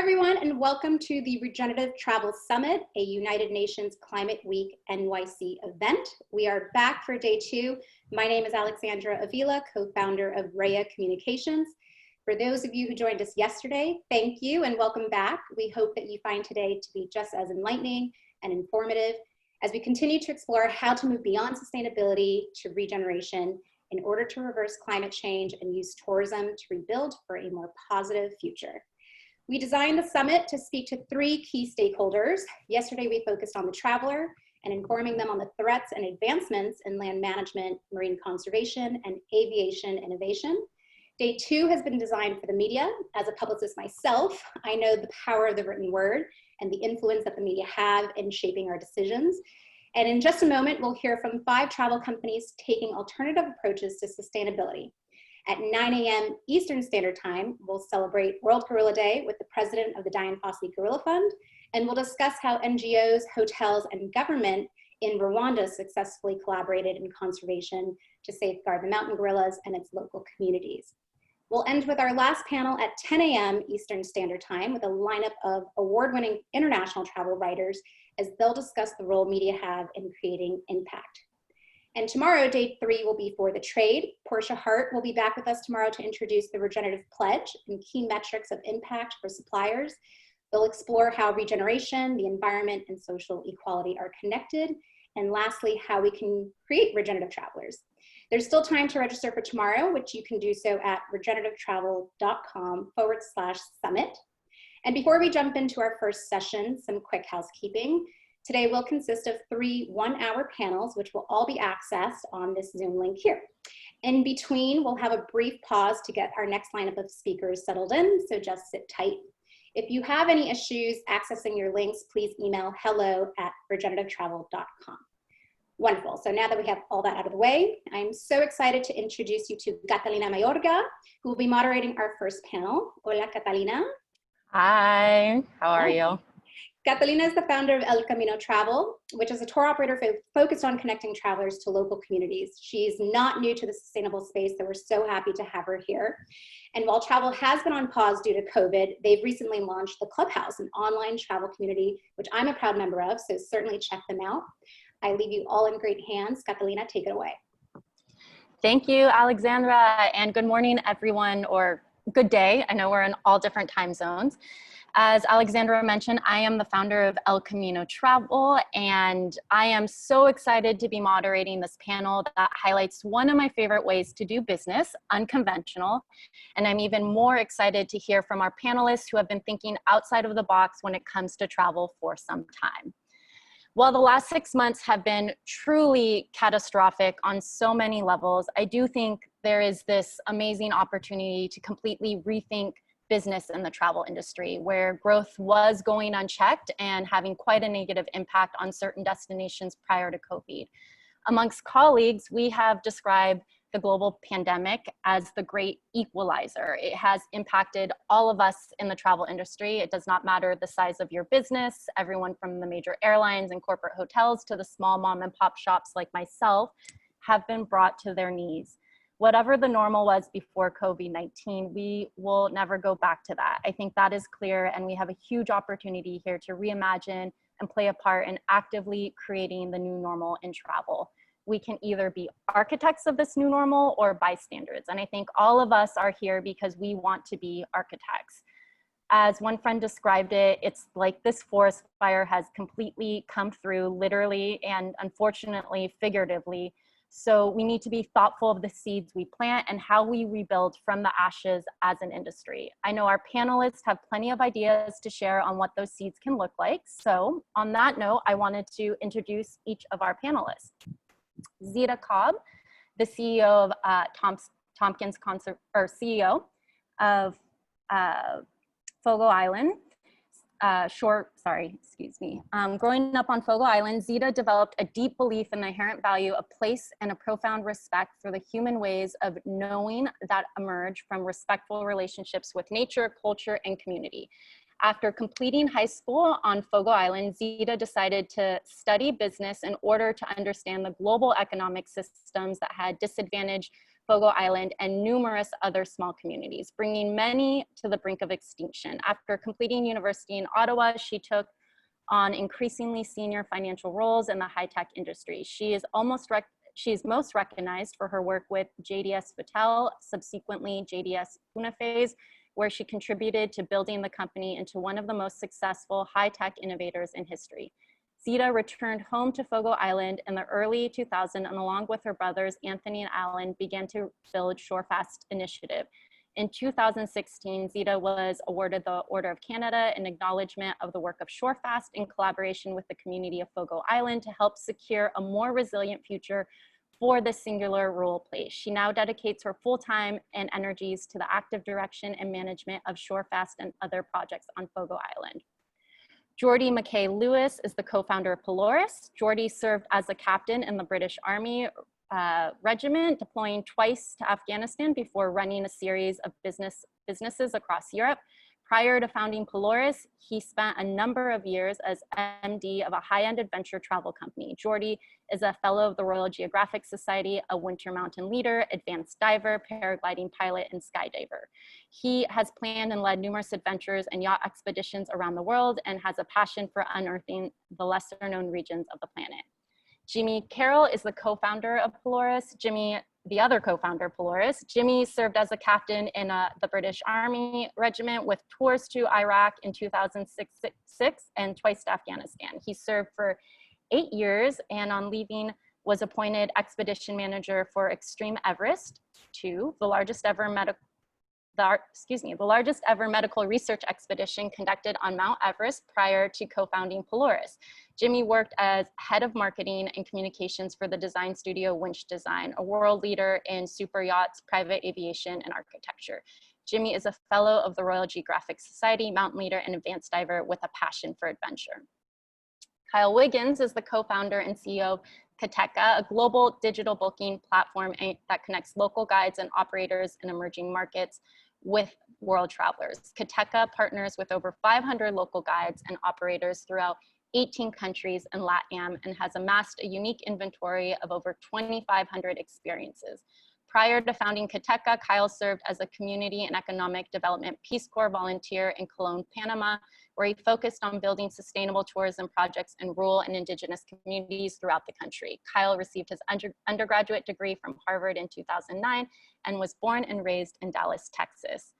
everyone, and welcome to the Regenerative Travel Summit, a United Nations Climate Week NYC event. We are back for day 2. My name is Alexandra Avila, co-founder of Rhea Communications. For those of you who joined us yesterday, thank you and welcome back. We hope that you find today to be just as enlightening and informative as we continue to explore how to move beyond sustainability to regeneration in order to reverse climate change and use tourism to rebuild for a more positive future. We designed the summit to speak to 3 key stakeholders. Yesterday, we focused on the traveler and informing them on the threats and advancements in land management, marine conservation, and aviation innovation. Day 2 has been designed for the media. As a publicist myself, I know the power of the written word and the influence that the media have in shaping our decisions. And in just a moment, we'll hear from 5 travel companies taking alternative approaches to sustainability. At 9 a.m. Eastern Standard Time, we'll celebrate World Gorilla Day with the president of the Dian Fossey Gorilla Fund, and we'll discuss how NGOs, hotels, and government in Rwanda successfully collaborated in conservation to safeguard the mountain gorillas and its local communities. We'll end with our last panel at 10 a.m. Eastern Standard Time with a lineup of award-winning international travel writers as they'll discuss the role media have in creating impact. And tomorrow, day 3 will be for the trade. Portia Hart will be back with us tomorrow to introduce the Regenerative Pledge and key metrics of impact for suppliers. They'll explore how regeneration, the environment, and social equality are connected. And lastly, how we can create regenerative travelers. There's still time to register for tomorrow, which you can do so at regenerativetravel.com/summit. And before we jump into our first session, some quick housekeeping. Today will consist of 3 one-hour panels, which will all be accessed on this Zoom link here. In between, we'll have a brief pause to get our next lineup of speakers settled in, so just sit tight. If you have any issues accessing your links, please email hello@regenerativetravel.com. Wonderful, so now that we have all that out of the way, I'm so excited to introduce you to Catalina Mayorga, who will be moderating our first panel. Hola, Catalina. Hi, how are you? Catalina is the founder of El Camino Travel, which is a tour operator focused on connecting travelers to local communities. She's not new to the sustainable space, so we're so happy to have her here. And while travel has been on pause due to COVID, they've recently launched the Clubhouse, an online travel community, which I'm a proud member of, so certainly check them out. I leave you all in great hands. Catalina, take it away. Thank you, Alexandra, and good morning, everyone, or good day. I know we're in all different time zones. As Alexandra mentioned, I am the founder of El Camino Travel, and I am so excited to be moderating this panel that highlights one of my favorite ways to do business, unconventional. And I'm even more excited to hear from our panelists who have been thinking outside of the box when it comes to travel for some time. While the last 6 months have been truly catastrophic on so many levels, I do think there is this amazing opportunity to completely rethink business in the travel industry, where growth was going unchecked and having quite a negative impact on certain destinations prior to COVID. Amongst colleagues, we have described the global pandemic as the great equalizer. It has impacted all of us in the travel industry. It does not matter the size of your business. Everyone from the major airlines and corporate hotels to the small mom and pop shops like myself have been brought to their knees. Whatever the normal was before COVID-19, we will never go back to that. I think that is clear, and we have a huge opportunity here to reimagine and play a part in actively creating the new normal in travel. We can either be architects of this new normal or bystanders, and I think all of us are here because we want to be architects. As one friend described it, it's like this forest fire has completely come through, literally and unfortunately figuratively. So we need to be thoughtful of the seeds we plant and how we rebuild from the ashes as an industry. I know our panelists have plenty of ideas to share on what those seeds can look like. So on that note, I wanted to introduce each of our panelists. Zita Cobb, the CEO of CEO of Fogo Island. Growing up on Fogo Island, Zita developed a deep belief in the inherent value of place and a profound respect for the human ways of knowing that emerge from respectful relationships with nature, culture, and community. After completing high school on Fogo Island, Zita decided to study business in order to understand the global economic systems that had disadvantaged Fogo Island, and numerous other small communities, bringing many to the brink of extinction. After completing university in Ottawa, she took on increasingly senior financial roles in the high-tech industry. She is most recognized for her work with JDS Vitel, subsequently JDS Unaphase, where she contributed to building the company into one of the most successful high-tech innovators in history. Zita returned home to Fogo Island in the early 2000s, and along with her brothers, Anthony and Alan, began to build ShoreFast Initiative. In 2016, Zita was awarded the Order of Canada in acknowledgement of the work of ShoreFast in collaboration with the community of Fogo Island to help secure a more resilient future for this singular rural place. She now dedicates her full time and energies to the active direction and management of ShoreFast and other projects on Fogo Island. Jordy McKay Lewis is the co-founder of Polaris. Jordy served as a captain in the British Army regiment, deploying twice to Afghanistan before running a series of businesses across Europe. Prior to founding Polaris, he spent a number of years as MD of a high-end adventure travel company. Jordy is a fellow of the Royal Geographic Society, a winter mountain leader, advanced diver, paragliding pilot, and skydiver. He has planned and led numerous adventures and yacht expeditions around the world and has a passion for unearthing the lesser-known regions of the planet. Jimmy Carroll is the co-founder of Polaris. The other co-founder of Polaris. Jimmy served as a captain in the British Army regiment with tours to Iraq in 2006 and twice to Afghanistan. He served for 8 years and on leaving was appointed expedition manager for Extreme Everest 2, the largest ever medical research expedition conducted on Mount Everest prior to co-founding Polaris. Jimmy worked as head of marketing and communications for the design studio Winch Design, a world leader in super yachts, private aviation, and architecture. Jimmy is a fellow of the Royal Geographic Society, mountain leader, and advanced diver with a passion for adventure. Kyle Wiggins is the co-founder and CEO of Kateka, a global digital booking platform that connects local guides and operators in emerging markets with world travelers. Kateka partners with over 500 local guides and operators throughout 18 countries in LATAM and has amassed a unique inventory of over 2,500 experiences. Prior to founding Kateka, Kyle served as a community and economic development Peace Corps volunteer in Cologne, Panama, where he focused on building sustainable tourism projects in rural and indigenous communities throughout the country. Kyle received his undergraduate degree from Harvard in 2009 and was born and raised in Dallas, Texas.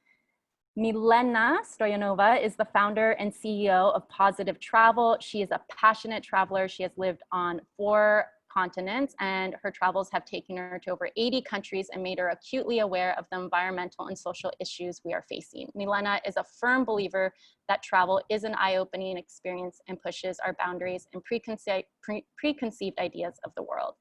Milena Stoyanova is the founder and CEO of Positive Travel. She is a passionate traveler. She has lived on 4 continents, and her travels have taken her to over 80 countries and made her acutely aware of the environmental and social issues we are facing. Milena is a firm believer that travel is an eye-opening experience and pushes our boundaries and preconceived ideas of the world.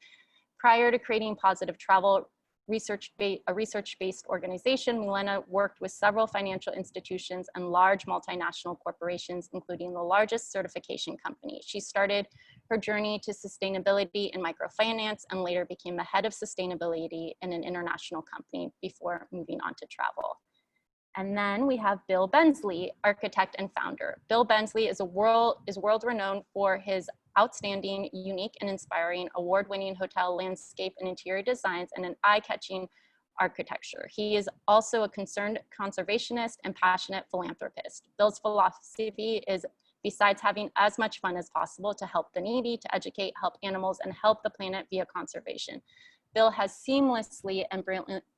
Prior to creating Positive Travel, a research-based organization, Milena worked with several financial institutions and large multinational corporations, including the largest certification company. She started her journey to sustainability in microfinance and later became the head of sustainability in an international company before moving on to travel. And then we have Bill Bensley, architect and founder. Bill Bensley is world renowned for his outstanding, unique, and inspiring award-winning hotel landscape and interior designs and an eye-catching architecture. He is also a concerned conservationist and passionate philanthropist. Bill's philosophy is, besides having as much fun as possible, to help the needy, to educate, help animals, and help the planet via conservation. Bill has seamlessly and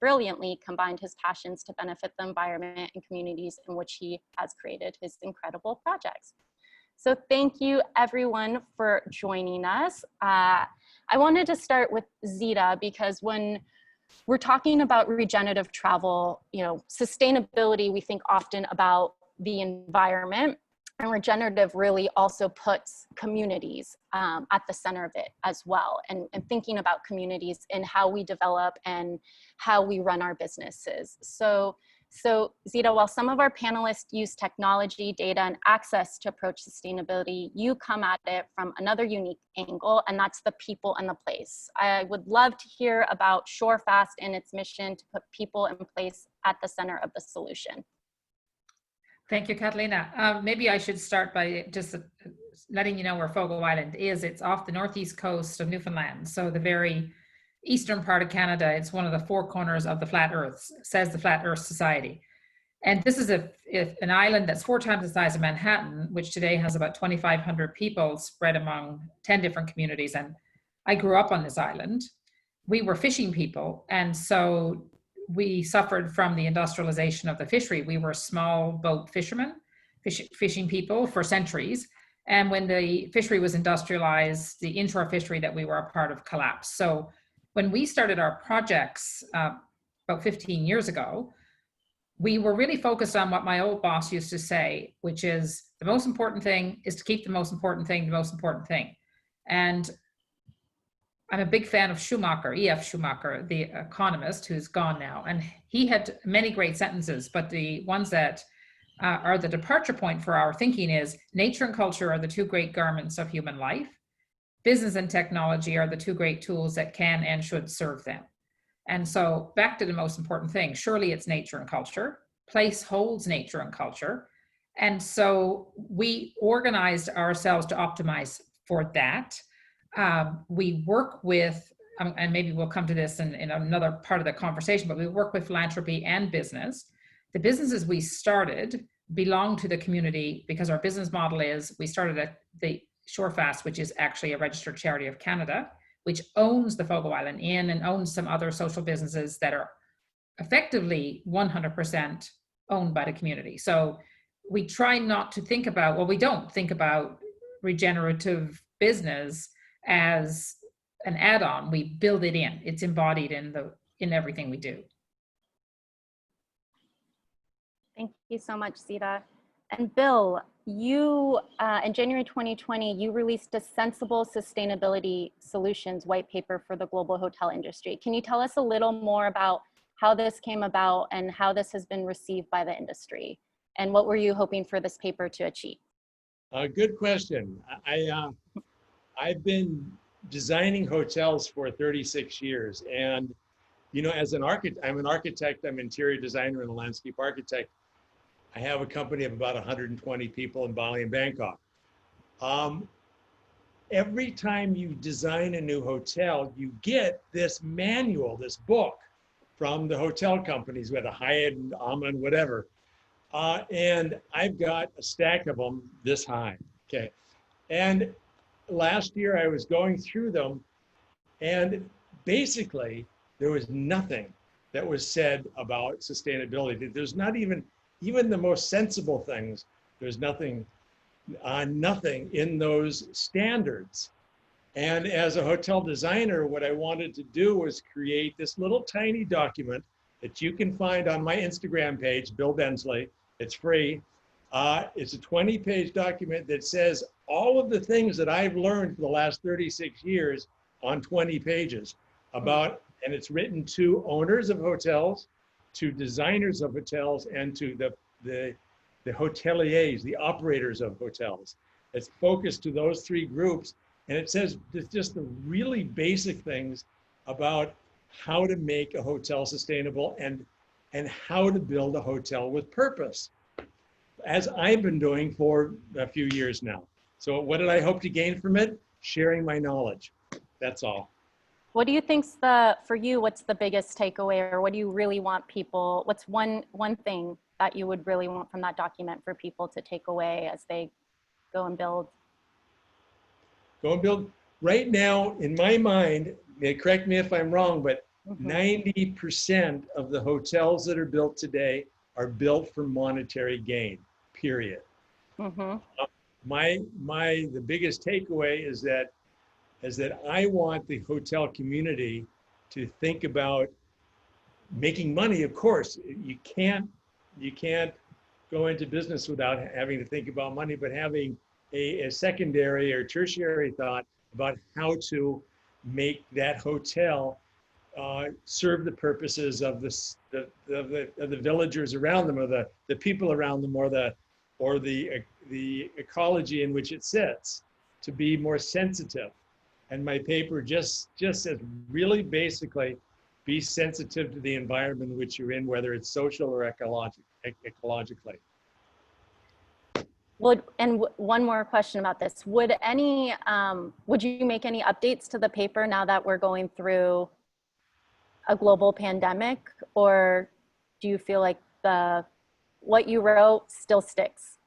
brilliantly combined his passions to benefit the environment and communities in which he has created his incredible projects. So thank you everyone for joining us. I wanted to start with Zita because when we're talking about regenerative travel, sustainability, we think often about the environment, and regenerative really also puts communities at the center of it as well, and thinking about communities and how we develop and how we run our businesses. So Zita, while some of our panelists use technology, data, and access to approach sustainability, you come at it from another unique angle, and that's the people and the place. I would love to hear about ShoreFast and its mission to put people and place at the center of the solution. Thank you, Catalina. Maybe I should start by just letting you know where Fogo Island is. It's off the northeast coast of Newfoundland, so the very eastern part of Canada. It's one of the four corners of the flat earth, says the Flat Earth Society. And this is an island that's 4 times the size of Manhattan, which today has about 2,500 people spread among 10 different communities. And I grew up on this island. We were fishing people. And so we suffered from the industrialization of the fishery. We were small boat fishermen, fishing people for centuries. And when the fishery was industrialized, the inshore fishery that we were a part of collapsed. So when we started our projects about 15 years ago, we were really focused on what my old boss used to say, which is the most important thing is to keep the most important thing, the most important thing. And I'm a big fan of Schumacher, E.F. Schumacher, the economist who's gone now. And he had many great sentences, but the ones that are the departure point for our thinking is nature and culture are the 2 great garments of human life. Business and technology are the 2 great tools that can and should serve them. And so back to the most important thing, surely it's nature and culture. Place holds nature and culture. And so we organized ourselves to optimize for that. We work with, and maybe we'll come to this in another part of the conversation, but we work with philanthropy and business. The businesses we started belong to the community because our business model is, we started at the Shorefast, which is actually a registered charity of Canada, which owns the Fogo Island Inn and owns some other social businesses that are effectively 100% owned by the community. So we try not to think about, well, we don't think about regenerative business as an add-on. We build it in. It's embodied in everything we do. Thank you so much, Sita. And Bill, you, in January 2020, you released a Sensible Sustainability Solutions white paper for the global hotel industry. Can you tell us a little more about how this came about and how this has been received by the industry? And what were you hoping for this paper to achieve? Good question. I've been designing hotels for 36 years. And, you know, as an architect, I'm an architect, I'm an interior designer and a landscape architect. I have a company of about 120 people in Bali and Bangkok. Every time you design a new hotel, you get this manual, this book from the hotel companies, whether Hyatt and Aman, whatever. And I've got a stack of them this high, okay? And last year I was going through them, and basically there was nothing that was said about sustainability. There's not even the most sensible things. There's nothing in those standards. And as a hotel designer, what I wanted to do was create this little tiny document that you can find on my Instagram page, Bill Bensley. It's free. It's a 20-page document that says all of the things that I've learned for the last 36 years on 20 pages about, and it's written to owners of hotels, to designers of hotels, and to the hoteliers, the operators of hotels. It's focused to those 3 groups, and it says just the really basic things about how to make a hotel sustainable and how to build a hotel with purpose, as I've been doing for a few years now. So what did I hope to gain from it? Sharing my knowledge. That's all. What do you think's for you, what's the biggest takeaway, or what do you really want people, what's one thing that you would really want from that document for people to take away as they go and build? Go and build. Right now, in my mind, correct me if I'm wrong, but 90% of the hotels that are built today are built for monetary gain, period. The biggest takeaway is that I want the hotel community to think about making money. Of course, you can't go into business without having to think about money, but having a secondary or tertiary thought about how to make that hotel serve the purposes of the villagers around them, or the people around them, or the ecology in which it sits, to be more sensitive. And my paper just says really basically, be sensitive to the environment in which you're in, whether it's social or ecologically. One more question about this. Would you make any updates to the paper now that we're going through a global pandemic, or do you feel like what you wrote still sticks?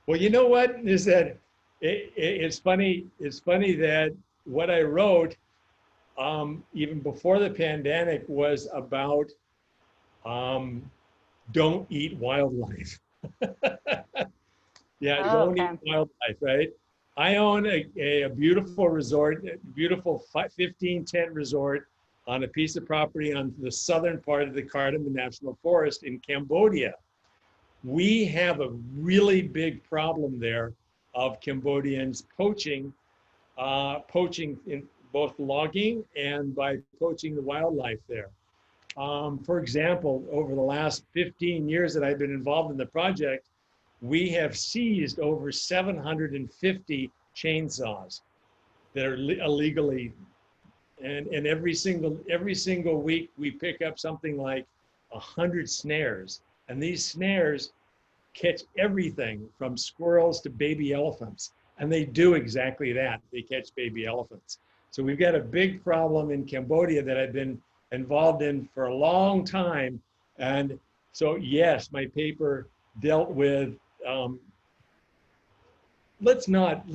Well, you know what is that it's funny. It's funny that what I wrote, even before the pandemic, was about don't eat wildlife. Yeah, Oh, don't okay. eat wildlife, right? I own a beautiful resort, a beautiful 15 tent resort on a piece of property on the southern part of the Cardamom National Forest in Cambodia. We have a really big problem there of Cambodians poaching, poaching in both logging and by poaching the wildlife there. For example, over the last 15 years that I've been involved in the project, we have seized over 750 chainsaws that are illegally, and every single week we pick up something like 100 snares, and these snares catch everything from squirrels to baby elephants, and they do exactly that. They catch baby elephants. So we've got a big problem in Cambodia that I've been involved in for a long time, and so yes, my paper dealt with let's not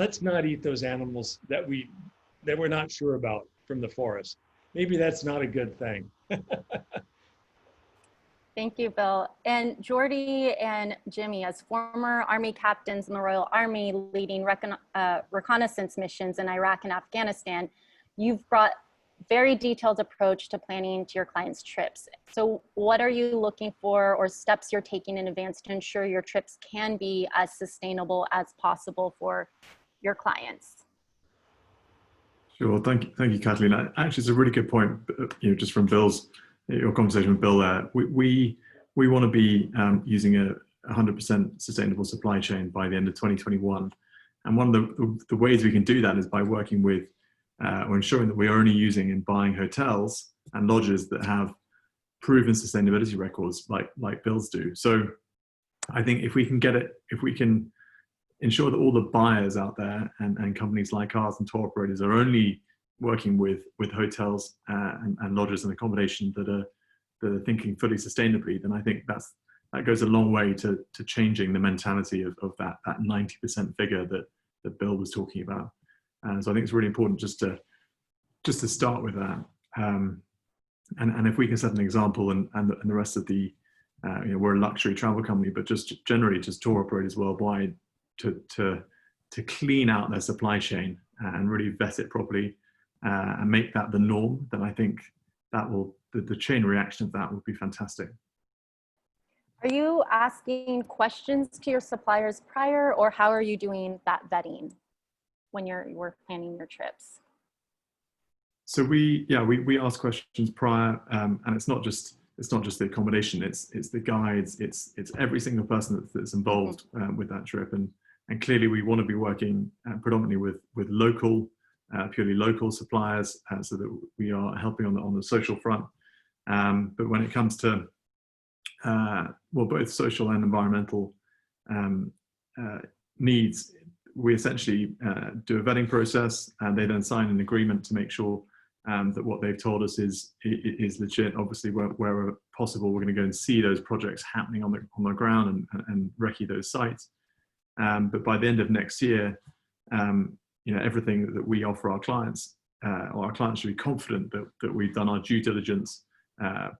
eat those animals that we're not sure about from the forest. Maybe that's not a good thing. Thank you, Bill. And Jordy and Jimmy, as former Army captains in the Royal Army leading reconnaissance missions in Iraq and Afghanistan, you've brought very detailed approach to planning to your clients' trips. So what are you looking for, or steps you're taking in advance to ensure your trips can be as sustainable as possible for your clients? Sure. Thank you, Kathleen. Actually, it's a really good point. Just from your conversation with Bill there, we want to be using a 100% sustainable supply chain by the end of 2021. And one of the ways we can do that is by working with or ensuring that we're only using and buying hotels and lodges that have proven sustainability records like Bill's do. So I think if we can ensure that all the buyers out there and companies like ours and tour operators are only working with hotels and lodges and accommodation that are thinking fully sustainably, then I think that goes a long way to changing the mentality of that 90% figure that Bill was talking about. So I think it's really important just to start with that. And if we can set an example, and the rest of the we're a luxury travel company, but just generally just tour operators worldwide to clean out their supply chain and really vet it properly and make that the norm, then I think that will the chain reaction of that would be fantastic. Are you asking questions to your suppliers prior, or how are you doing that vetting when you're planning your trips? So we ask questions prior, and it's not just the accommodation, it's the guides, it's every single person that's involved with that trip, and clearly we want to be working predominantly with local, purely local suppliers, so that we are helping on the social front. But when it comes to both social and environmental needs, we essentially do a vetting process, and they then sign an agreement to make sure that what they've told us is legit. Obviously, wherever possible, we're going to go and see those projects happening on the ground and recce those sites. But by the end of next year, everything that we offer our clients, or our clients should be confident that we've done our due diligence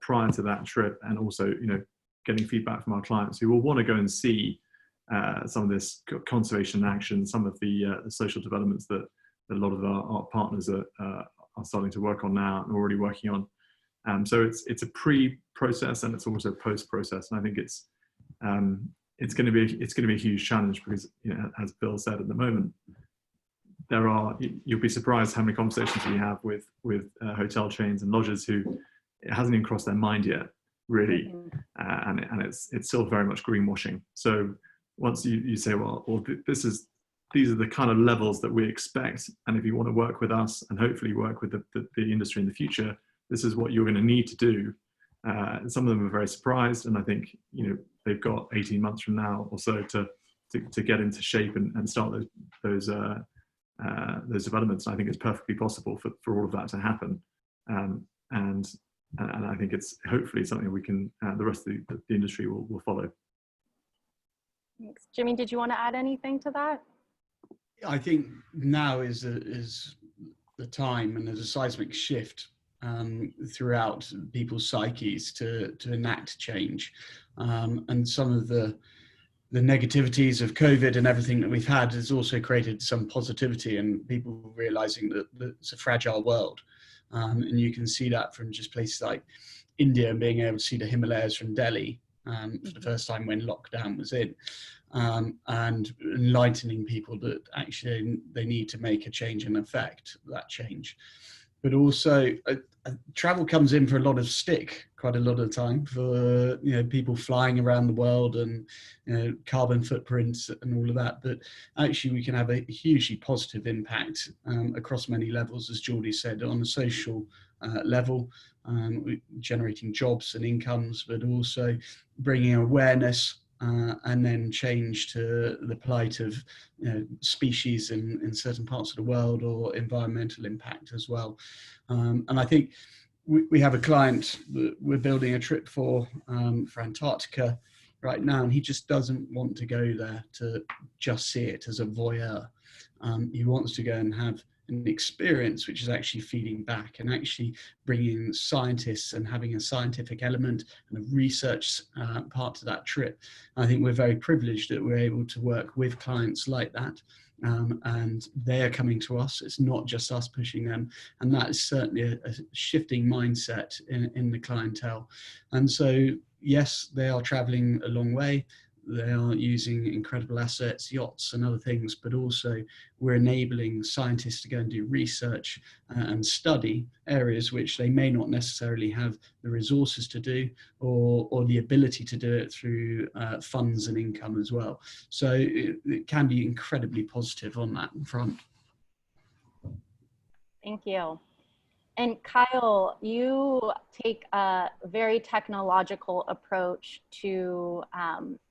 prior to that trip, and also getting feedback from our clients who will want to go and see some of this conservation action, some of the social developments that a lot of our partners are starting to work on now and already working on. So it's a pre-process and it's also post-process, and I think it's going to be a huge challenge because, as Bill said, at the moment you'll be surprised how many conversations we have with hotel chains and lodges who it hasn't even crossed their mind yet, really, and it's still very much greenwashing. So once you say, well, these are the kind of levels that we expect, and if you want to work with us and hopefully work with the industry in the future, this is what you're going to need to do. Some of them are very surprised, and I think they've got 18 months from now or so to get into shape and start those developments. And I think it's perfectly possible for all of that to happen. And And I think it's hopefully something we can, the rest of the industry will follow. Thanks. Jimmy, did you want to add anything to that? I think now is the time, and there's a seismic shift throughout people's psyches to enact change. And some of the negativities of COVID and everything that we've had has also created some positivity and people realizing that it's a fragile world. And you can see that from just places like India and being able to see the Himalayas from Delhi for the first time when lockdown was in. And enlightening people that actually they need to make a change and affect that change. But also travel comes in for a lot of stick quite a lot of the time for people flying around the world and carbon footprints and all of that. But actually we can have a hugely positive impact across many levels, as Geordie said, on a social level, generating jobs and incomes, but also bringing awareness and then change to the plight of species in certain parts of the world, or environmental impact as well. And I think we have a client that we're building a trip for Antarctica right now, and he just doesn't want to go there to just see it as a voyeur. He wants to go and have an experience which is actually feeding back and actually bringing scientists and having a scientific element and a research part to that trip. I think we're very privileged that we're able to work with clients like that. And they're coming to us. It's not just us pushing them. And that is certainly a shifting mindset in the clientele. And so, yes, they are traveling a long way. They are using incredible assets, yachts and other things, but also we're enabling scientists to go and do research and study areas which they may not necessarily have the resources to do, or the ability to do it through funds and income as well. So it can be incredibly positive on that front. Thank you. And Kyle, you take a very technological approach to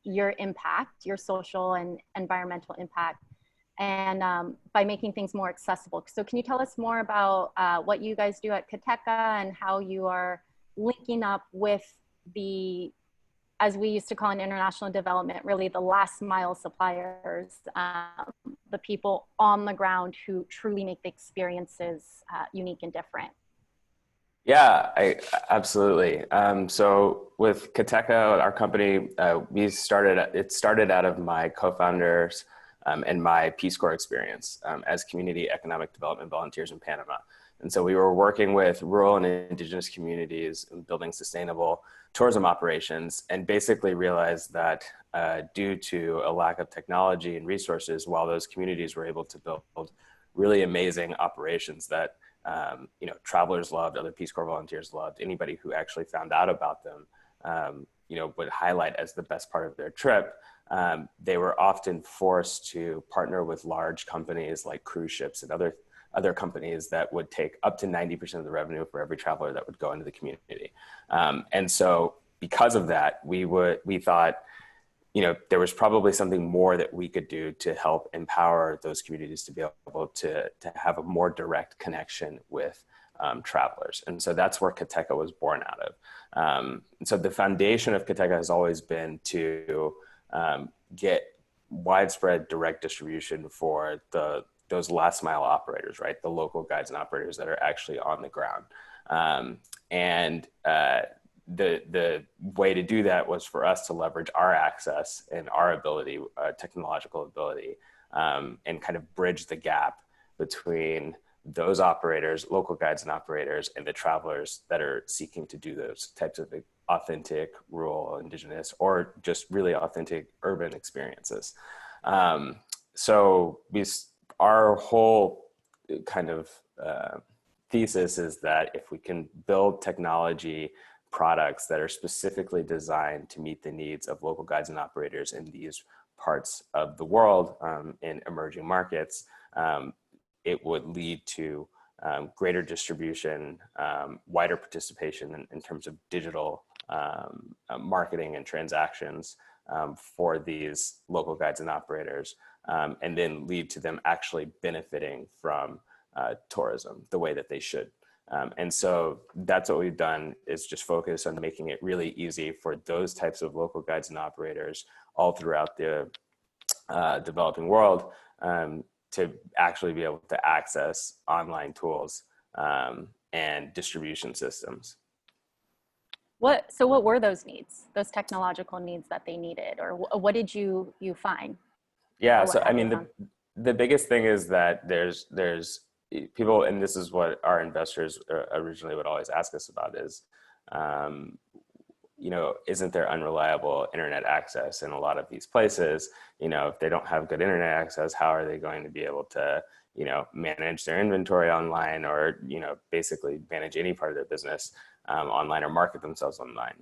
your impact, your social and environmental impact, and by making things more accessible. So can you tell us more about what you guys do at Kateca and how you are linking up with the, as we used to call in international development, really the last mile suppliers, the people on the ground who truly make the experiences unique and different? Yeah, absolutely. So with Kateca, our company, it started out of my co-founders and my Peace Corps experience as community economic development volunteers in Panama. And so we were working with rural and indigenous communities and building sustainable tourism operations, and basically realized that due to a lack of technology and resources, while those communities were able to build really amazing operations that travelers loved, other Peace Corps volunteers loved, anybody who actually found out about them, would highlight as the best part of their trip. They were often forced to partner with large companies like cruise ships and other companies that would take up to 90% of the revenue for every traveler that would go into the community. And so because of that, we thought, there was probably something more that we could do to help empower those communities to be able to have a more direct connection with travelers. And so that's where Kateca was born out of. So the foundation of Kateca has always been to get widespread direct distribution for those last mile operators, right? The local guides and operators that are actually on the ground. The way to do that was for us to leverage our access and our ability, technological ability, and kind of bridge the gap between those operators, local guides and operators, and the travelers that are seeking to do those types of authentic, rural, indigenous, or just really authentic urban experiences. So our whole kind of thesis is that if we can build technology products that are specifically designed to meet the needs of local guides and operators in these parts of the world, in emerging markets, it would lead to greater distribution, wider participation in terms of digital marketing and transactions for these local guides and operators, and then lead to them actually benefiting from tourism the way that they should. And so that's what we've done, is just focus on making it really easy for those types of local guides and operators all throughout the developing world to actually be able to access online tools and distribution systems. So what were those needs, those technological needs that they needed, or what did you find? Yeah, so I mean, the biggest thing is that there's people, and this is what our investors originally would always ask us about, is, you know, isn't there unreliable internet access in a lot of these places? You know, if they don't have good internet access, how are they going to be able to, you know, manage their inventory online, or, you know, basically manage any part of their business online, or market themselves online?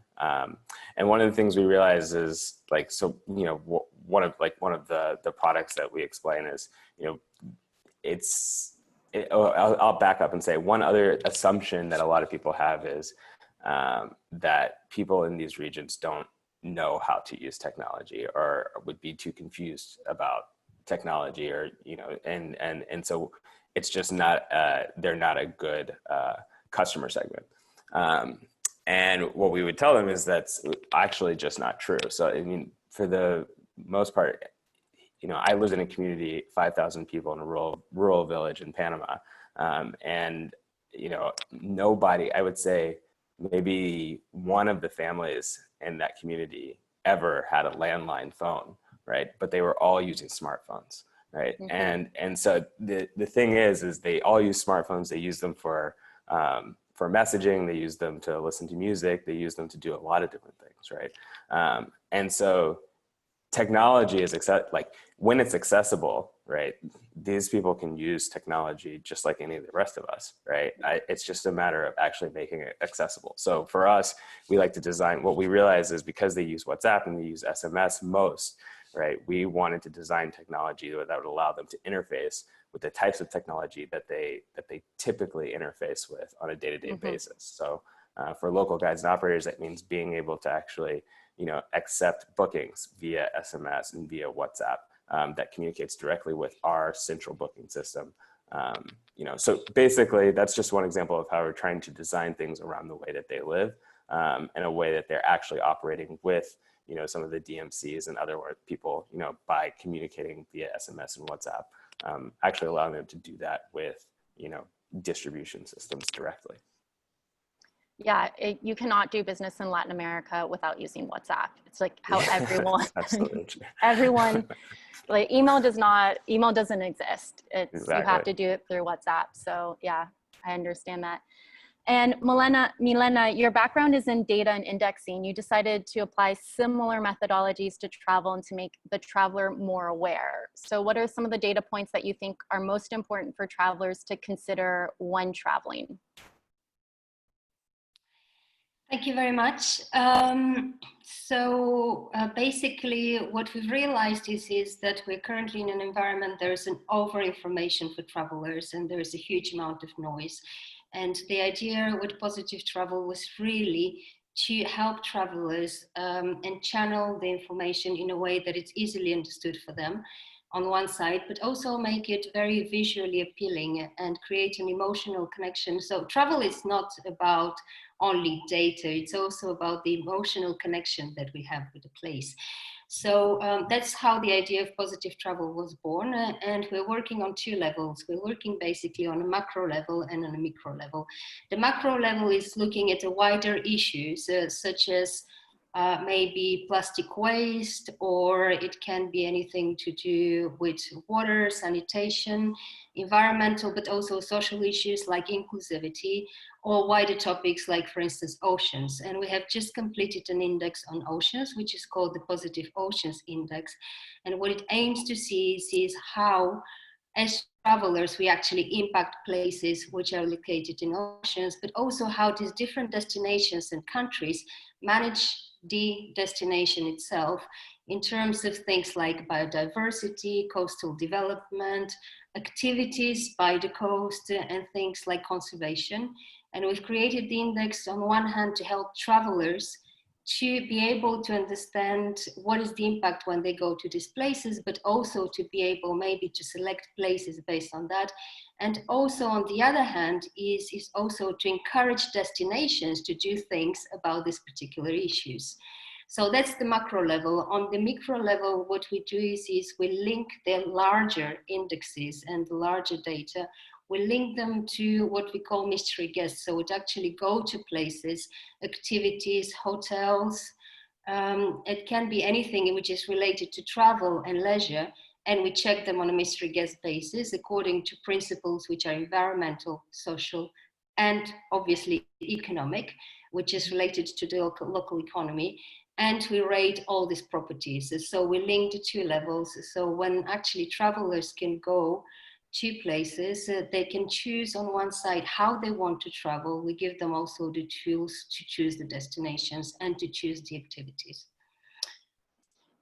And one of the things we realize is, like, so, you know, one of the products that we explain is, you know, I'll back up and say one other assumption that a lot of people have is that people in these regions don't know how to use technology, or would be too confused about technology, or, you know, and so it's just not, they're not a good customer segment. And what we would tell them is that's actually just not true. So, I mean, for the most part, you know, I lived in a community, 5,000 people in a rural village in Panama. And, you know, nobody, I would say maybe one of the families in that community ever had a landline phone, right? But they were all using smartphones, right? Mm-hmm. And so the thing is they all use smartphones. They use them for messaging, they use them to listen to music, they use them to do a lot of different things, right? And so technology is like, when it's accessible, right? These people can use technology just like any of the rest of us, right? It's just a matter of actually making it accessible. So for us, we like to design, what we realize is, because they use WhatsApp and they use SMS most, right? We wanted to design technology that would allow them to interface with the types of technology that they typically interface with on a day-to-day mm-hmm. basis. So for local guides and operators, that means being able to actually, you know, accept bookings via SMS and via WhatsApp that communicates directly with our central booking system. You know, so basically that's just one example of how we're trying to design things around the way that they live, in a way that they're actually operating with, you know, some of the DMCs and other people, you know, by communicating via SMS and WhatsApp, actually allowing them to do that with, you know, distribution systems directly. Yeah, you cannot do business in Latin America without using WhatsApp. It's like how everyone, everyone, like email doesn't exist. It's exactly. You have to do it through WhatsApp. So yeah, I understand that. And Milena, your background is in data and indexing. You decided to apply similar methodologies to travel and to make the traveler more aware. So what are some of the data points that you think are most important for travelers to consider when traveling? Thank you very much. Basically what we've realized is that we're currently in an environment, there's an over-information for travelers and there's a huge amount of noise. And the idea with positive travel was really to help travelers and channel the information in a way that it's easily understood for them on one side, but also make it very visually appealing and create an emotional connection. So travel is not about only data, it's also about the emotional connection that we have with the place. So that's how the idea of positive travel was born, and we're working on two levels. We're working basically on a macro level and on a micro level. The macro level is looking at the wider issues such as maybe plastic waste, or it can be anything to do with water, sanitation, environmental, but also social issues like inclusivity, or wider topics like, for instance, oceans. And we have just completed an index on oceans, which is called the Positive Oceans Index. And what it aims to see is how, as travelers, we actually impact places which are located in oceans, but also how these different destinations and countries manage the destination itself in terms of things like biodiversity, coastal development, activities by the coast, and things like conservation. And we've created the index on one hand to help travelers to be able to understand what is the impact when they go to these places, but also to be able maybe to select places based on that. And also on the other hand is also to encourage destinations to do things about these particular issues. So that's the macro level. On the micro level, what we do is we link the larger indexes and the larger data. We link them to what we call mystery guests. So it actually go to places, activities, hotels. It can be anything which is related to travel and leisure. And we check them on a mystery guest basis according to principles which are environmental, social, and obviously economic, which is related to the local economy. And we rate all these properties. So we link the two levels. So when actually travelers can go to places, they can choose on one side how they want to travel. We give them also the tools to choose the destinations and to choose the activities.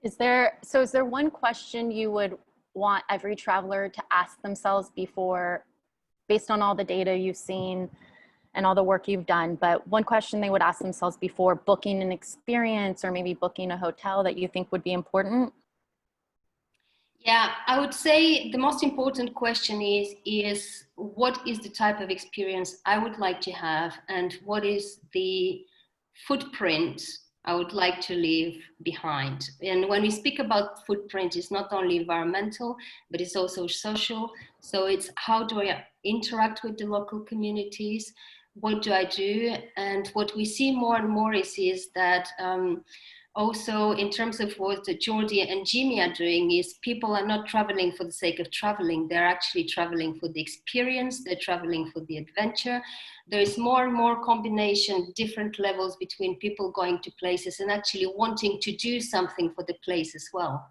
Is there one question you would want every traveler to ask themselves before, based on all the data you've seen and all the work you've done, but one question they would ask themselves before booking an experience or maybe booking a hotel that you think would be important? Yeah, I would say the most important question is what is the type of experience I would like to have, and what is the footprint I would like to leave behind. And when we speak about footprint, it's not only environmental, but it's also social. So it's how do I interact with the local communities? What do I do? And what we see more and more is that also in terms of what Jordi and Jimmy are doing is people are not traveling for the sake of traveling. They're actually traveling for the experience. They're traveling for the adventure. There is more and more combination, different levels between people going to places and actually wanting to do something for the place as well.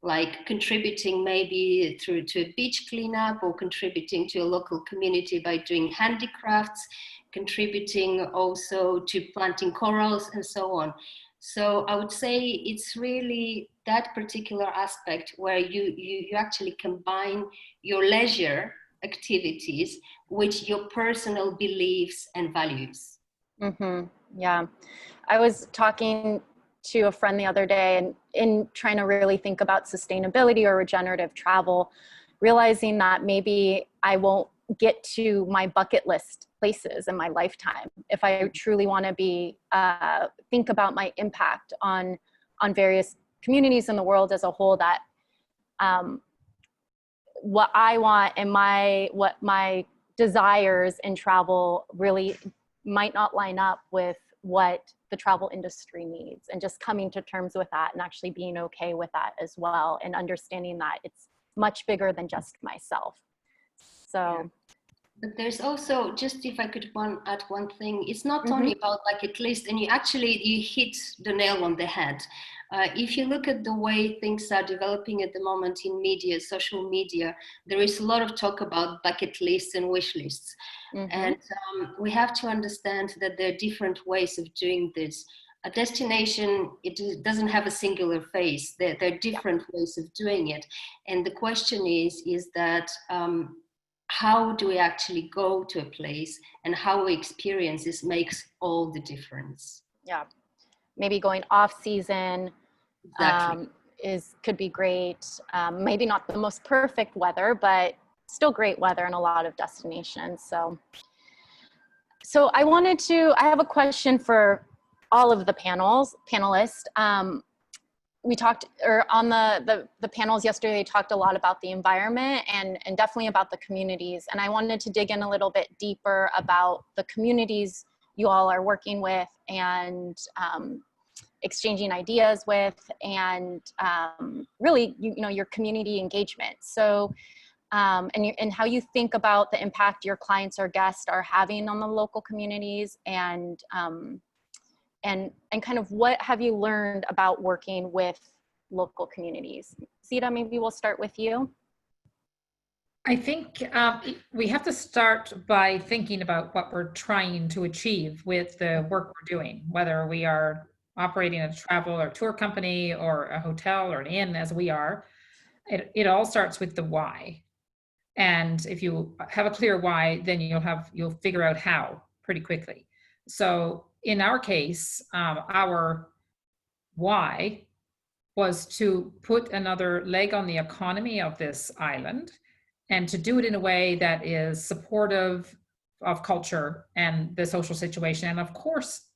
Like contributing maybe through to a beach cleanup, or contributing to a local community by doing handicrafts, contributing also to planting corals and so on. So I would say it's really that particular aspect where you actually combine your leisure activities with your personal beliefs and values. Mm-hmm. Yeah. I was talking to a friend the other day, and in trying to really think about sustainability or regenerative travel, realizing that maybe I won't get to my bucket list places in my lifetime if I truly want to be think about my impact on various communities in the world as a whole, that what I want and what my desires in travel really might not line up with what the travel industry needs, and just coming to terms with that and actually being okay with that as well, and understanding that it's much bigger than just myself. So yeah. But there's also, just if I could add one thing, it's not only about bucket list, and you hit the nail on the head. If you look at the way things are developing at the moment in media, social media, there is a lot of talk about bucket lists and wish lists. And we have to understand that there are different ways of doing this. A destination, it doesn't have a singular face. There are different ways of doing it. And the question is that, how do we actually go to a place, and how we experience this makes all the difference. Yeah, maybe going off season exactly. Could be great. Maybe not the most perfect weather, but still great weather in a lot of destinations. So I have a question for all of the panelists. We talked, or on the panels yesterday, they talked a lot about the environment and definitely about the communities. And I wanted to dig in a little bit deeper about the communities you all are working with and exchanging ideas with, and really, your community engagement. So, and how you think about the impact your clients or guests are having on the local communities, and kind of what have you learned about working with local communities? Sita, maybe we'll start with you. I think we have to start by thinking about what we're trying to achieve with the work we're doing, whether we are operating a travel or tour company or a hotel or an inn, as we are. It all starts with the why. And if you have a clear why, then you'll figure out how pretty quickly. So in our case, our why was to put another leg on the economy of this island and to do it in a way that is supportive of culture and the social situation. And of course,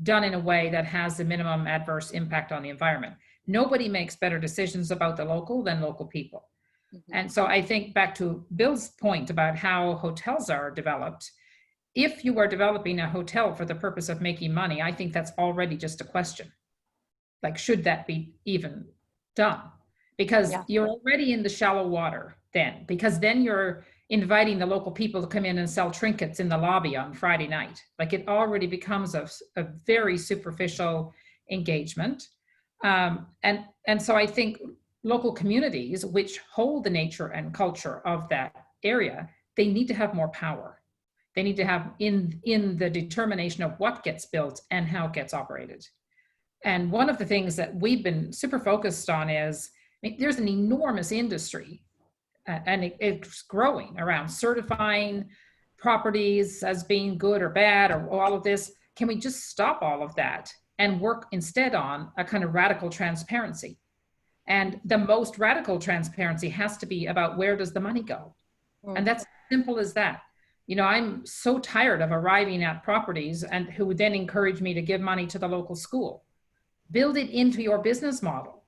done in a way that has the minimum adverse impact on the environment. Nobody makes better decisions about the local than local people. Mm-hmm. And so I think back to Bill's point about how hotels are developed, if you are developing a hotel for the purpose of making money, I think that's already just a question. Like, should that be even done? Because you're already in the shallow water then, because then you're inviting the local people to come in and sell trinkets in the lobby on Friday night. Like, it already becomes a very superficial engagement. And so I think local communities which hold the nature and culture of that area, they need to have more power. They need to have in the determination of what gets built and how it gets operated. And one of the things that we've been super focused on is, there's an enormous industry and it's growing around certifying properties as being good or bad or all of this. Can we just stop all of that and work instead on a kind of radical transparency? And the most radical transparency has to be about, where does the money go? And that's simple as that. You know, I'm so tired of arriving at properties and who would then encourage me to give money to the local school. Build it into your business model.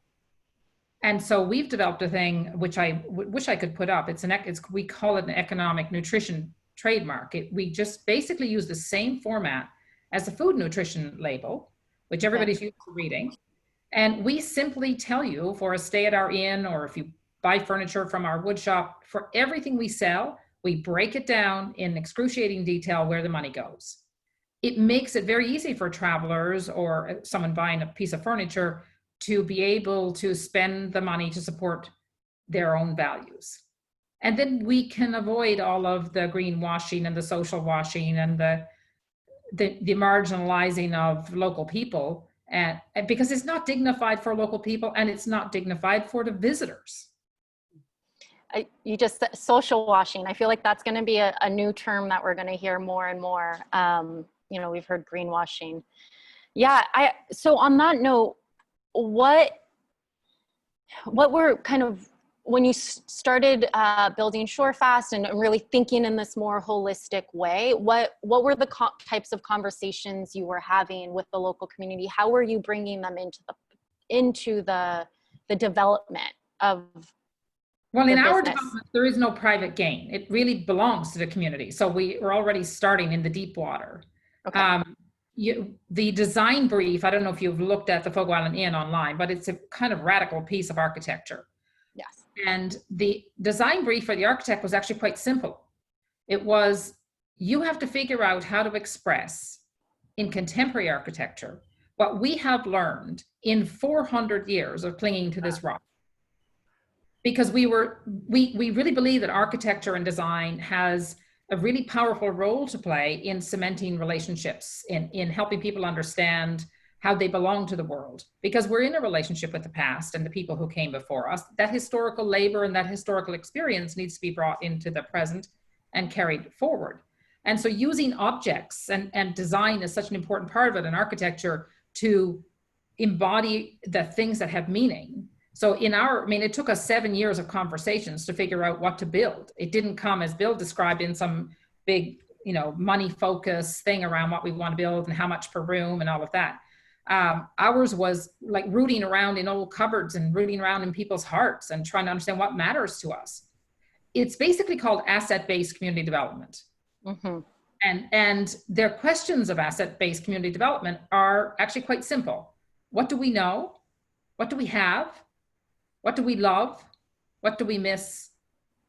And so we've developed a thing which I wish I could put up. We call it an economic nutrition trademark. We just basically use the same format as the food nutrition label, which everybody's used to reading. And we simply tell you, for a stay at our inn, or if you buy furniture from our wood shop, for everything we sell, we break it down in excruciating detail where the money goes. It makes it very easy for travelers or someone buying a piece of furniture to be able to spend the money to support their own values. And then we can avoid all of the greenwashing and the social washing and the marginalizing of local people, and because it's not dignified for local people and it's not dignified for the visitors. You just said social washing. I feel like that's going to be a new term that we're going to hear more and more. You know, we've heard greenwashing. Yeah. So on that note, what were kind of, when you started building Shorefast and really thinking in this more holistic way, what were the types of conversations you were having with the local community? How were you bringing them into the development of? Well, in our development, there is no private gain. It really belongs to the community. So we're already starting in the deep water. Okay. The design brief, I don't know if you've looked at the Fogo Island Inn online, but it's a kind of radical piece of architecture. Yes. And the design brief for the architect was actually quite simple. It was, you have to figure out how to express in contemporary architecture what we have learned in 400 years of clinging to this rock. Because we really believe that architecture and design has a really powerful role to play in cementing relationships, in helping people understand how they belong to the world, because we're in a relationship with the past and the people who came before us. That historical labor and that historical experience needs to be brought into the present and carried forward. And so using objects and design is such an important part of it in architecture to embody the things that have meaning. So it took us 7 years of conversations to figure out what to build. It didn't come, as Bill described, in some big, money focus thing around what we want to build and how much per room and all of that. Ours was like rooting around in old cupboards and rooting around in people's hearts and trying to understand what matters to us. It's basically called asset-based community development. Mm-hmm. And their questions of asset-based community development are actually quite simple. What do we know? What do we have? What do we love? What do we miss?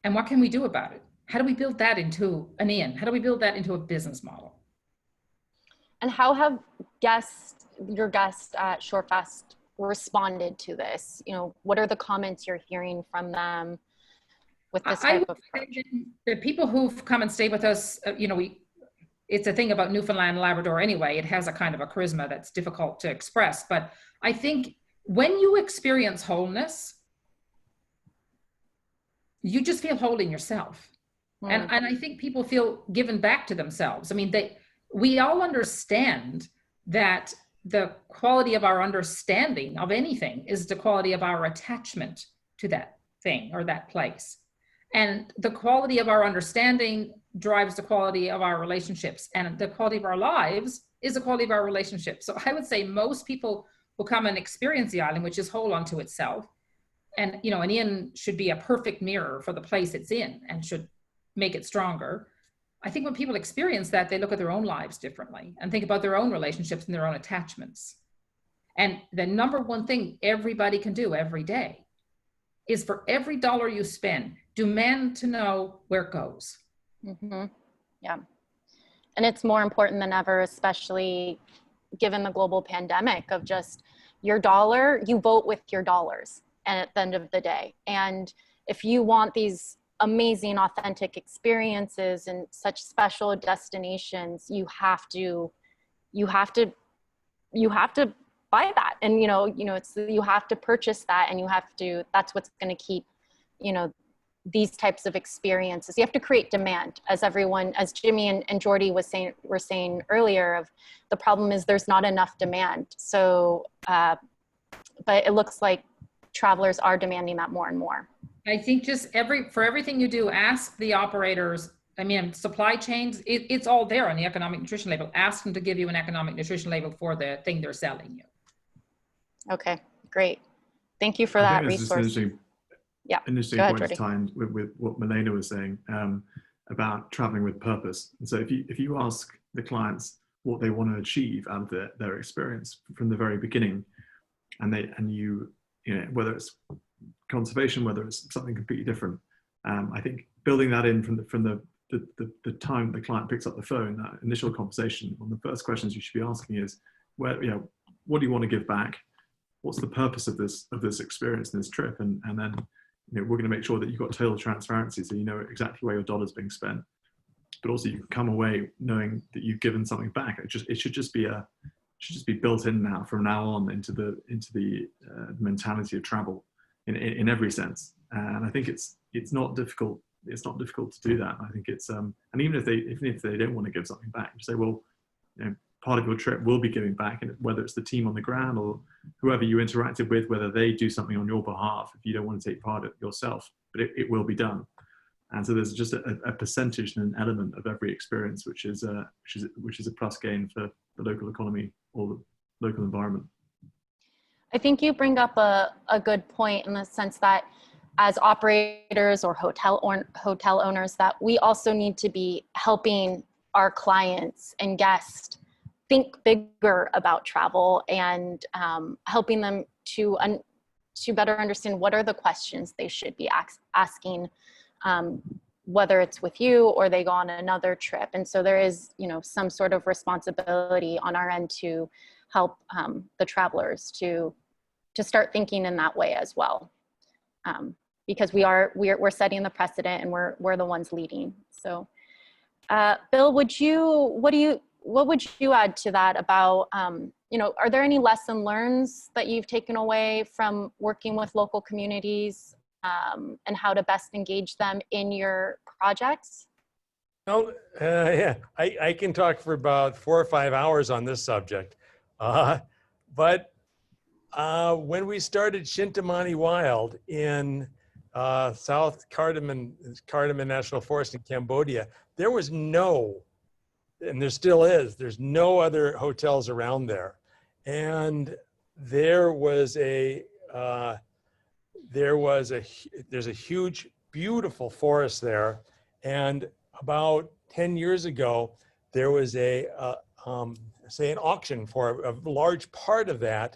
And what can we do about it? How do we build that into an inn? How do we build that into a business model? And how have your guests at Shorefast responded to this? What are the comments you're hearing from them with this type of approach? The people who've come and stayed with us, it's a thing about Newfoundland and Labrador anyway. It has a kind of a charisma that's difficult to express. But I think when you experience wholeness, you just feel whole in yourself. And I think people feel given back to themselves. I mean, we all understand that the quality of our understanding of anything is the quality of our attachment to that thing or that place. And the quality of our understanding drives the quality of our relationships, and the quality of our lives is the quality of our relationships. So I would say most people who come and experience the island, which is whole unto itself, and an inn should be a perfect mirror for the place it's in and should make it stronger. I think when people experience that, they look at their own lives differently and think about their own relationships and their own attachments. And the number one thing everybody can do every day is, for every dollar you spend, demand to know where it goes. Mm-hmm. Yeah. And it's more important than ever, especially given the global pandemic, of just your dollar, you vote with your dollars at the end of the day. And if you want these amazing, authentic experiences and such special destinations, you have to buy that. And, you have to purchase that, and that's what's going to keep, these types of experiences. You have to create demand, as Jimmy and Jordy were saying earlier, of the problem is there's not enough demand. So, but it looks like travelers are demanding that more and more. I think just for everything you do, ask the operators. I mean, supply chains, it's all there on the economic nutrition label. Ask them to give you an economic nutrition label for the thing they're selling you. Okay, great. Thank you for that resource. Yeah. Interesting point of time with what Milena was saying about traveling with purpose. And so if you ask the clients what they want to achieve out of their experience from the very beginning, and you whether it's conservation, whether it's something completely different, I think building that in from the time the client picks up the phone, that initial conversation, one of the first questions you should be asking is, what do you want to give back? What's the purpose of this experience and this trip? And then we're going to make sure that you've got total transparency, so you know exactly where your dollar's being spent, but also you can come away knowing that you've given something back. It should just be built in now, from now on, into the mentality of travel in every sense. And I think it's not difficult. It's not difficult to do that. I think it's and even if they don't want to give something back, you say, well, part of your trip will be giving back, and whether it's the team on the ground or whoever you interacted with, whether they do something on your behalf if you don't want to take part of it yourself, but it will be done. And so there's just a percentage and an element of every experience which is a plus gain for the local economy or the local environment. I think you bring up a good point, in the sense that as operators or hotel owners, that we also need to be helping our clients and guests think bigger about travel, and helping them to better understand what are the questions they should be asking, whether it's with you or they go on another trip. And so there is, some sort of responsibility on our end to help the travelers to start thinking in that way as well, because we're setting the precedent, and we're the ones leading. So, Bill, what would you add to that about, are there any lesson learns that you've taken away from working with local communities, and how to best engage them in your projects? Well, yeah, I can talk for about 4 or 5 hours on this subject. But when we started Shintamani Wild in South Cardamom National Forest in Cambodia, there was and there still is, there's no other hotels around there. And there's a huge, beautiful forest there. And about 10 years ago, there was an auction for a large part of that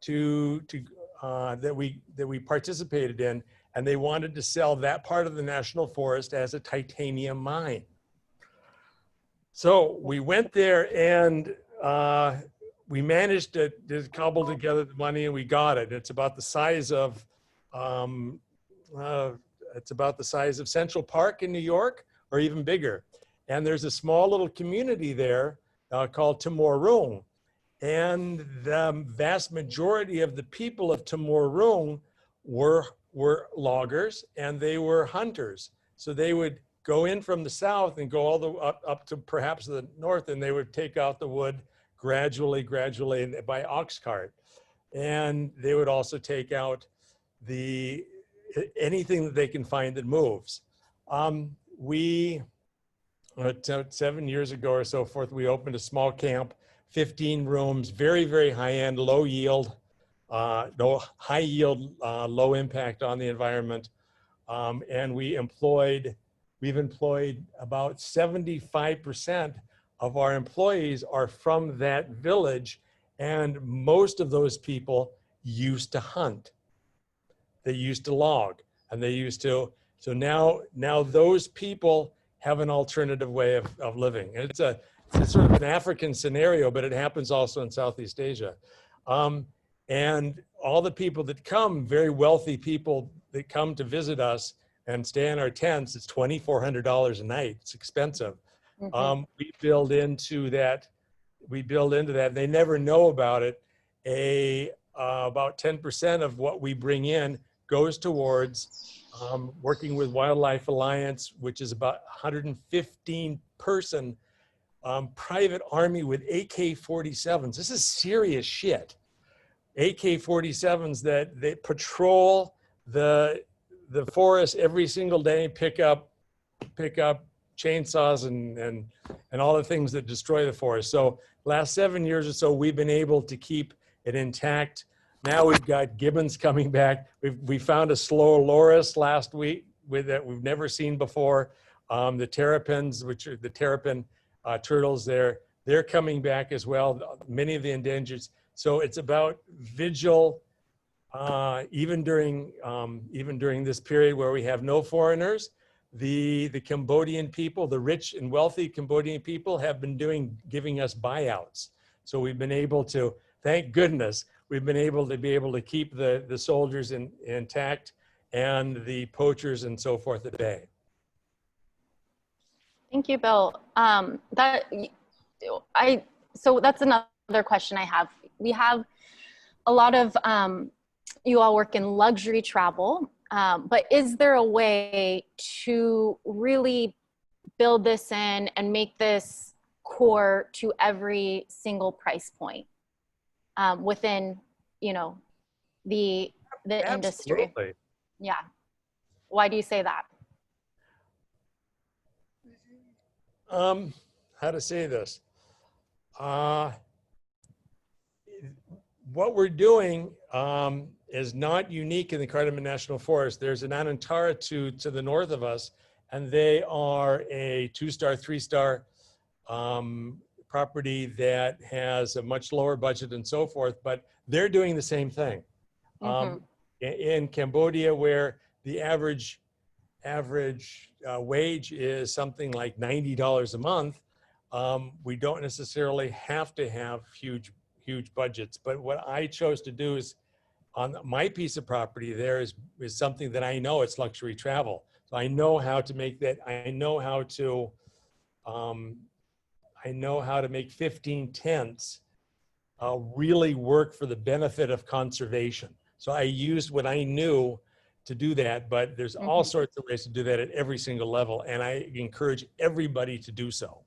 that we participated in, and they wanted to sell that part of the national forest as a titanium mine. So we went there, and we managed to cobble together the money, and we got it. It's about the size of Central Park in New York, or even bigger. And there's a small little community there called Timor-Rung. And the vast majority of the people of Timor-Rung were loggers, and they were hunters. So they would go in from the south and go all the up to perhaps the north, and they would take out the wood, gradually by ox cart. And they would also take out anything that they can find that moves. We, 7 years ago or so forth, we opened a small camp, 15 rooms, very, very high end, low yield, no high yield, low impact on the environment. And we've employed about 75% of our employees are from that village. And most of those people used to hunt. They used to log, and they used to, so now those people have an alternative way of living. And it's sort of an African scenario, but it happens also in Southeast Asia. And all the people that come, very wealthy people that come to visit us and stay in our tents, it's $2,400 a night. It's expensive. Mm-hmm. We build into that. They never know about it. About 10% of what we bring in goes towards working with Wildlife Alliance, which is about 115 person private army with AK-47s. This is serious shit. AK-47s that they patrol the forest every single day, pick up chainsaws and all the things that destroy the forest. So last 7 years or so, we've been able to keep it intact. Now we've got gibbons coming back. We found a slow loris last week that we've never seen before. The terrapins, which are the terrapin turtles, they're coming back as well. Many of the endangered. So it's about vigil, even during this period where we have no foreigners. The Cambodian people, the rich and wealthy Cambodian people, have been giving us buyouts. So we've been able to, thank goodness, we've been able to keep the soldiers intact and the poachers and so forth at bay. Thank you, Bill. So that's another question I have. We have a lot of, you all work in luxury travel, but is there a way to really build this in and make this core to every single price point within, the industry? Absolutely. Yeah. Why do you say that? How to say this? What we're doing is not unique in the Cardamom National Forest. There's an Anantara to the north of us, and they are a 2-star, 3-star property that has a much lower budget and so forth, but they're doing the same thing. Mm-hmm. In Cambodia, where the average wage is something like $90 a month, we don't necessarily have to have huge budgets. But what I chose to do is, on my piece of property there is something that I know, it's luxury travel. So I know how to make that. I know how to make 15 tents really work for the benefit of conservation. So I used what I knew to do that, but there's all sorts of ways to do that at every single level, and I encourage everybody to do so.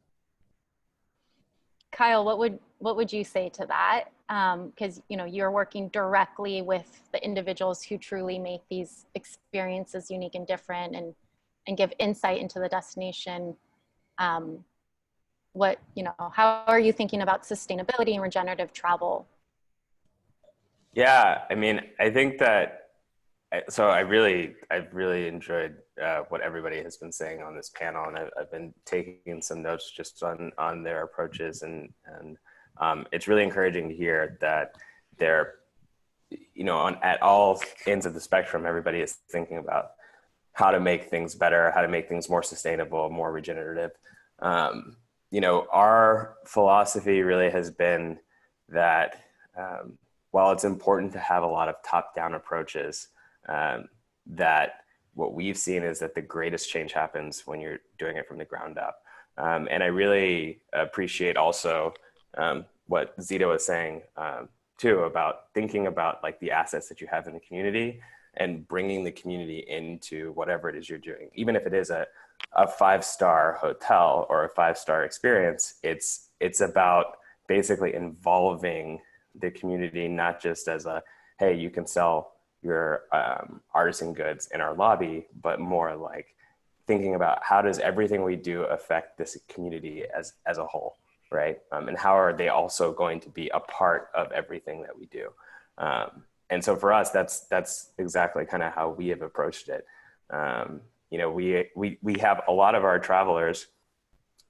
Kyle, what would you say to that? Because you're working directly with the individuals who truly make these experiences unique and different, and give insight into the destination. How are you thinking about sustainability and regenerative travel? Yeah, I mean, I think that. So I've really enjoyed what everybody has been saying on this panel, and I've been taking some notes just on their approaches, and it's really encouraging to hear that they're, at all ends of the spectrum, everybody is thinking about how to make things better, how to make things more sustainable, more regenerative. Our philosophy really has been that while it's important to have a lot of top-down approaches, that what we've seen is that the greatest change happens when you're doing it from the ground up. And I really appreciate also what Zita was saying too, about thinking about like the assets that you have in the community and bringing the community into whatever it is you're doing. Even if it is a 5-star hotel or a 5-star experience, it's about basically involving the community, not just as a, hey, you can sell your artisan goods in our lobby, but more like thinking about how does everything we do affect this community as a whole, right? And how are they also going to be a part of everything that we do? And so for us, that's exactly kind of how we have approached it. You know, we have a lot of our travelers.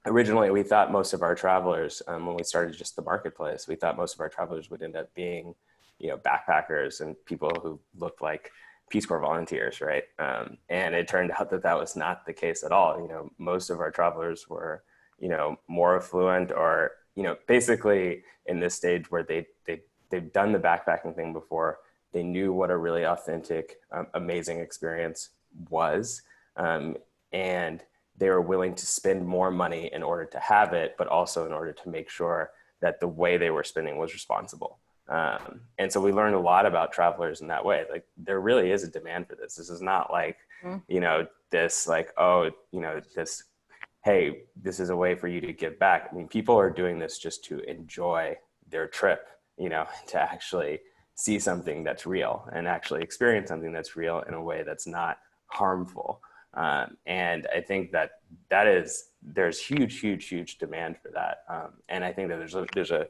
Originally, we thought most of our travelers, when we started just the marketplace, we thought most of our travelers would end up being, you know, backpackers and people who looked like Peace Corps volunteers, right? And it turned out that that was not the case at all. You know, most of our travelers were, you know, more affluent, or, you know, basically in this stage where they've done the backpacking thing before. They knew what a really authentic, amazing experience was, and they were willing to spend more money in order to have it, but also in order to make sure that the way they were spending was responsible. And so we learned a lot about travelers in that way. Like, there really is a demand for this. This is not like, you know, this like, oh, you know, this, hey, this is a way for you to give back. I mean, people are doing this just to enjoy their trip, you know, to actually see something that's real and actually experience something that's real in a way that's not harmful. And I think that there's huge demand for that. And I think that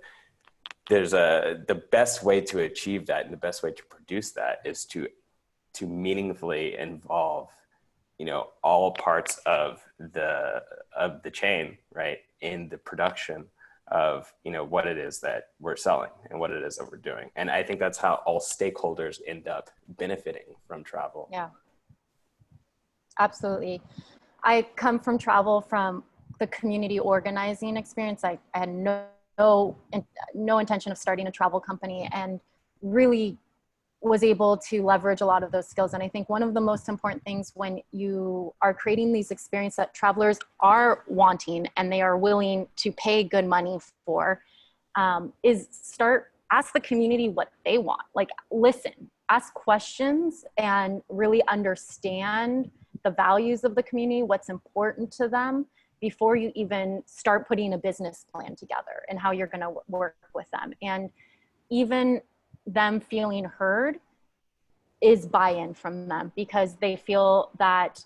the best way to achieve that and the best way to produce that is to meaningfully involve, you know, all parts of the chain, right, in the production of, you know, what it is that we're selling and what it is that we're doing. And I think that's how all stakeholders end up benefiting from travel. Yeah. Absolutely. I come from travel, from the community organizing experience. I had no intention of starting a travel company, and really was able to leverage a lot of those skills. And I think one of the most important things when you are creating these experiences that travelers are wanting and they are willing to pay good money for, is ask the community what they want. Like, listen, ask questions, and really understand the values of the community, what's important to them, before you even start putting a business plan together and how you're going to work with them. And even them feeling heard is buy-in from them, because they feel that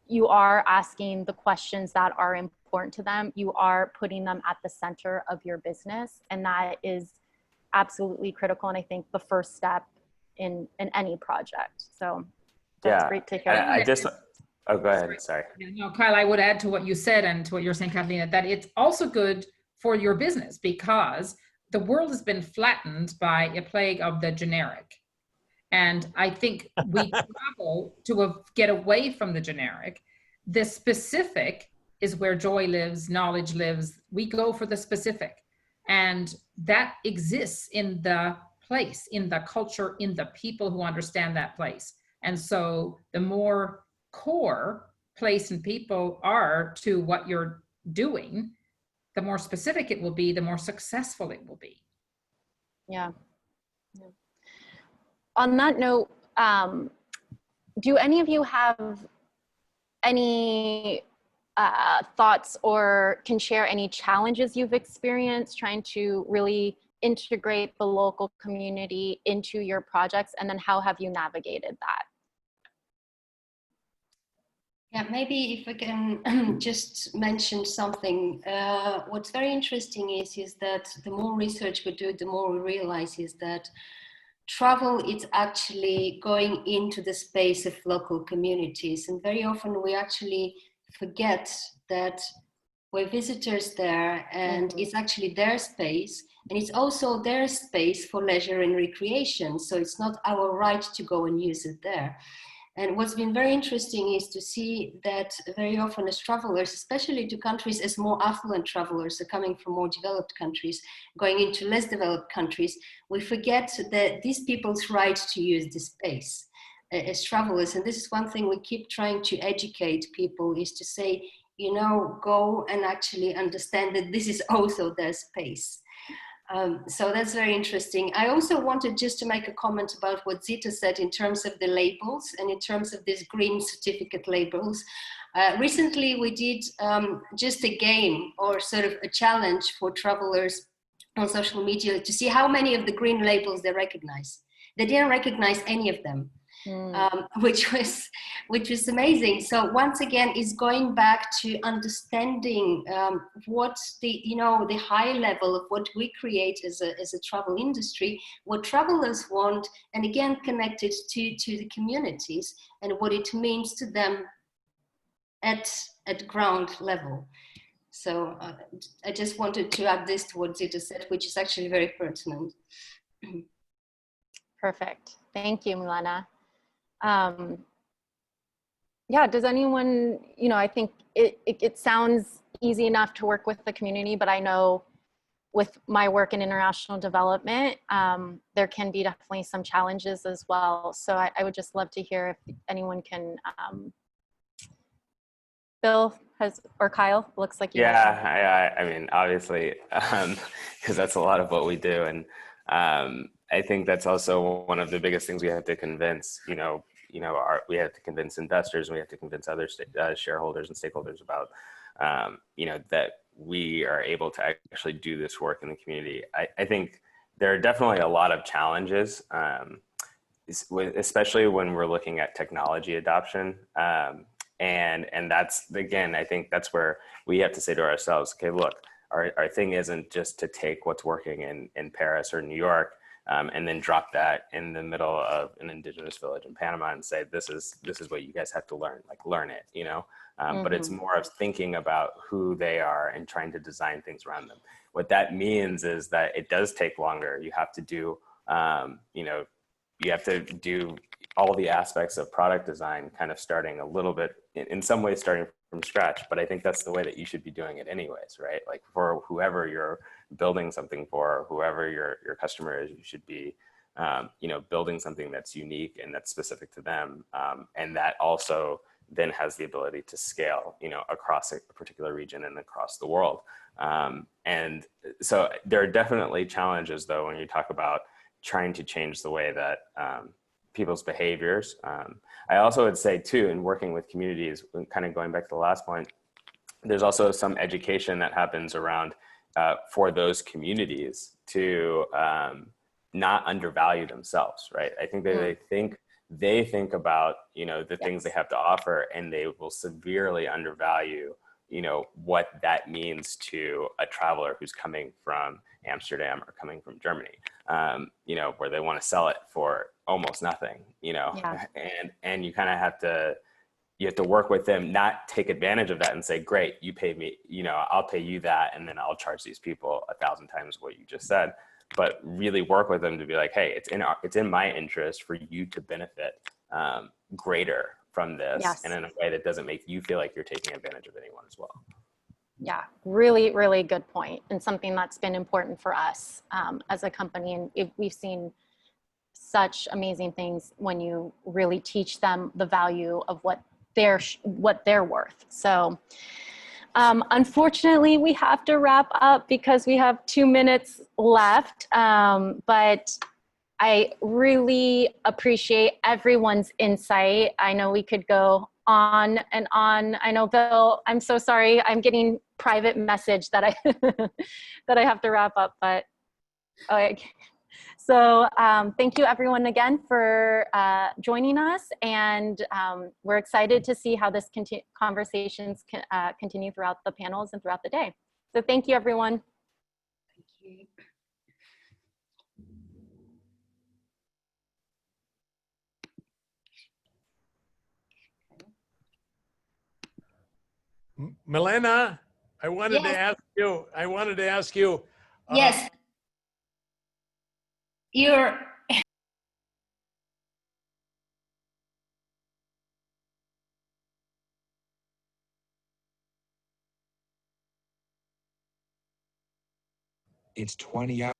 you are asking the questions that are important to them. You are putting them at the center of your business, and that is absolutely critical. And I think the first step in any project. So that's great to hear. Oh, go ahead. Sorry. No, Kyle, I would add to what you said and to what you're saying, Kathleen, that it's also good for your business, because the world has been flattened by a plague of the generic. And I think we travel to get away from the generic. The specific is where joy lives, knowledge lives. We go for the specific. And that exists in the place, in the culture, in the people who understand that place. And so the more core place and people are to what you're doing, the more specific it will be, the more successful it will be. Yeah. On that note, do any of you have any thoughts or can share any challenges you've experienced trying to really integrate the local community into your projects? And then how have you navigated that? Yeah, maybe if I can just mention something. What's very interesting is that the more research we do, the more we realize is that travel is actually going into the space of local communities. And very often we actually forget that we're visitors there, and it's actually their space. And it's also their space for leisure and recreation. So it's not our right to go and use it there. And what's been very interesting is to see that very often as travelers, especially to countries as more affluent travelers are coming from more developed countries, going into less developed countries, we forget that these people's right to use this space as travelers. And this is one thing we keep trying to educate people, is to say, you know, go and actually understand that this is also their space. So that's very interesting. I also wanted just to make a comment about what Zita said in terms of the labels and in terms of these green certificate labels. Recently, we did just a game or sort of a challenge for travelers on social media to see how many of the green labels they recognize. They didn't recognize any of them, which was amazing. So once again, it's going back to understanding what the high level of what we create as a travel industry, what travelers want, and again connected to the communities and what it means to them at ground level. So I just wanted to add this to what Zita said, which is actually very pertinent. Perfect. Thank you, Milena. Yeah, does anyone, I think it sounds easy enough to work with the community, but I know with my work in international development, there can be definitely some challenges as well. So I would just love to hear if anyone can, Bill or Kyle, looks like you. Yeah, I mean, obviously, because that's a lot of what we do. And I think that's also one of the biggest things we have to convince, we have to convince investors, and we have to convince other shareholders and stakeholders about, that we are able to actually do this work in the community. I think there are definitely a lot of challenges, especially when we're looking at technology adoption. And that's, again, I think that's where we have to say to ourselves, okay, look, our thing isn't just to take what's working in Paris or New York, and then drop that in the middle of an indigenous village in Panama and say, this is what you guys have to learn, like learn it, but it's more of thinking about who they are and trying to design things around them. What that means is that it does take longer. You have to do, you have to do all the aspects of product design, kind of starting a little bit, in some ways starting from scratch, but I think that's the way that you should be doing it anyways, right? Like for whoever you're building something for, whoever your customer is, you should be, building something that's unique and that's specific to them. And that also then has the ability to scale, across a particular region and across the world. And so there are definitely challenges though, when you talk about trying to change the way that people's behaviors. I also would say too, in working with communities, kind of going back to the last point, there's also some education that happens around for those communities to not undervalue themselves, right? I think that they think about, the things they have to offer, and they will severely undervalue, what that means to a traveler who's coming from Amsterdam or coming from Germany, where they want to sell it for almost nothing, and you kind of have to, work with them, not take advantage of that and say, great, you pay me, I'll pay you that, and then I'll charge these people 1,000 times what you just said, but really work with them to be like, hey, it's in my interest for you to benefit greater from this, and in a way that doesn't make you feel like you're taking advantage of anyone as well. Yeah, really, really good point, and something that's been important for us as a company. And we've seen such amazing things when you really teach them the value of what they're worth. So unfortunately, we have to wrap up because we have 2 minutes left. But I really appreciate everyone's insight. I know we could go on and on. I know, Bill, I'm so sorry. I'm getting private message that I that I have to wrap up, but so thank you everyone again for joining us, and we're excited to see how this conversations continue throughout the panels and throughout the day. So thank you, everyone. Thank you. Milena, I wanted to ask you. Yes. You're It's 20 hours.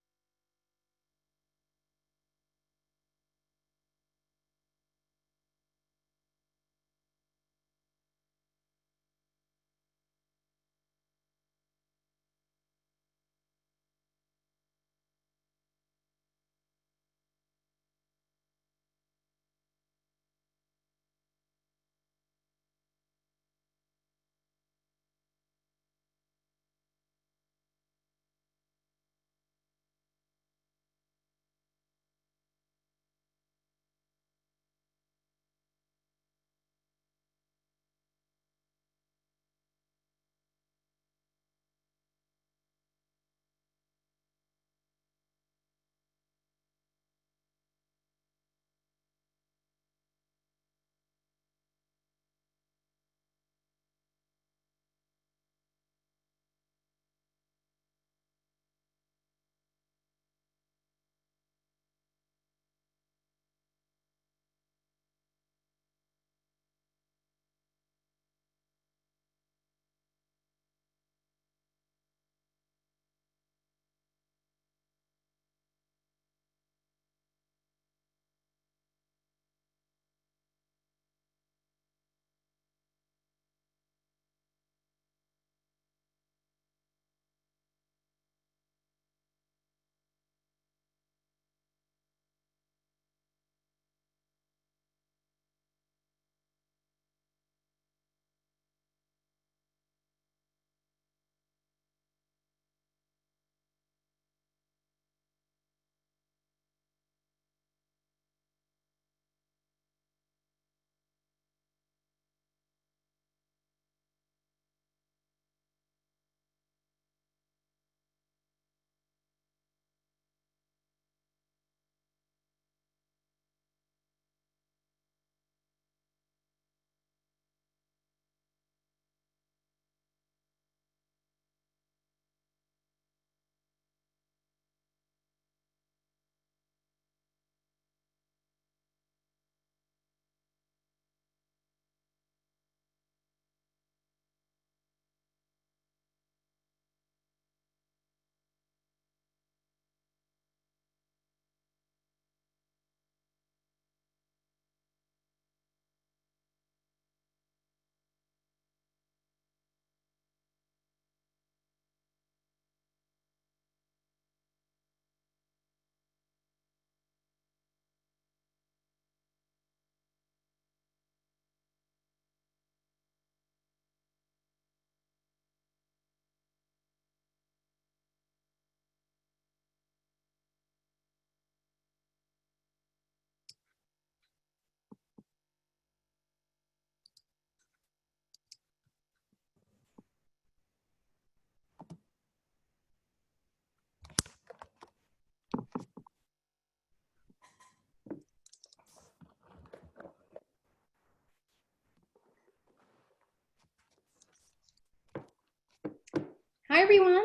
Hi, everyone.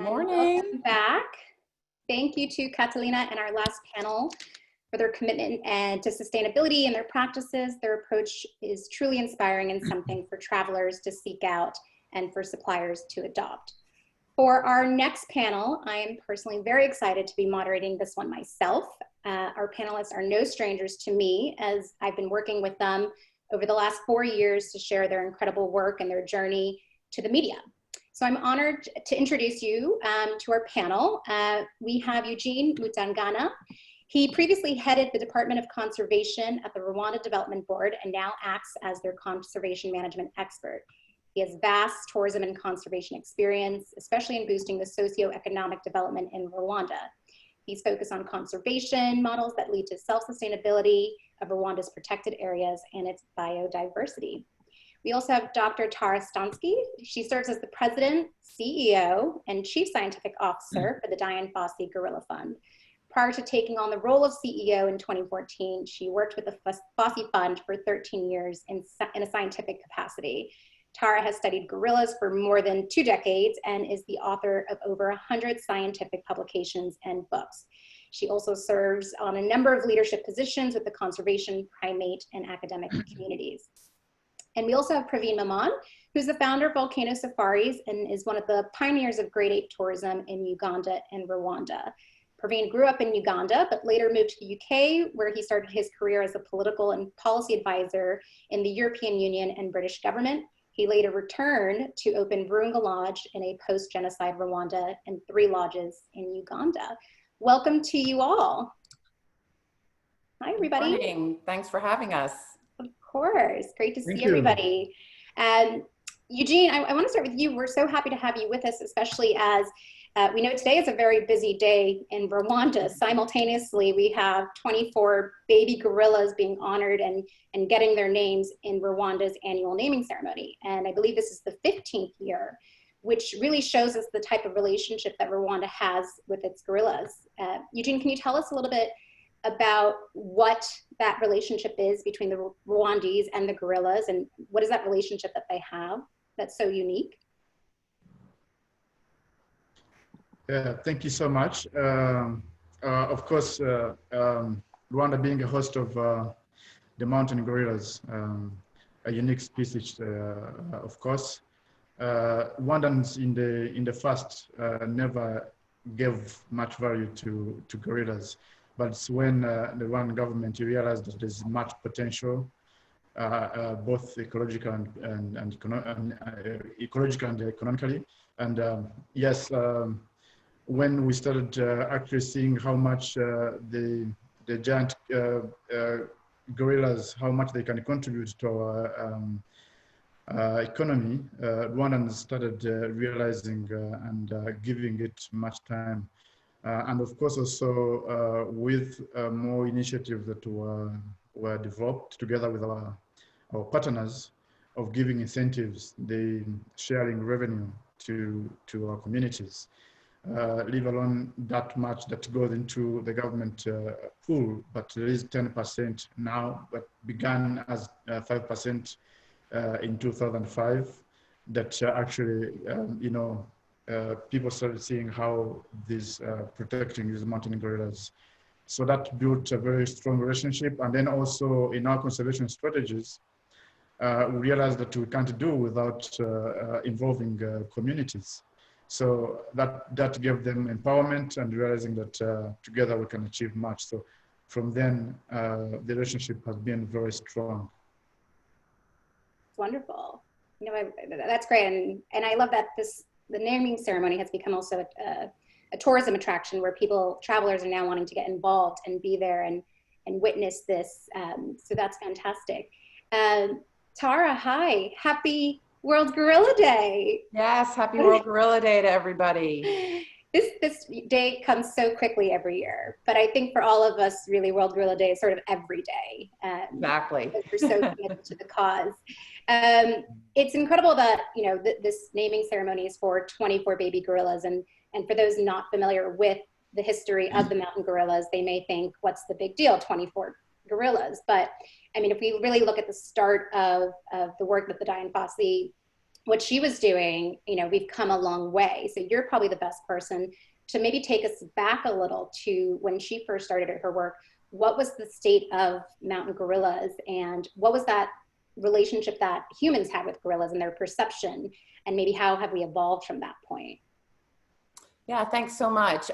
Morning. Welcome back. Thank you to Catalina and our last panel for their commitment and to sustainability and their practices. Their approach is truly inspiring and something for travelers to seek out and for suppliers to adopt. For our next panel, I am personally very excited to be moderating this one myself. Our panelists are no strangers to me, as I've been working with them over the last 4 years to share their incredible work and their journey to the media. So I'm honored to introduce you to our panel. We have Eugene Mutangana. He previously headed the Department of Conservation at the Rwanda Development Board and now acts as their conservation management expert. He has vast tourism and conservation experience, especially in boosting the socioeconomic development in Rwanda. He's focused on conservation models that lead to self-sustainability of Rwanda's protected areas and its biodiversity. We also have Dr. Tara Stonsky. She serves as the President, CEO, and Chief Scientific Officer for the Dian Fossey Gorilla Fund. Prior to taking on the role of CEO in 2014, she worked with the Fossey Fund for 13 years in a scientific capacity. Tara has studied gorillas for more than 2 decades and is the author of over 100 scientific publications and books. She also serves on a number of leadership positions with the conservation, primate, and academic communities. And we also have Praveen Maman, who's the founder of Volcano Safaris and is one of the pioneers of great ape tourism in Uganda and Rwanda. Praveen grew up in Uganda, but later moved to the UK, where he started his career as a political and policy advisor in the European Union and British government. He later returned to open Virunga Lodge in a post-genocide Rwanda and 3 lodges in Uganda. Welcome to you all. Hi, everybody. Good morning. Thanks for having us. Of course, great to Thank see you. everybody. Eugene, I want to start with you. We're so happy to have you with us, especially as we know today is a very busy day in Rwanda. Simultaneously, we have 24 baby gorillas being honored and getting their names in Rwanda's annual naming ceremony. And I believe this is the 15th year, which really shows us the type of relationship that Rwanda has with its gorillas. Eugene, can you tell us a little bit about what that relationship is between the Rwandese and the gorillas, and what is that relationship that they have that's so unique? Yeah, thank you so much. Of course, Rwanda being a host of the mountain gorillas, a unique species, of course. Rwandans in the past never gave much value to gorillas. But it's when the Rwandan government realized that there's much potential, both ecological and economically. And yes, when we started actually seeing how much the giant gorillas, how much they can contribute to our economy, Rwandans started realizing and giving it much time. And of course, also with more initiatives that were developed together with our partners of giving incentives, the sharing revenue to our communities, leave alone that much that goes into the government pool, but there is 10% now, but began as 5% in 2005, that actually, people started seeing how these protecting these mountain gorillas. So that built a very strong relationship. And then also in our conservation strategies, we realized that we can't do without involving communities. So that gave them empowerment and realizing that together we can achieve much. So from then, the relationship has been very strong. Wonderful. That's great. And I love that the naming ceremony has become also a tourism attraction where travelers are now wanting to get involved and be there and witness this. So that's fantastic. Tara, hi, happy World Gorilla Day. Yes, happy World Gorilla Day to everybody. This day comes so quickly every year, but I think for all of us, really, World Gorilla Day is sort of every day. Exactly. We're so committed to the cause. It's incredible that this naming ceremony is for 24 baby gorillas, and for those not familiar with the history of the mountain gorillas, they may think, what's the big deal, 24 gorillas? But I mean, if we really look at the start of the work that the Dian Fossey what she was doing, we've come a long way. So you're probably the best person to maybe take us back a little to when she first started her work. What was the state of mountain gorillas, and what was that relationship that humans had with gorillas and their perception, and maybe how have we evolved from that point? Yeah, thanks so much.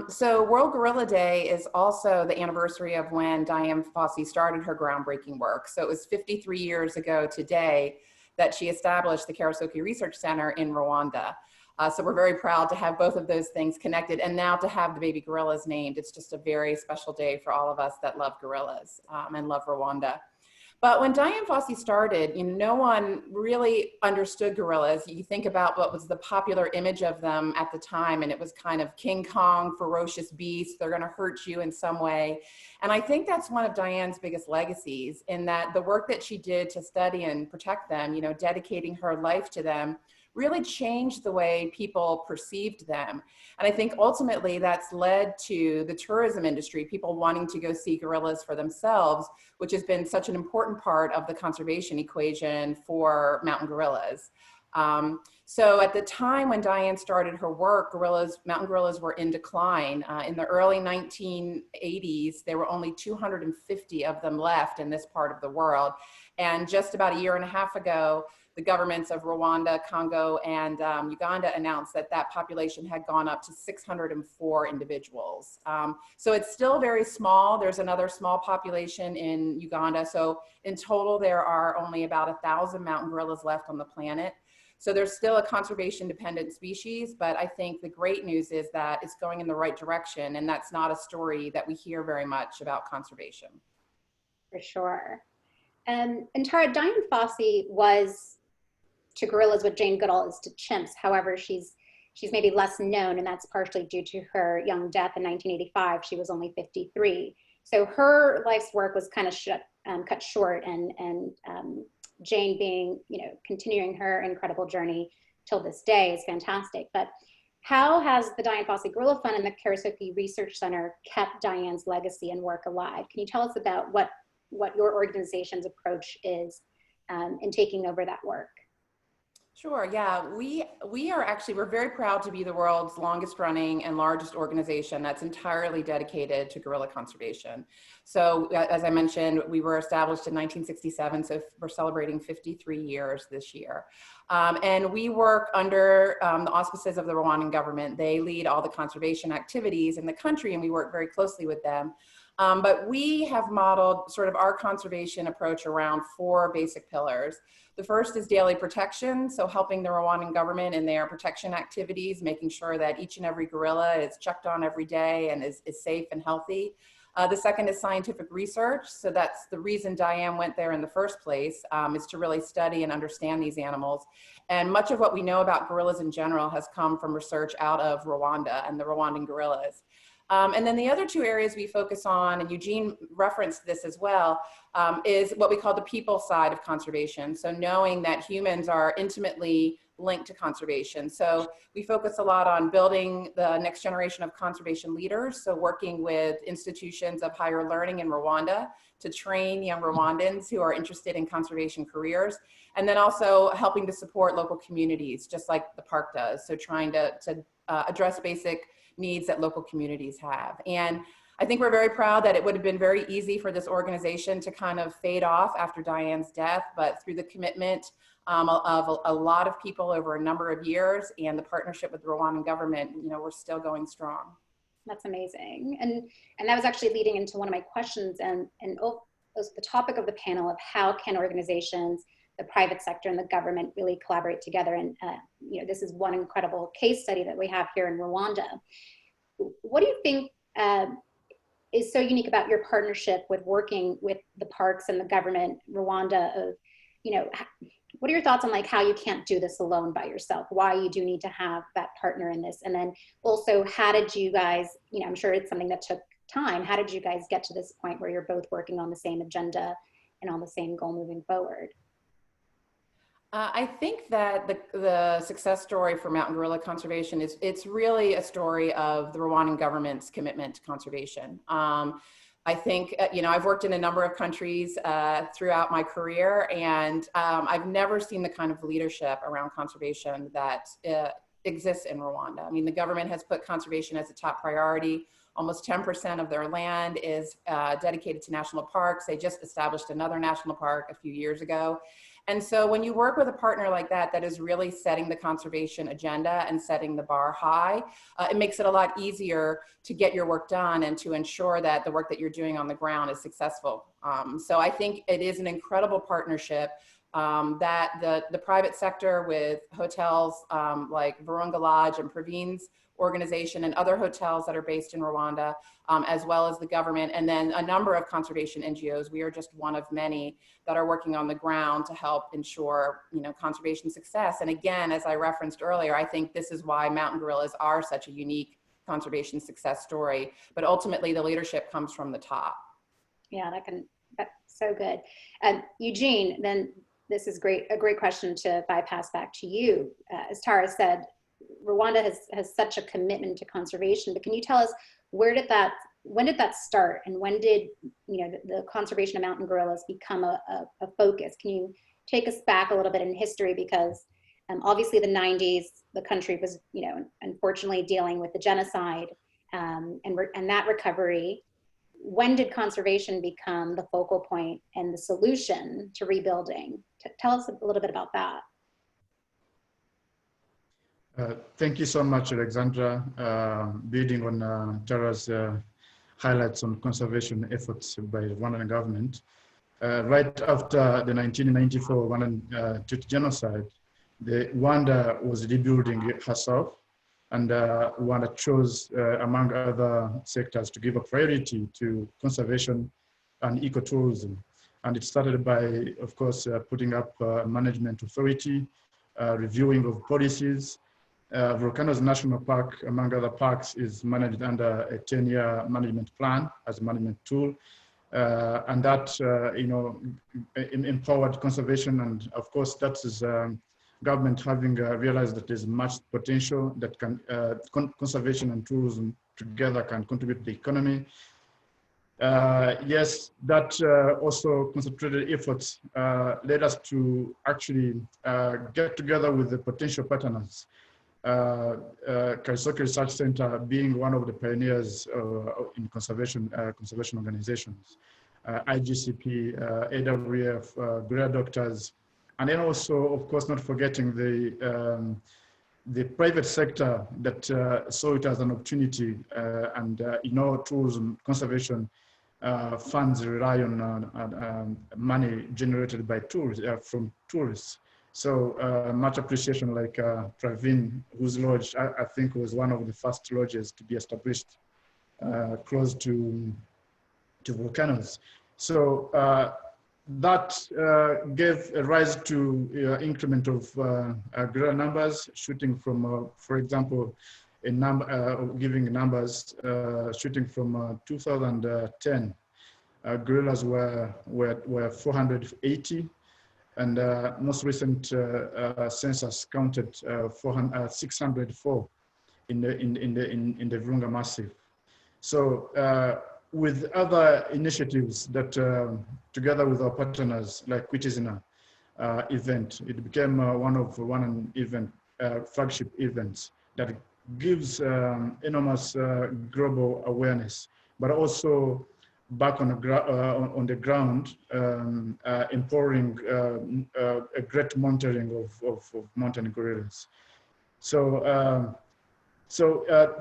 So World Gorilla Day is also the anniversary of when Dian Fossey started her groundbreaking work. So it was 53 years ago today that she established the Karasoke Research Center in Rwanda. So we're very proud to have both of those things connected, and now to have the baby gorillas named. It's just a very special day for all of us that love gorillas and love Rwanda. But when Dian Fossey started, no one really understood gorillas. You think about what was the popular image of them at the time, and it was kind of King Kong, ferocious beast, they're gonna hurt you in some way. And I think that's one of Dian's biggest legacies, in that the work that she did to study and protect them, dedicating her life to them, really changed the way people perceived them. And I think ultimately that's led to the tourism industry, people wanting to go see gorillas for themselves, which has been such an important part of the conservation equation for mountain gorillas. So at the time when Dian started her work, mountain gorillas were in decline. In the early 1980s, there were only 250 of them left in this part of the world. And just about a year and a half ago, the governments of Rwanda, Congo, and Uganda announced that that population had gone up to 604 individuals. So it's still very small. There's another small population in Uganda. So in total, there are only about 1,000 mountain gorillas left on the planet. So there's still a conservation dependent species, but I think the great news is that it's going in the right direction, and that's not a story that we hear very much about conservation. For sure. And Tara, Dian Fossey was to gorillas what Jane Goodall is to chimps. However, she's maybe less known, and that's partially due to her young death in 1985. She was only 53. So her life's work was kind of cut short, and Jane being, continuing her incredible journey till this day is fantastic. But how has the Dian Fossey Gorilla Fund and the Karasoke Research Center kept Dian's legacy and work alive? Can you tell us about what your organization's approach is in taking over that work? Sure, yeah. We're very proud to be the world's longest running and largest organization that's entirely dedicated to gorilla conservation. So as I mentioned, we were established in 1967, so we're celebrating 53 years this year. And we work under the auspices of the Rwandan government. They lead all the conservation activities in the country, and we work very closely with them. But we have modeled sort of our conservation approach around 4 basic pillars. The first is daily protection, so helping the Rwandan government in their protection activities, making sure that each and every gorilla is checked on every day and is safe and healthy. The second is scientific research, so that's the reason Dian went there in the first place, is to really study and understand these animals. And much of what we know about gorillas in general has come from research out of Rwanda and the Rwandan gorillas. And then the other 2 areas we focus on, and Eugene referenced this as well, is what we call the people side of conservation. So knowing that humans are intimately linked to conservation. So we focus a lot on building the next generation of conservation leaders. So working with institutions of higher learning in Rwanda to train young Rwandans who are interested in conservation careers. And then also helping to support local communities, just like the park does. So trying to address basic needs that local communities have. And I think we're very proud that it would have been very easy for this organization to kind of fade off after Dian's death, but through the commitment of a lot of people over a number of years and the partnership with the Rwandan government, we're still going strong. That's amazing. And that was actually leading into one of my questions, and the topic of the panel of how can organizations, the private sector and the government really collaborate together. And this is one incredible case study that we have here in Rwanda. What do you think is so unique about your partnership with working with the parks and the government, Rwanda? What are your thoughts on how you can't do this alone by yourself? Why you do need to have that partner in this? And then also, how did you guys, I'm sure it's something that took time. How did you guys get to this point where you're both working on the same agenda and on the same goal moving forward? I think that the success story for mountain gorilla conservation it's really a story of the Rwandan government's commitment to conservation. I think, you know, I've worked in a number of countries throughout my career, and I've never seen the kind of leadership around conservation that exists in Rwanda. I mean, the government has put conservation as a top priority. Almost 10% of their land is dedicated to national parks. They just established another national park a few years ago. And so when you work with a partner like that, that is really setting the conservation agenda and setting the bar high, it makes it a lot easier to get your work done and to ensure that the work that you're doing on the ground is successful. So I think it is an incredible partnership that the private sector with hotels like Virunga Lodge and Praveen's organization and other hotels that are based in Rwanda, as well as the government, and then a number of conservation NGOs. We are just one of many that are working on the ground to help ensure, you know, conservation success. And again, as I referenced earlier, I think this is why mountain gorillas are such a unique conservation success story. But ultimately, the leadership comes from the top. Yeah, that's so good. Eugene, then this is a great question to bypass back to you. As Tara said, Rwanda has such a commitment to conservation, but can you tell us when did that start, and when did, you know, the conservation of mountain gorillas become a focus? Can you take us back a little bit in history, because obviously the 90s, the country was, you know, unfortunately dealing with the genocide and that recovery. When did conservation become the focal point and the solution to rebuilding? Tell us a little bit about that. Thank you so much, Alexandra. Building on Tara's highlights on conservation efforts by the Rwandan government. Right after the 1994 Rwandan Tutsi genocide, Rwanda was rebuilding herself, and Rwanda chose, among other sectors, to give a priority to conservation and ecotourism. And it started by, of course, putting up a management authority, reviewing of policies. Volcanoes National Park, among other parks, is managed under a 10-year management plan as a management tool. And that, you know, empowered conservation. And of course, that is government having realized that there's much potential that can, conservation and tourism together can contribute to the economy. Yes, that also concentrated efforts led us to actually get together with the potential partners. Karisoke Research Center being one of the pioneers in conservation organizations, IGCP, AWF, Gorilla Doctors, and then also, of course, not forgetting the private sector that saw it as an opportunity, and you know, tourism conservation funds rely on money generated by tourists, from tourists. So much appreciation, like Praveen, whose lodge I think was one of the first lodges to be established close to volcanoes. So that gave a rise to increment of gorilla numbers, shooting from, for example, a number, giving numbers, shooting from 2010, gorillas were 480. And most recent census counted 604 in the Virunga Massif. So with other initiatives that, together with our partners like Kwitizina event, it became one of event flagship events that gives enormous global awareness, but also back on the ground, empowering a great monitoring of mountain gorillas. So,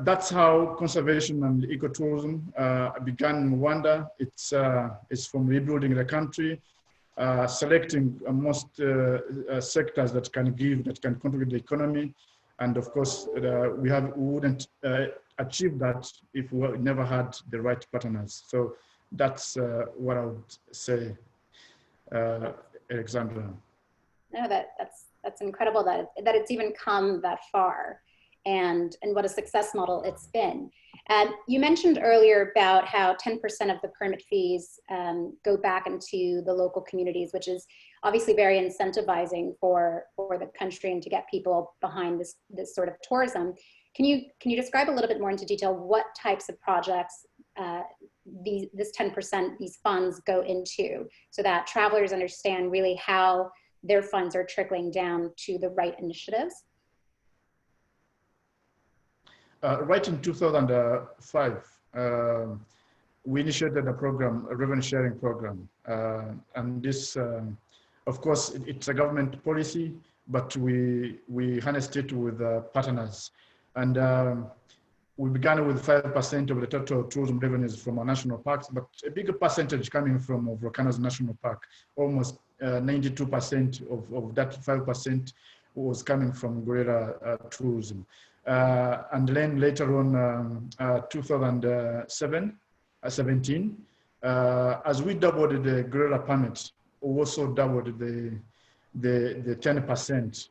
that's how conservation and ecotourism began in Rwanda. It's from rebuilding the country, selecting most sectors that can contribute to the economy, and of course, we wouldn't achieve that if we never had the right partners. So that's what I would say, Alexandra. No, that's incredible that it's even come that far, and what a success model it's been. You mentioned earlier about how 10% of the permit fees go back into the local communities, which is obviously very incentivizing for the country and to get people behind this sort of tourism. Can you describe a little bit more into detail what types of projects this 10%, these funds go into, so that travelers understand really how their funds are trickling down to the right initiatives? Right in 2005, we initiated a program, a revenue sharing program. And this, of course, it's a government policy, but we harnessed it with partners. And we began with 5% of the total tourism revenues from our national parks, but a bigger percentage coming from Volcanoes National Park. Almost 92% of that 5% was coming from gorilla tourism. And then later on, 2017, as we doubled the gorilla permit, we also doubled the 10%.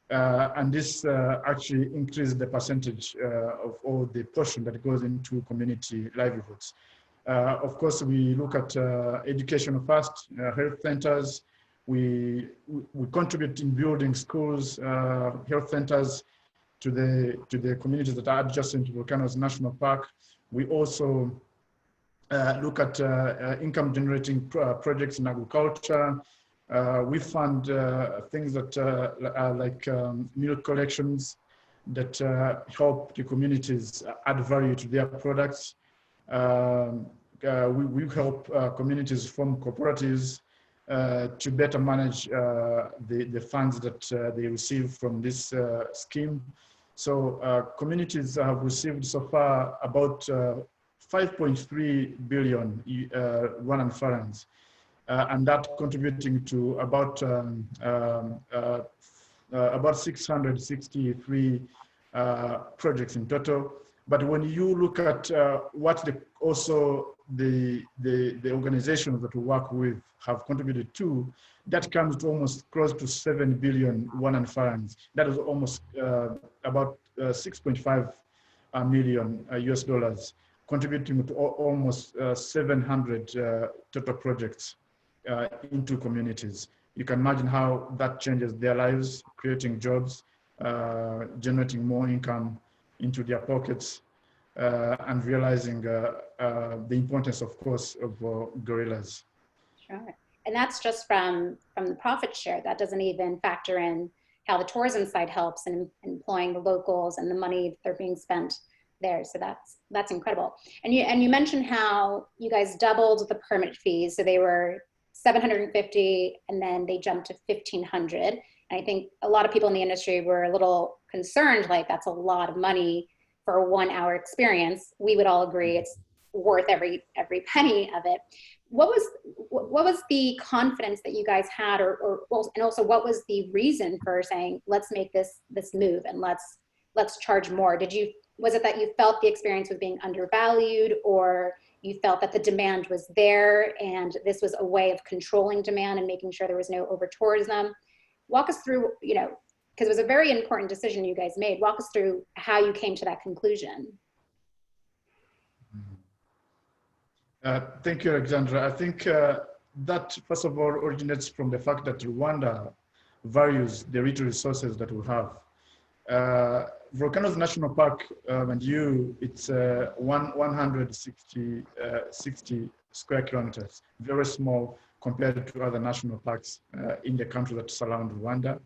And this actually increased the percentage of all the portion that goes into community livelihoods. Of course, we look at education first, health centers. We contribute in building schools, health centers to the communities that are adjacent to Volcanoes National Park. We also look at income generating projects in agriculture. We fund things that are like milk collections that help the communities add value to their products. We help communities form cooperatives to better manage the funds that they receive from this scheme. So communities have received so far about 5.3 billion Rwandan francs. And that contributing to about 663 projects in total. But when you look at what the organizations that we work with have contributed to, that comes to almost close to 7 billion Rwandan francs. That is almost about 6.5 million US dollars, contributing to almost 700 total projects into communities. You can imagine how that changes their lives, creating jobs, generating more income into their pockets, and realizing the importance, of course, of gorillas. Sure. And that's just from the profit share. That doesn't even factor in how the tourism side helps in employing the locals and the money they're being spent there. So that's incredible. And you mentioned how you guys doubled the permit fees. So they were 750 and then they jumped to 1,500. And I think a lot of people in the industry were a little concerned, like that's a lot of money for a 1 hour experience. We would all agree it's worth every penny of it. What was the confidence that you guys had, and also what was the reason for saying, let's make this move and let's charge more? Was it that you felt the experience was being undervalued, or you felt that the demand was there and this was a way of controlling demand and making sure there was no over tourism? Walk us through, because it was a very important decision you guys made. Walk us through how you came to that conclusion. Thank you, Alexandra. I think that, first of all, originates from the fact that Rwanda values the rich resources that we have. Volcanoes National Park, it's 160 square kilometers, very small compared to other national parks in the country that surround Rwanda.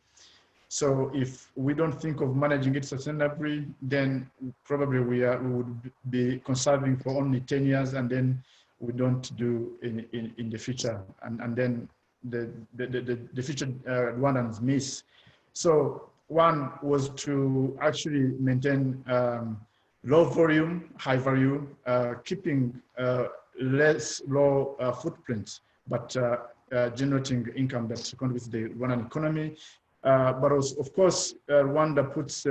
So if we don't think of managing it sustainably, then probably we would be conserving for only 10 years, and then we don't do in the future, and then the future Rwandans miss. So one was to actually maintain low volume, high value, keeping less low footprints, but generating income that contributes to the Rwandan economy. But also, of course, Rwanda puts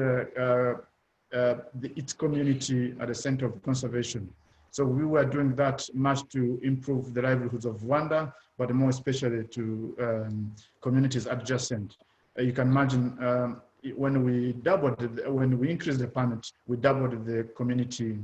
its community at the center of conservation. So we were doing that much to improve the livelihoods of Rwanda, but more especially to communities adjacent. You can imagine when we increased the permit, we doubled the community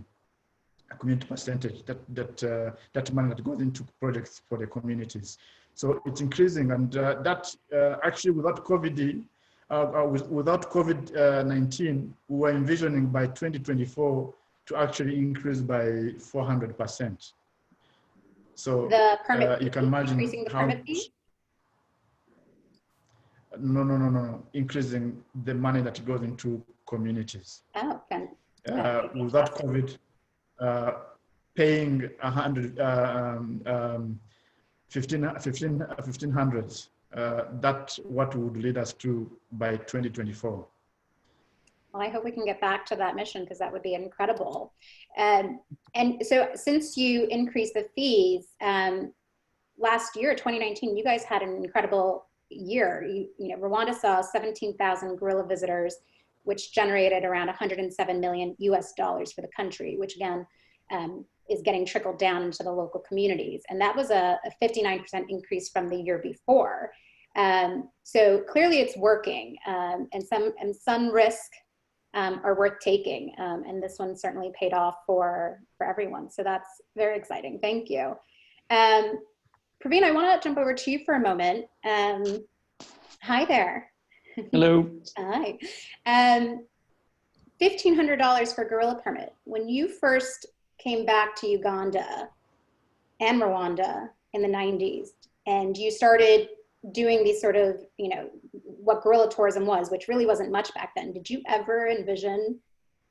percentage, that money that goes into projects for the communities. So it's increasing, and that actually without COVID-19, we were envisioning by 2024 to actually increase by 400%. So The permit you can imagine increasing the how permit fee? no, increasing the money that goes into communities. Oh, okay. Without COVID, paying 1,500, that's what would lead us to by 2024. Well, I hope we can get back to that mission because that would be incredible. And so since you increased the fees, last year, 2019, you guys had an incredible year. Rwanda saw 17,000 gorilla visitors, which generated around 107 million US dollars for the country, which again, is getting trickled down into the local communities. And that was a 59% increase from the year before. So clearly it's working, and some risk are worth taking. And this one certainly paid off for everyone. So that's very exciting. Thank you. Praveen, I want to jump over to you for a moment. Hi there. Hello. Hi. $1,500 for gorilla permit. When you first came back to Uganda and Rwanda in the 90s, and you started doing these sort of, what gorilla tourism was, which really wasn't much back then, did you ever envision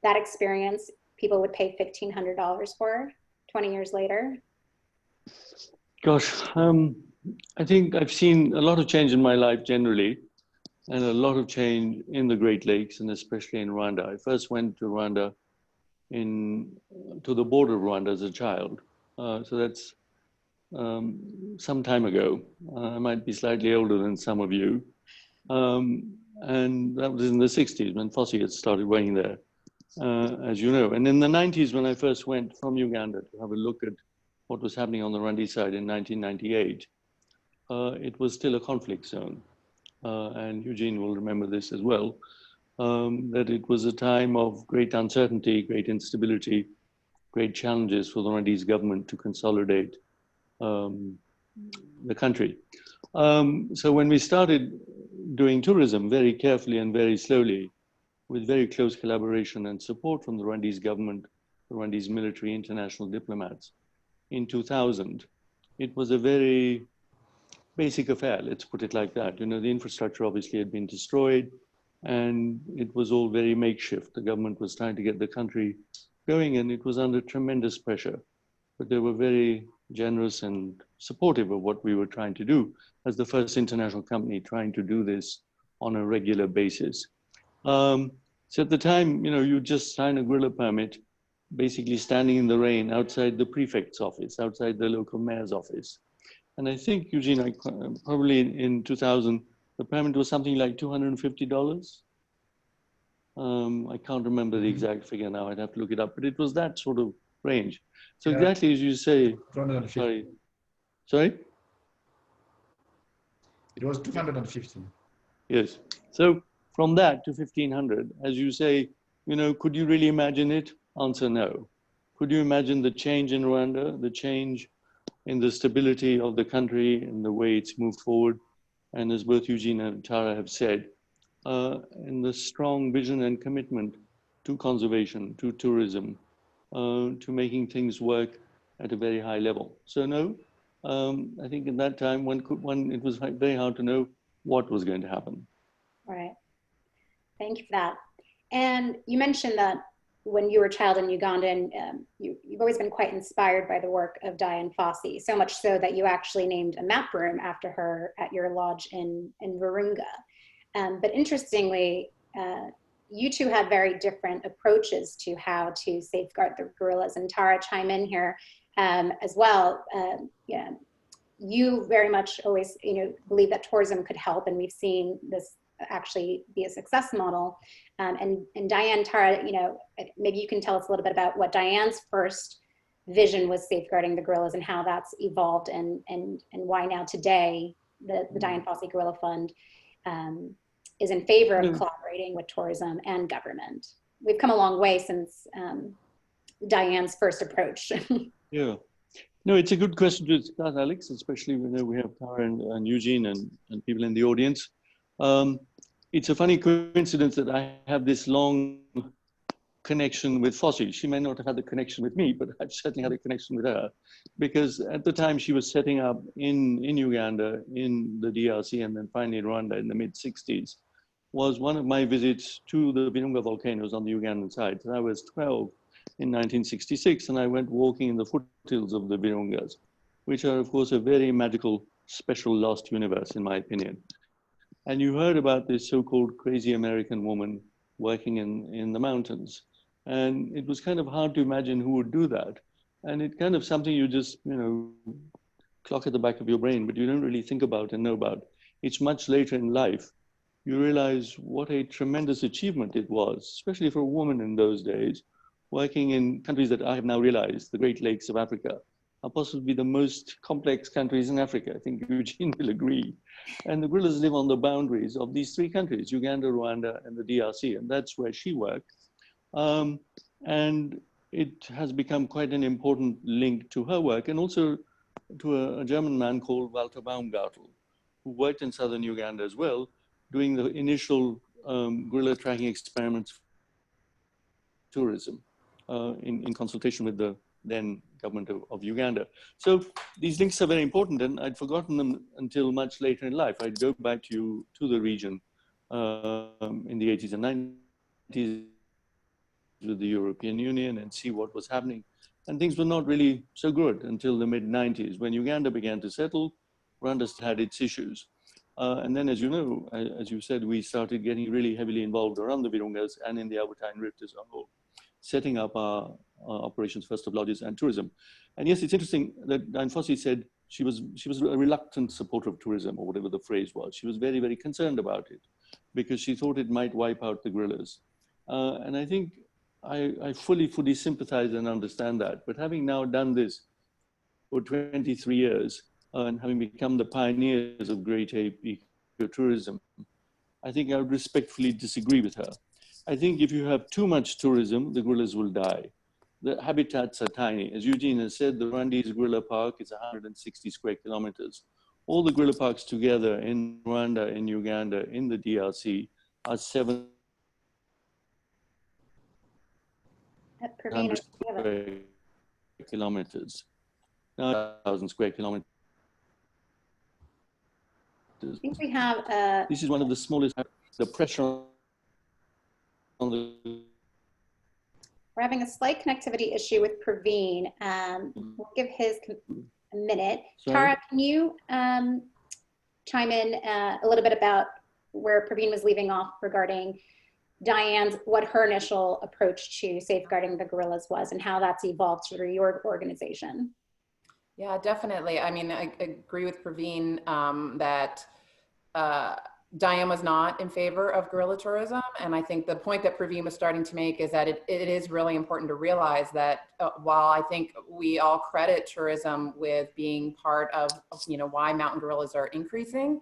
that experience people would pay $1,500 for 20 years later? Gosh, I think I've seen a lot of change in my life generally, and a lot of change in the Great Lakes, and especially in Rwanda. I first went to Rwanda to the border of Rwanda as a child. So that's some time ago. I might be slightly older than some of you. And that was in the 60s when Fossey had started working there, as you know. And in the 90s, when I first went from Uganda to have a look at what was happening on the Rwandese side in 1998, it was still a conflict zone. And Eugene will remember this as well, that it was a time of great uncertainty, great instability, great challenges for the Rwandese government to consolidate the country. So when we started doing tourism very carefully and very slowly, with very close collaboration and support from the Rwandese government, the Rwandese military, international diplomats, in 2000, it was a very basic affair, let's put it like that. The infrastructure obviously had been destroyed, and it was all very makeshift. The government was trying to get the country going, and it was under tremendous pressure. But they were very generous and supportive of what we were trying to do as the first international company trying to do this on a regular basis. So at the time, you just sign a gorilla permit, basically standing in the rain outside the prefect's office, outside the local mayor's office. And I think, Eugene, probably in 2000, the permit was something like $250. I can't remember the exact figure now, I'd have to look it up, but it was that sort of range. So exactly as you say, sorry? It was 250. Yes. So from that to 1,500, as you say, could you really imagine it? Answer no. Could you imagine the change in Rwanda, the change in the stability of the country and the way it's moved forward? And as both Eugene and Tara have said, in the strong vision and commitment to conservation, to tourism, to making things work at a very high level. So no, I think in that time, it was very hard to know what was going to happen. Right. Thank you for that. And you mentioned that when you were a child in Uganda, and you've always been quite inspired by the work of Dian Fossey, so much so that you actually named a map room after her at your lodge in Virunga. But interestingly, you two have very different approaches to how to safeguard the gorillas. And Tara, chime in here as well. You very much always believe that tourism could help, and we've seen this actually be a success model. And Diane, Tara, maybe you can tell us a little bit about what Diane's first vision was safeguarding the gorillas and how that's evolved, and why now today the Dian Fossey Gorilla Fund is in favor of collaborating with tourism and government. We've come a long way since Diane's first approach. Yeah. No, it's a good question to discuss, Alex, especially when we have Tara and Eugene and people in the audience. It's a funny coincidence that I have this long connection with Fossey. She may not have had the connection with me, but I've certainly had a connection with her, because at the time she was setting up in Uganda, in the DRC, and then finally Rwanda in the mid-60s, was one of my visits to the Virunga volcanoes on the Ugandan side. And I was 12 in 1966, and I went walking in the foothills of the Virungas, which are, of course, a very magical, special lost universe, in my opinion. And you heard about this so-called crazy American woman working in the mountains. And it was kind of hard to imagine who would do that. And it kind of something you just, clock at the back of your brain, but you don't really think about and know about. It's much later in life you realize what a tremendous achievement it was, especially for a woman in those days, working in countries that I have now realized, the Great Lakes of Africa, are possibly the most complex countries in Africa. I think Eugene will agree. And the gorillas live on the boundaries of these three countries, Uganda, Rwanda, and the DRC, and that's where she worked. And it has become quite an important link to her work, and also to a German man called Walter Baumgartel, who worked in southern Uganda as well, doing the initial gorilla tracking experiments for tourism in consultation with the then government of Uganda. So these links are very important, and I'd forgotten them until much later in life. I'd go back to the region in the 80s and 90s with the European Union and see what was happening. And things were not really so good until the mid-90s, when Uganda began to settle. Rwanda had its issues. And then, as you know, as you said, we started getting really heavily involved around the Virungas and in the Albertine Rift as a whole, setting up our operations, first of lodges and tourism. And yes, it's interesting that Diane Fossey said she was a reluctant supporter of tourism, or whatever the phrase was. She was very, very concerned about it because she thought it might wipe out the gorillas. And I think I fully sympathize and understand that. But having now done this for 23 years, and having become the pioneers of great ape ecotourism, I think I would respectfully disagree with her. I think if you have too much tourism, the gorillas will die. The habitats are tiny. As Eugene has said, the Rwandese Gorilla Park is 160 square kilometers. All the gorilla parks together in Rwanda, in Uganda, in the DRC are 700 square kilometers. 1,000 square kilometers. I think we have This is one of the smallest. The pressure on the. We're having a slight connectivity issue with Praveen. We'll give his a minute. Sorry? Tara, can you chime in a little bit about where Praveen was leaving off regarding what her initial approach to safeguarding the gorillas was and how that's evolved through your organization? Yeah, definitely. I mean, I agree with Praveen that Diane was not in favor of gorilla tourism. And I think the point that Praveen was starting to make is that it is really important to realize that while I think we all credit tourism with being part of why mountain gorillas are increasing,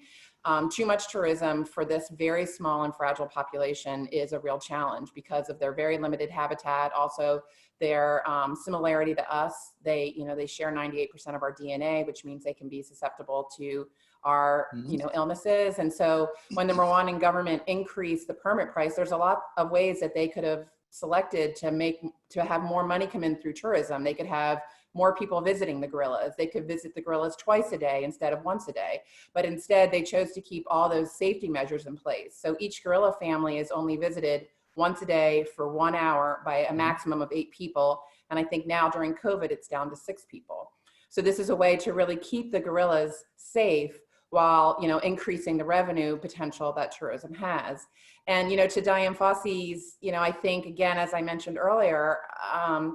too much tourism for this very small and fragile population is a real challenge because of their very limited habitat. Also, their similarity to us. They share 98% of our DNA, which means they can be susceptible to our illnesses. And so when the Rwandan government increased the permit price, there's a lot of ways that they could have selected to have more money come in through tourism. They could have more people visiting the gorillas. They could visit the gorillas twice a day instead of once a day. But instead, they chose to keep all those safety measures in place. So each gorilla family is only visited once a day for 1 hour by a maximum of 8 people. And I think now during COVID, it's down to 6 people. So this is a way to really keep the gorillas safe while increasing the revenue potential that tourism has. And to Diane Fossey's, I think, again, as I mentioned earlier,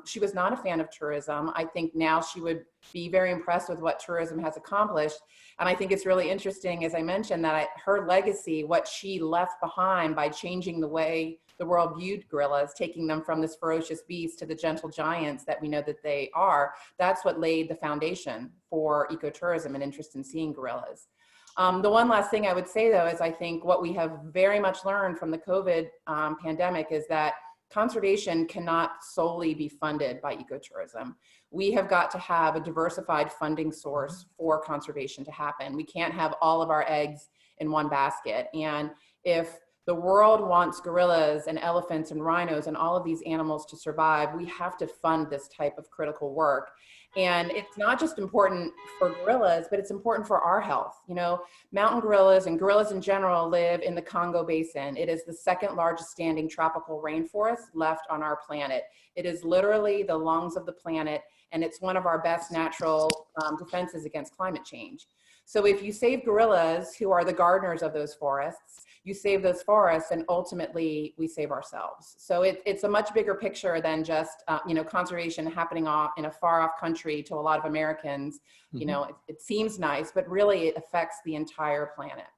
she was not a fan of tourism. I think now she would be very impressed with what tourism has accomplished. And I think it's really interesting, as I mentioned, that her legacy, what she left behind by changing the way the world viewed gorillas, taking them from this ferocious beast to the gentle giants that we know that they are, that's what laid the foundation for ecotourism and interest in seeing gorillas. The one last thing I would say, though, is I think what we have very much learned from the COVID pandemic is that conservation cannot solely be funded by ecotourism. We have got to have a diversified funding source for conservation to happen. We can't have all of our eggs in one basket. And if The world wants gorillas and elephants and rhinos and all of these animals to survive. We have to fund this type of critical work. And it's not just important for gorillas, but it's important for our health. You know, mountain gorillas and gorillas in general live in the Congo Basin. It is the second largest standing tropical rainforest left on our planet. It is literally the lungs of the planet, and it's one of our best natural defenses against climate change. So if you save gorillas, who are the gardeners of those forests, you save those forests, and ultimately we save ourselves. So it's a much bigger picture than just you know, conservation happening in a far off country to a lot of Americans. You know, it seems nice, but really it affects the entire planet.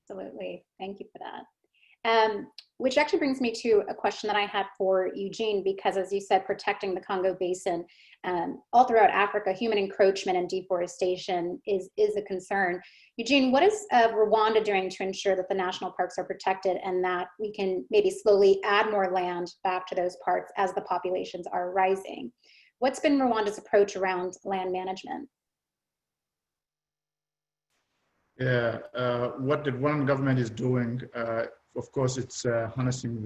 Absolutely, thank you for that. Which actually brings me to a question that I had for Eugene, because as you said, protecting the Congo Basin, all throughout Africa, human encroachment and deforestation is a concern. Eugene, what is Rwanda doing to ensure that the national parks are protected and that we can maybe slowly add more land back to those parks as the populations are rising? What's been Rwanda's approach around land management? Yeah, what the Rwandan government is doing, of course, it's harnessing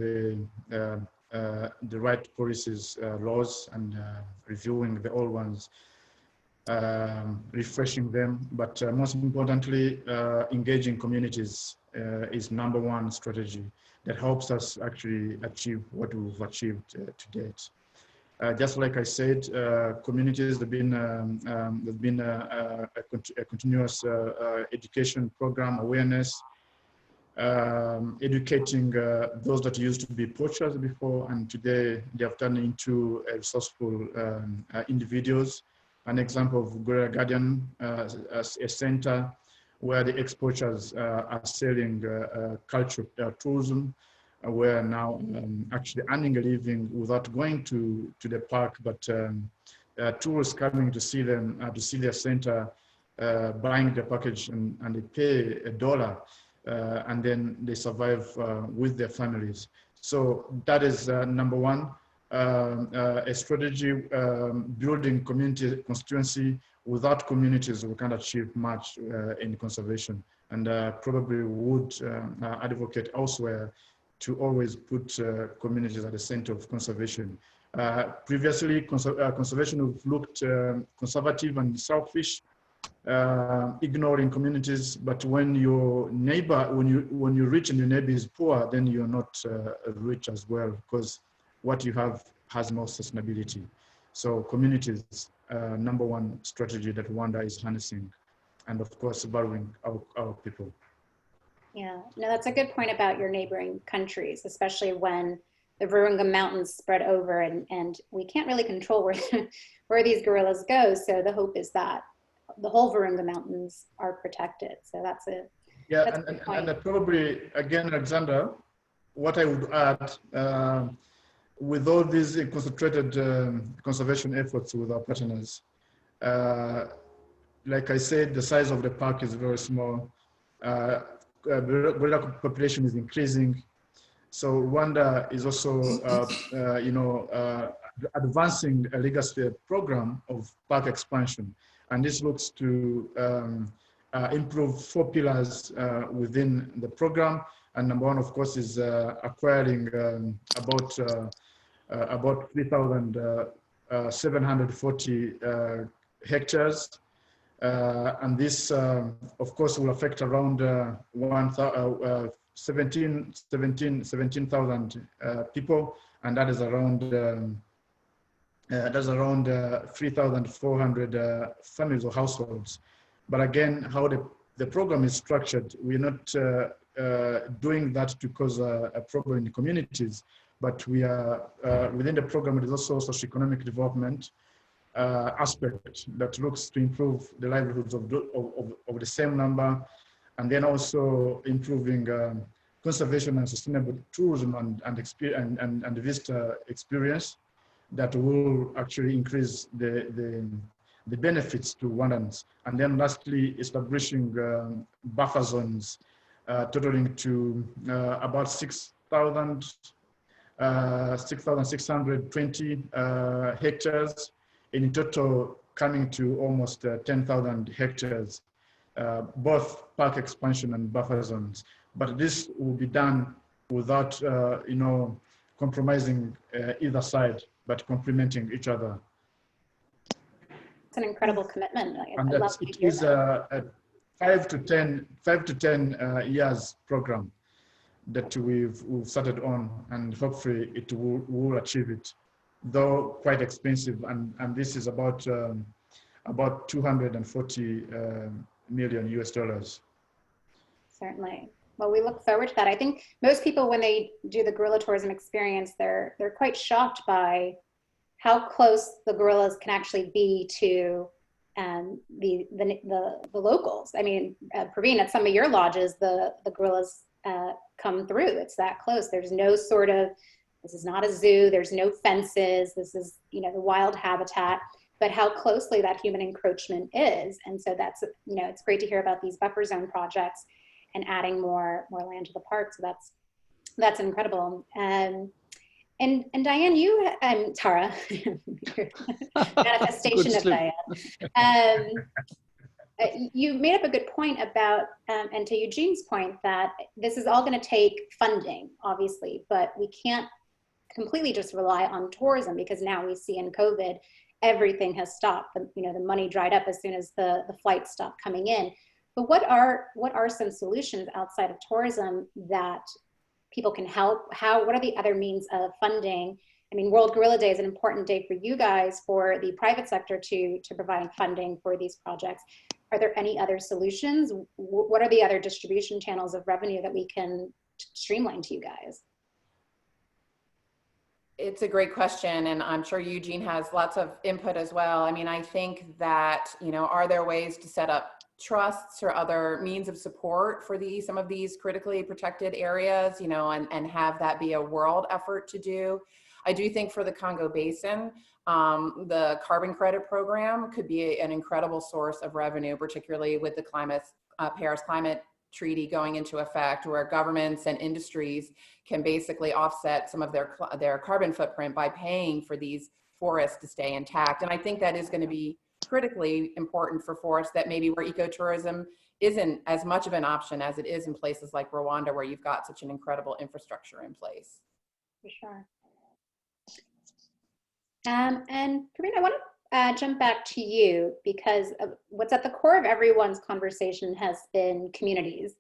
the right policies, laws, and reviewing the old ones, refreshing them. But most importantly, engaging communities is #1 strategy that helps us actually achieve what we've achieved to date. Just like I said, communities have been a continuous education program, awareness, educating those that used to be poachers before, and today they have turned into resourceful individuals. An example of Gorilla Guardian, as a center where the ex-poachers are selling cultural tourism, where now actually earning a living without going to the park, but tourists coming to see them, to see their center, buying the package, and they pay $1, and then they survive with their families. So that is #1, a strategy building community constituency. Without communities, we can't achieve much in conservation, and probably would advocate elsewhere to always put communities at the center of conservation. Previously, conservation have looked conservative and selfish, ignoring communities. But when your neighbor, when you're rich and your neighbor is poor, then you're not rich as well, because what you have has more sustainability. So communities, #1 strategy that Rwanda is harnessing, and of course, valuing our people. Yeah, no, that's a good point about your neighboring countries, especially when the Virunga Mountains spread over, and we can't really control where these gorillas go. So the hope is that the whole Virunga Mountains are protected. So that's a good point. And probably again, Alexander, what I would add, with all these concentrated conservation efforts with our partners, like I said, the size of the park is very small. Gorilla population is increasing, so Rwanda is also, advancing a legacy program of park expansion, and this looks to improve 4 pillars within the program. And #1, of course, is acquiring about 3,740 hectares. And this, of course, will affect around 17,000 people, and that is around 3,400 families or households. But again, how the program is structured, we're not doing that to cause a problem in the communities, but we are within the program. It is also socioeconomic development aspect that looks to improve the livelihoods of the same number, and then also improving conservation and sustainable tourism and the visitor experience that will actually increase the benefits to Rwandans. And then lastly, establishing buffer zones totaling to about 6,620 hectares, in total coming to almost 10,000 hectares, both park expansion and buffer zones. but this will be done without, compromising either side, but complementing each other. It's an incredible commitment. And I love to it hear is that. a 5 to 10 years program that we've started on, and hopefully it will achieve it, though quite expensive. And this is about 240 million US dollars. Certainly. Well, we look forward to that. I think most people, when they do the gorilla tourism experience, they're quite shocked by how close the gorillas can actually be to the locals. I mean, Praveen, at some of your lodges, the gorillas come through. It's that close. There's no sort of, this is not a zoo. There's no fences. This is, the wild habitat, but how closely that human encroachment is. And so that's, it's great to hear about these buffer zone projects and adding more land to the park. So that's incredible. And Diane, Tara, manifestation of Diane. You made up a good point about, and to Eugene's point, that this is all going to take funding, obviously, but we can't completely just rely on tourism, because now we see in COVID, everything has stopped. The money dried up as soon as the flights stopped coming in. But what are some solutions outside of tourism that people can help? What are the other means of funding? I mean, World Gorilla Day is an important day for you guys, for the private sector to provide funding for these projects. Are there any other solutions? What are the other distribution channels of revenue that we can streamline to you guys? It's a great question, and I'm sure Eugene has lots of input as well. I mean, I think that, are there ways to set up trusts or other means of support for some of these critically protected areas, and have that be a world effort to do? I do think for the Congo Basin, the carbon credit program could be an incredible source of revenue, particularly with the Paris Climate Treaty going into effect, where governments and industries can basically offset some of their carbon footprint by paying for these forests to stay intact. And I think that is going to be critically important for forests that maybe where ecotourism isn't as much of an option as it is in places like Rwanda, where you've got such an incredible infrastructure in place. For sure. And Praveen, I want to jump back to you, because what's at the core of everyone's conversation has been communities.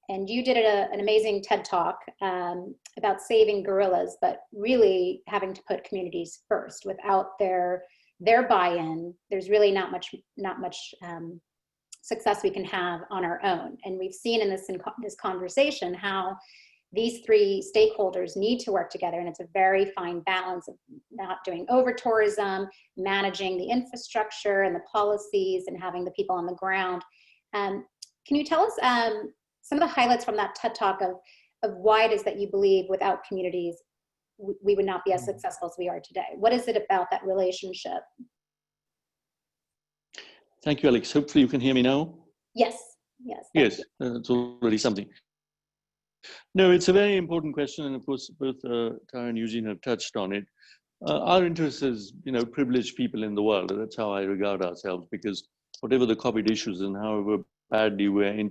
And you did an amazing TED Talk about saving gorillas, but really having to put communities first. Without their buy-in, there's really not much success we can have on our own. And we've seen in this conversation how these three stakeholders need to work together, and it's a very fine balance of not doing over tourism, managing the infrastructure and the policies, and having the people on the ground. Can you tell us some of the highlights from that TED Talk of why it is that you believe without communities we would not be as successful as we are today? What is it about that relationship? Thank you, Alex. Hopefully you can hear me now. Yes. Yes, that's already something. No, it's a very important question, and of course, both Tara and Eugene have touched on it. Our interest is, privileged people in the world. That's how I regard ourselves, because whatever the COVID issues and however badly we're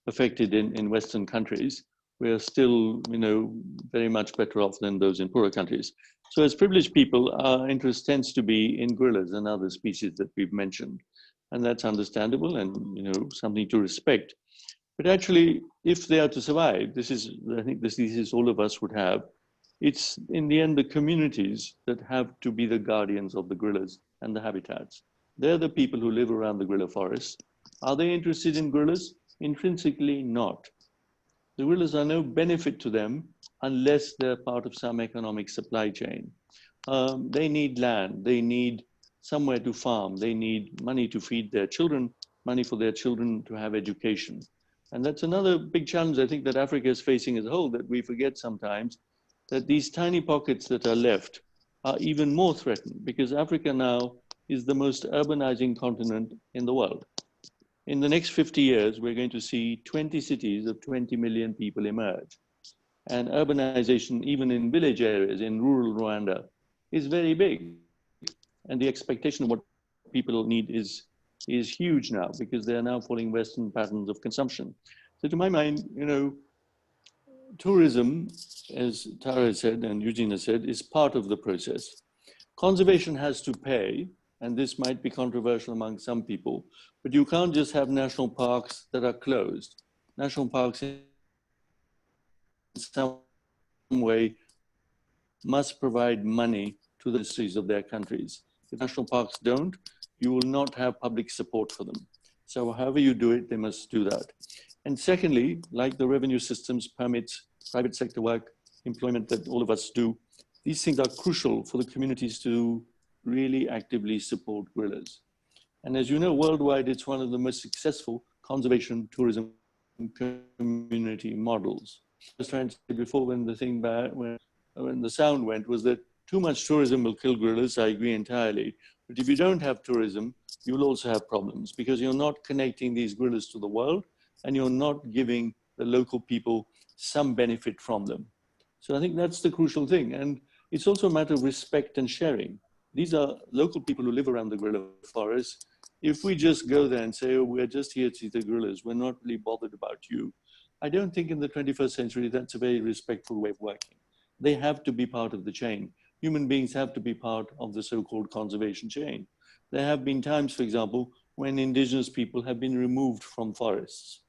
affected in Western countries, we are still, very much better off than those in poorer countries. So as privileged people, our interest tends to be in gorillas and other species that we've mentioned. And that's understandable and, something to respect. But actually, if they are to survive, I think this thesis all of us would have, it's in the end the communities that have to be the guardians of the gorillas and the habitats. They're the people who live around the gorilla forests. Are they interested in gorillas? Intrinsically not. The gorillas are no benefit to them unless they're part of some economic supply chain. They need land, they need somewhere to farm, they need money to feed their children, money for their children to have education. And that's another big challenge I think that Africa is facing as a whole, that we forget sometimes, that these tiny pockets that are left are even more threatened, because Africa now is the most urbanizing continent in the world. In the next 50 years, we're going to see 20 cities of 20 million people emerge. And urbanization, even in village areas, in rural Rwanda, is very big. And the expectation of what people need is huge now, because they are now following Western patterns of consumption. So to my mind, tourism, as Tara said and Eugenia said, is part of the process. Conservation has to pay, and this might be controversial among some people, but you can't just have national parks that are closed. National parks in some way must provide money to the histories of their countries. If national parks don't, you will not have public support for them. So however you do it, they must do that. And secondly, like the revenue systems, permits, private sector work, employment that all of us do, these things are crucial for the communities to really actively support gorillas. And as you know, worldwide, it's one of the most successful conservation tourism community models. I was trying to say before when the sound went was that too much tourism will kill gorillas. I agree entirely. But if you don't have tourism, you will also have problems because you're not connecting these gorillas to the world and you're not giving the local people some benefit from them. So I think that's the crucial thing. And it's also a matter of respect and sharing. These are local people who live around the gorilla forest. If we just go there and say, oh, we're just here to see the gorillas, we're not really bothered about you, I don't think in the 21st century that's a very respectful way of working. They have to be part of the chain. Human beings have to be part of the so-called conservation chain. There have been times, for example, when indigenous people have been removed from forests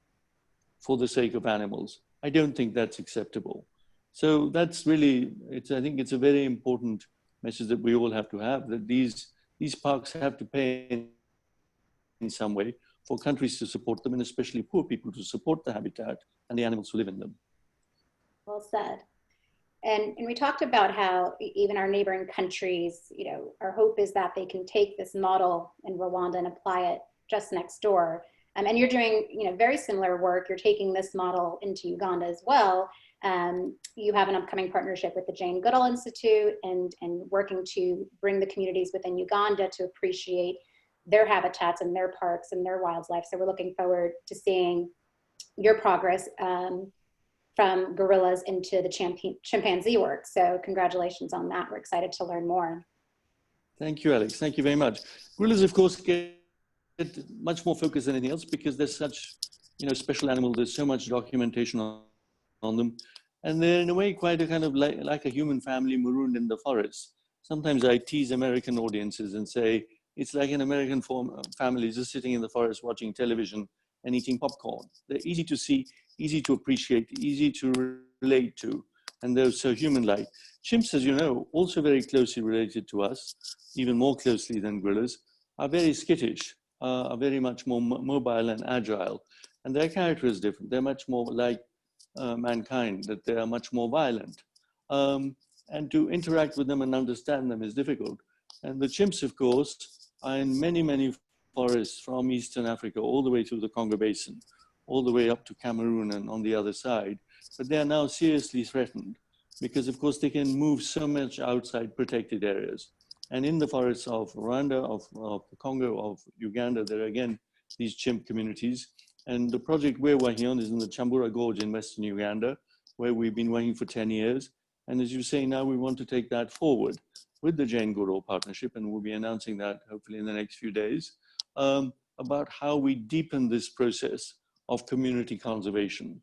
for the sake of animals. I don't think that's acceptable. So that's really, I think it's a very important message that we all have to have, that these parks have to pay in some way for countries to support them, and especially poor people to support the habitat and the animals who live in them. Well said. And we talked about how even our neighboring countries, our hope is that they can take this model in Rwanda and apply it just next door. And you're doing, very similar work. You're taking this model into Uganda as well. You have an upcoming partnership with the Jane Goodall Institute and working to bring the communities within Uganda to appreciate their habitats and their parks and their wildlife. So we're looking forward to seeing your progress from gorillas into the chimpanzee work. So congratulations on that. We're excited to learn more. Thank you, Alex. Thank you very much. Gorillas, of course, get much more focus than anything else because they're such, special animal. There's so much documentation on them. And they're in a way quite a kind of like a human family marooned in the forest. Sometimes I tease American audiences and say, it's like an American family just sitting in the forest watching television and eating popcorn. They're easy to see, easy to appreciate, easy to relate to, and they're so human-like. Chimps, as you know, also very closely related to us, even more closely than gorillas, are very skittish, are very much more mobile and agile. And their character is different. They're much more like mankind, that they are much more violent. And to interact with them and understand them is difficult. And the chimps, of course, are in many, many forests from Eastern Africa all the way through the Congo Basin, all the way up to Cameroon and on the other side. But they are now seriously threatened because, of course, they can move so much outside protected areas. And in the forests of Rwanda, of the Congo, of Uganda, there are again these chimp communities. And the project we're working on is in the Chambura Gorge in Western Uganda, where we've been working for 10 years. And as you say, now we want to take that forward with the Jane Goodall partnership, and we'll be announcing that hopefully in the next few days, about how we deepen this process of community conservation,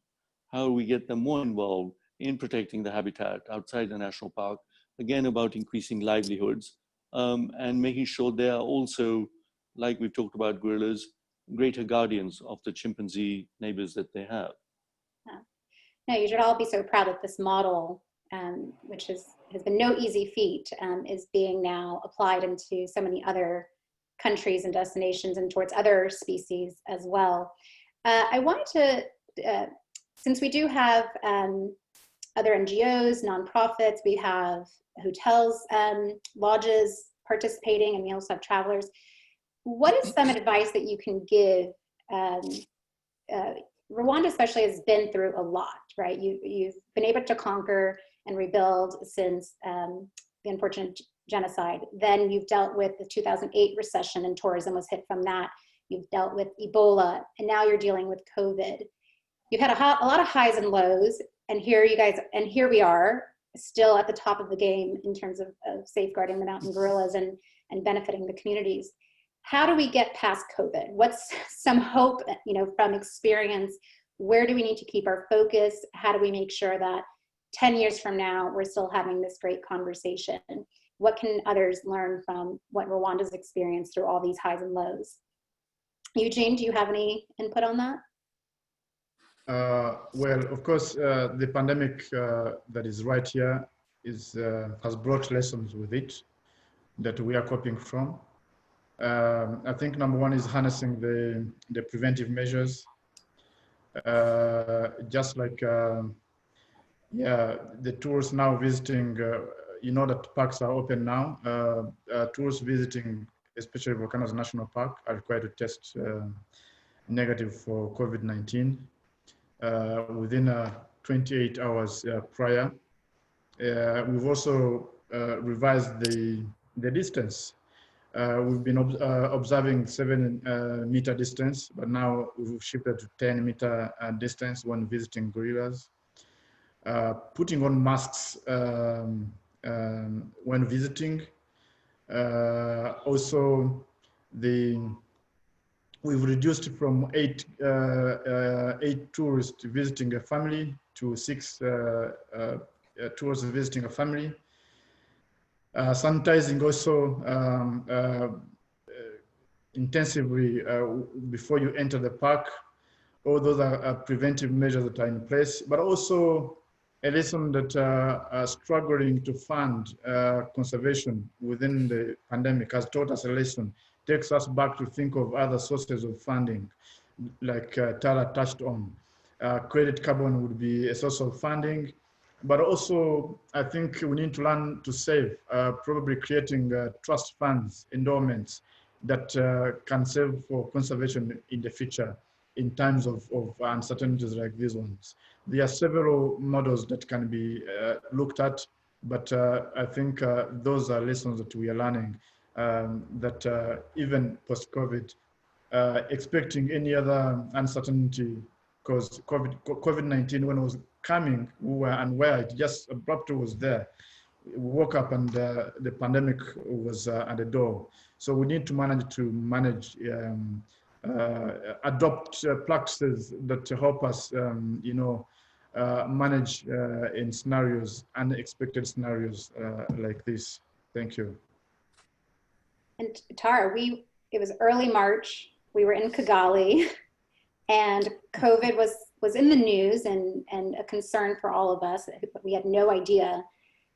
how we get them more involved in protecting the habitat outside the national park, again about increasing livelihoods, and making sure they are also, like we've talked about gorillas, greater guardians of the chimpanzee neighbors that they have. Yeah. No, you should all be so proud that this model, which has been no easy feat, is being now applied into so many other countries and destinations and towards other species as well. I wanted to, since we do have other NGOs, nonprofits, we have hotels, lodges participating, and we also have travelers. What is some advice that you can give? Rwanda especially has been through a lot, right? You've been able to conquer and rebuild since the unfortunate genocide. Then you've dealt with the 2008 recession and tourism was hit from that. You've dealt with Ebola, and now you're dealing with COVID. You've had a lot of highs and lows, and here we are, still at the top of the game in terms of safeguarding the mountain gorillas and benefiting the communities. How do we get past COVID? What's some hope, from experience where do we need to keep our focus? How do we make sure that 10 years from now, we're still having this great conversation? What can others learn from what Rwanda's experienced through all these highs and lows? Eugene, do you have any input on that? Well, of course, the pandemic that is right here has brought lessons with it that we are coping from. I think number one is harnessing the preventive measures. Just like, yeah, the tourists now visiting, you know that parks are open now. Tourists visiting, especially Volcanoes National Park, are required to test negative for COVID-19 within 28 hours prior. We've also revised the distance. We've been observing 7-meter distance, but now we've shifted to 10-meter distance when visiting gorillas. Putting on masks when visiting. Also, we've reduced from 8 tourists visiting a family to 6 tourists visiting a family. Sanitizing also intensively before you enter the park. All those are preventive measures that are in place, but also a lesson that are struggling to fund conservation within the pandemic has taught us a lesson. Takes us back to think of other sources of funding, like Tara touched on. Credit carbon would be a source of funding, but also I think we need to learn to save, probably creating trust funds, endowments that can save for conservation in the future in times of uncertainties like these ones. There are several models that can be looked at, but I think those are lessons that we are learning, that even post-COVID, expecting any other uncertainty, because COVID-19, when it was coming, we were unaware, it just abruptly was there. We woke up and the pandemic was at the door. So we need to manage adopt practices that help us, you know, manage in scenarios, unexpected scenarios like this. Thank you. And Tara, it was early March. We were in Kigali, and COVID was in the news and a concern for all of us. We had no idea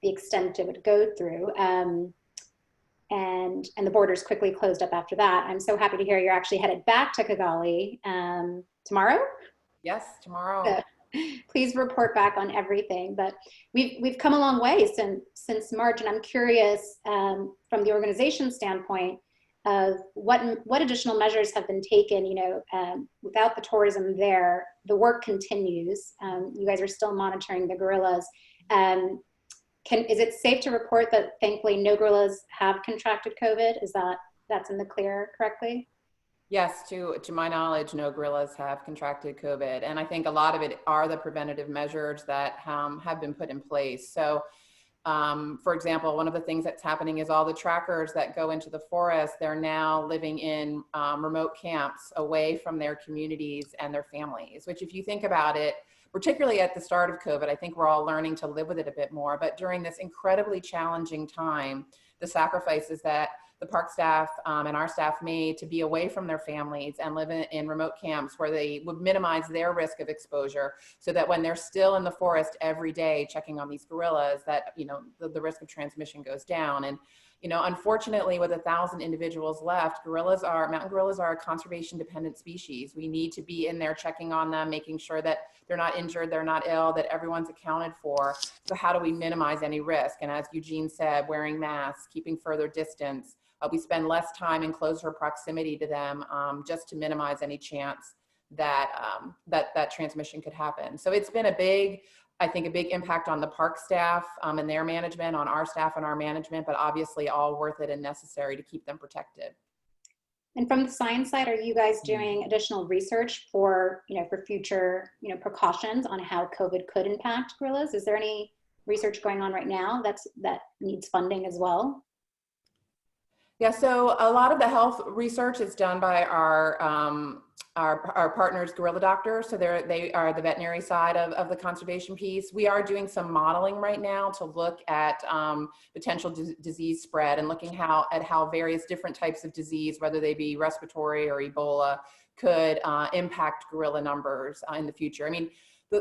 the extent it would go through. And the borders quickly closed up after that. I'm so happy to hear you're actually headed back to Kigali tomorrow. Yes, tomorrow. So please report back on everything. But we've come a long way since March, and I'm curious from the organization standpoint of what additional measures have been taken. You know, without the tourism there, the work continues. You guys are still monitoring the gorillas. Is it safe to report that thankfully no gorillas have contracted COVID? That's in the clear correctly? Yes, to my knowledge, no gorillas have contracted COVID. And I think a lot of it are the preventative measures that have been put in place. So, for example, one of the things that's happening is all the trackers that go into the forest, they're now living in remote camps away from their communities and their families, which if you think about it, particularly at the start of COVID, I think we're all learning to live with it a bit more. But during this incredibly challenging time, the sacrifices that the park staff and our staff made to be away from their families and live in remote camps where they would minimize their risk of exposure, so that when they're still in the forest every day checking on these gorillas, that, you know, the risk of transmission goes down. And, you know, unfortunately, with 1,000 individuals left, mountain gorillas are a conservation dependent species. We need to be in there checking on them, making sure that they're not injured, they're not ill, that everyone's accounted for. So how do we minimize any risk? And as Eugene said, wearing masks, keeping further distance. We spend less time in closer proximity to them just to minimize any chance that that transmission could happen. So it's been I think a big impact on the park staff and their management, on our staff and our management, but obviously all worth it and necessary to keep them protected. And from the science side, are you guys doing additional research for future, precautions on how COVID could impact gorillas? Is there any research going on right now that needs funding as well? Yeah, so a lot of the health research is done by our our partners, Gorilla Doctors, so they are the veterinary side of the conservation piece. We are doing some modeling right now to look at potential disease spread and looking at how various different types of disease, whether they be respiratory or Ebola, could impact gorilla numbers in the future. I mean,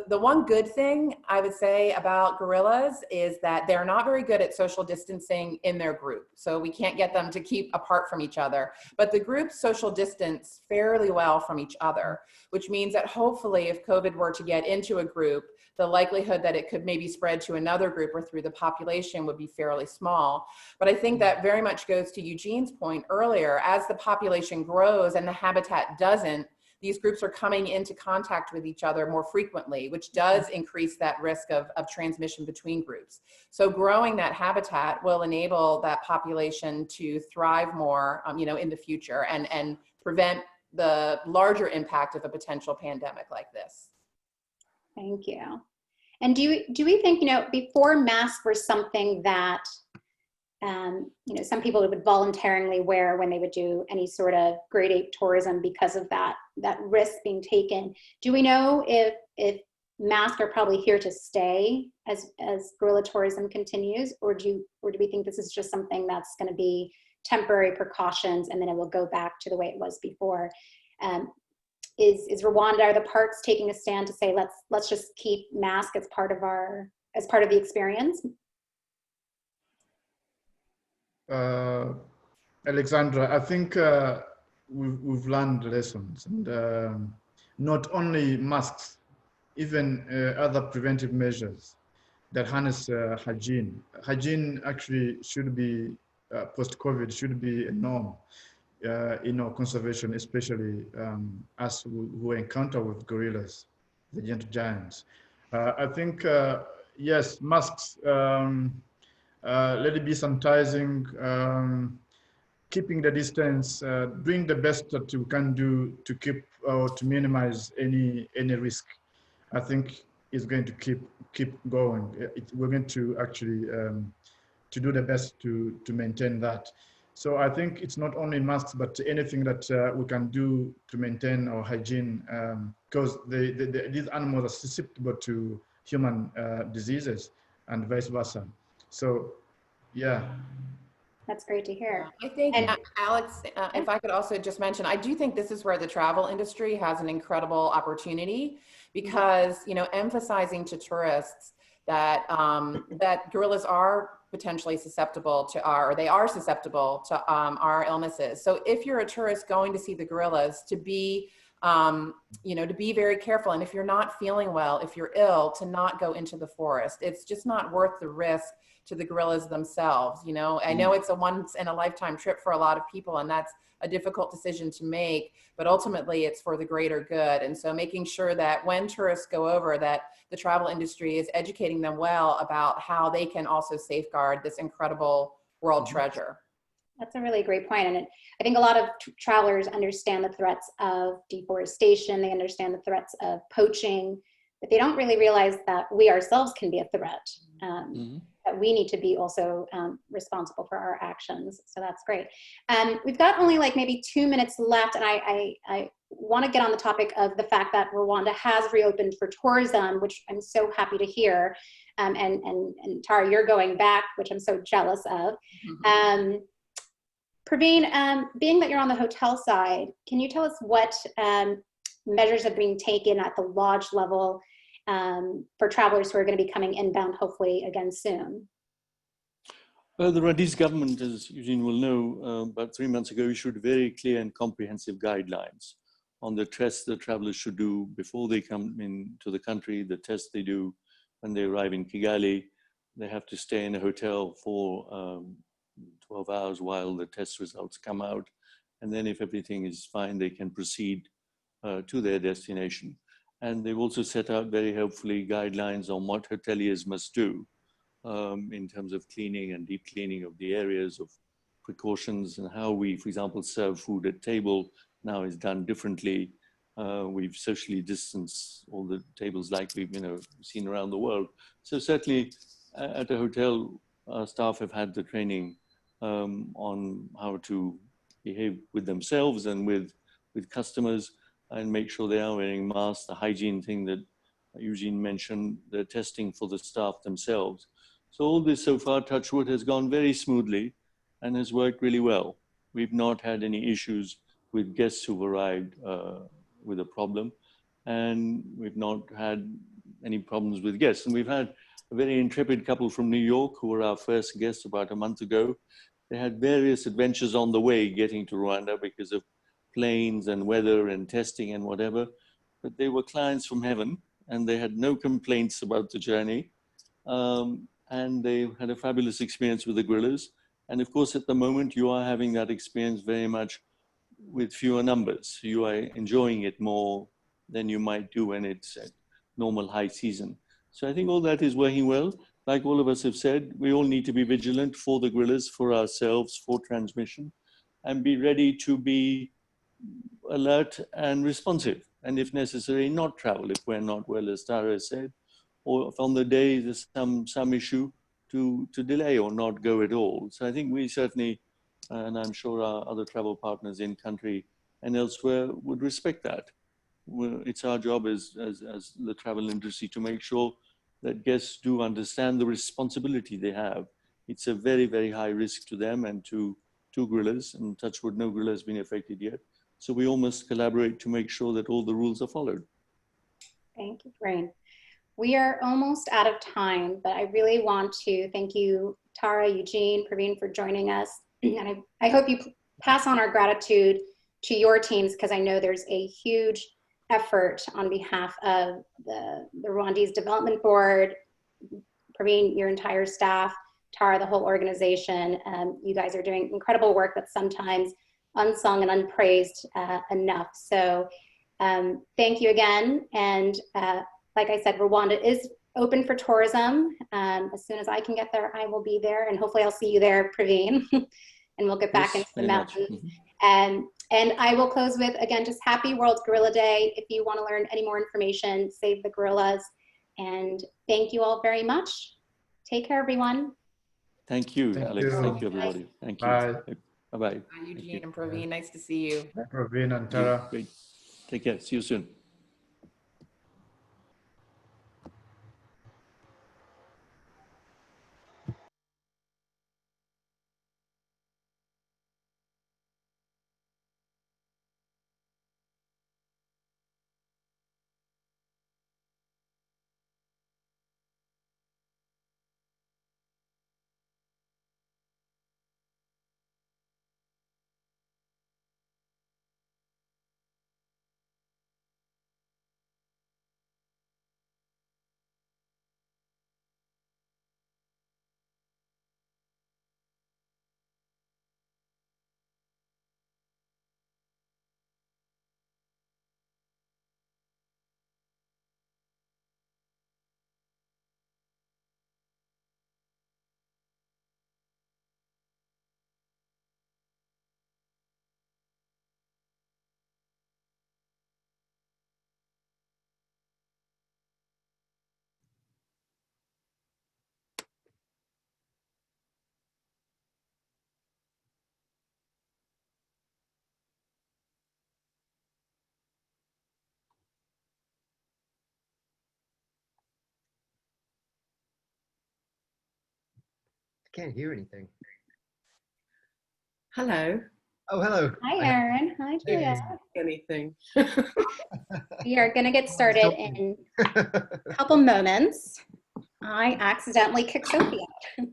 the one good thing I would say about gorillas is that they're not very good at social distancing in their group. So we can't get them to keep apart from each other, but the groups social distance fairly well from each other, which means that hopefully if COVID were to get into a group, the likelihood that it could maybe spread to another group or through the population would be fairly small. But I think that very much goes to Eugene's point earlier. As the population grows and the habitat doesn't, these groups are coming into contact with each other more frequently, which does increase that risk of transmission between groups. So growing that habitat will enable that population to thrive more, in the future and prevent the larger impact of a potential pandemic like this. Thank you. And do we think, before masks were something that some people would voluntarily wear when they would do any sort of grade 8 tourism because of that risk being taken. Do we know if masks are probably here to stay as gorilla tourism continues, or do we think this is just something that's going to be temporary precautions and then it will go back to the way it was before? Is Rwanda, are the parks taking a stand to say let's just keep masks as part of the experience? Alexandra, I think we've learned lessons, and not only masks, even other preventive measures that harness hygiene. Hygiene actually should be, post-COVID, should be a norm in our conservation, especially us who encounter with gorillas, the gentle giants. I think, yes, masks, let it be sanitizing, keeping the distance, doing the best that you can do to keep or to minimize any risk. I think is going to keep going. We're going to actually to do the best to maintain that. So I think it's not only masks, but anything that we can do to maintain our hygiene, because these animals are susceptible to human diseases and vice versa. So, yeah. That's great to hear. I think, Alex, if I could also just mention, I do think this is where the travel industry has an incredible opportunity, because, emphasizing to tourists that that gorillas are potentially susceptible to our illnesses. So if you're a tourist going to see the gorillas, to be to be very careful. And if you're not feeling well, if you're ill, to not go into the forest. It's just not worth the risk to the gorillas themselves. I know it's a once in a lifetime trip for a lot of people, and that's a difficult decision to make, but ultimately it's for the greater good. And so making sure that when tourists go over, that the travel industry is educating them well about how they can also safeguard this incredible world treasure. That's a really great point. And I think a lot of travelers understand the threats of deforestation. They understand the threats of poaching, but they don't really realize that we ourselves can be a threat, that we need to be also responsible for our actions. So that's great. We've got only like maybe 2 minutes left, and I want to get on the topic of the fact that Rwanda has reopened for tourism, which I'm so happy to hear. And Tara, you're going back, which I'm so jealous of. Praveen, being that you're on the hotel side, can you tell us what measures are being taken at the lodge level for travelers who are going to be coming inbound, hopefully again soon? Well, the Rwandese government, as Eugene will know, about 3 months ago, issued very clear and comprehensive guidelines on the tests the travelers should do before they come into the country, the tests they do when they arrive in Kigali. They have to stay in a hotel for 12 hours while the test results come out. And then if everything is fine, they can proceed to their destination. And they've also set out very helpfully guidelines on what hoteliers must do in terms of cleaning and deep cleaning of the areas, of precautions, and how we, for example, serve food at table now is done differently. We've socially distanced all the tables like we've seen around the world. So certainly at a hotel, our staff have had the training on how to behave with themselves and with customers. and make sure they are wearing masks, the hygiene thing that Eugene mentioned, the testing for the staff themselves. So all this so far, touch wood, has gone very smoothly and has worked really well. We've not had any issues with guests who've arrived with a problem, and we've not had any problems with guests. And we've had a very intrepid couple from New York who were our first guests about a month ago. They had various adventures on the way getting to Rwanda because of planes and weather and testing and whatever, but they were clients from heaven and they had no complaints about the journey. And they had a fabulous experience with the gorillas. And of course, at the moment, you are having that experience very much with fewer numbers. You are enjoying it more than you might do when it's at normal high season. So I think all that is working well. Like all of us have said, we all need to be vigilant for the gorillas, for ourselves, for transmission, and be ready to be alert and responsive. And if necessary, not travel if we're not well, as Tara said, or if on the day there's some issue to delay or not go at all. So I think we certainly, and I'm sure our other travel partners in country and elsewhere would respect that. It's our job as the travel industry to make sure that guests do understand the responsibility they have. It's a very, very high risk to them and to gorillas, and touch wood, no gorilla has been affected yet. So we all must collaborate to make sure that all the rules are followed. Thank you, Brain. We are almost out of time, but I really want to thank you, Tara, Eugene, Praveen, for joining us. And I hope you pass on our gratitude to your teams, because I know there's a huge effort on behalf of the Rwandese Development Board, Praveen, your entire staff, Tara, the whole organization. You guys are doing incredible work that's sometimes unsung and unpraised enough. So thank you again. And like I said, Rwanda is open for tourism. As soon as I can get there, I will be there. And hopefully I'll see you there, Praveen. And we'll get back into the mountains. And I will close with, again, just happy World Gorilla Day. If you want to learn any more information, save the gorillas. And thank you all very much. Take care, everyone. Thank you, Alex. Thank you, everybody. Thank you. Bye. Bye-bye. Bye, Eugene and Praveen. Nice to see you. Bye, Praveen and Tara. Great. Take care. See you soon. Can't hear anything. Hello. Oh, hello. Hi, Erin. Hi, Julia. Anything. We are going to get started in a couple moments. I accidentally kicked Sophie out.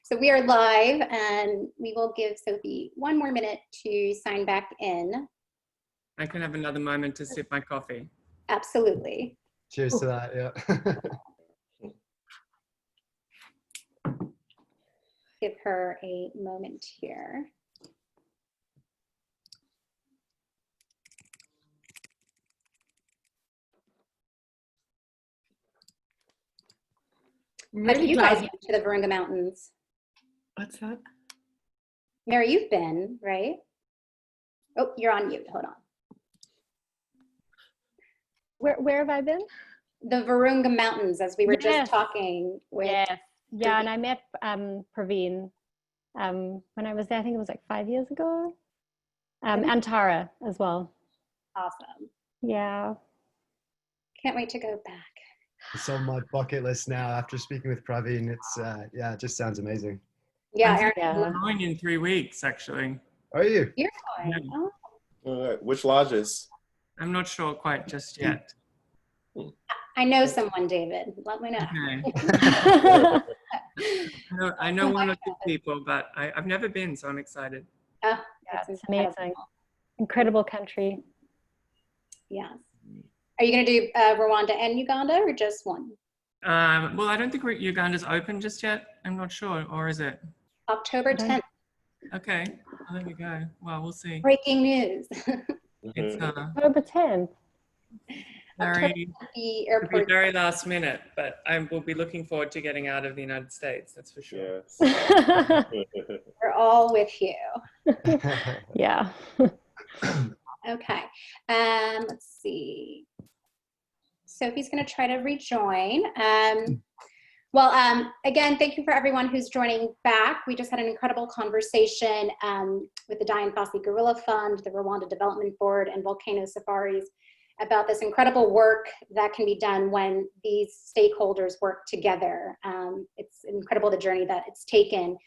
So we are live, and we will give Sophie one more minute to sign back in. I can have another moment to sip my coffee. Absolutely. Cheers to that, yeah. Give her a moment here. Have you guys been to the Virunga Mountains? What's that? Mary, you've been, right? Oh, you're on mute. Hold on. Where have I been? The Virunga Mountains, as we were just talking with. Yes. Yeah, and I met Praveen when I was there. I think it was like 5 years ago. And Tara as well. Awesome. Yeah. Can't wait to go back. It's on my bucket list now after speaking with Praveen. It's, yeah, it just sounds amazing. Yeah, I'm Aaron, going in 3 weeks, actually. Are you? you're going. Yeah. Oh. All right. Which lodges? I'm not sure quite just yet. I know someone, David. Let me know. Okay. I know one or two people, but I've never been, so I'm excited. Oh, Yeah, that's it's amazing. Incredible country. Yes. Are you going to do Rwanda and Uganda or just one? Well, I don't think Uganda's open just yet. I'm not sure, or is it? October 10th. Okay, well, there we go. Well, we'll see. Breaking news. It's October 10th. The airport. Very last minute, but I will be looking forward to getting out of the United States. That's for sure. Yes. We're all with you. Yeah. Okay. Let's see. Sophie's going to try to rejoin. Again, thank you for everyone who's joining back. We just had an incredible conversation with the Dian Fossey Gorilla Fund, the Rwanda Development Board, and Volcano Safaris about this incredible work that can be done when these stakeholders work together. It's incredible the journey that it's taken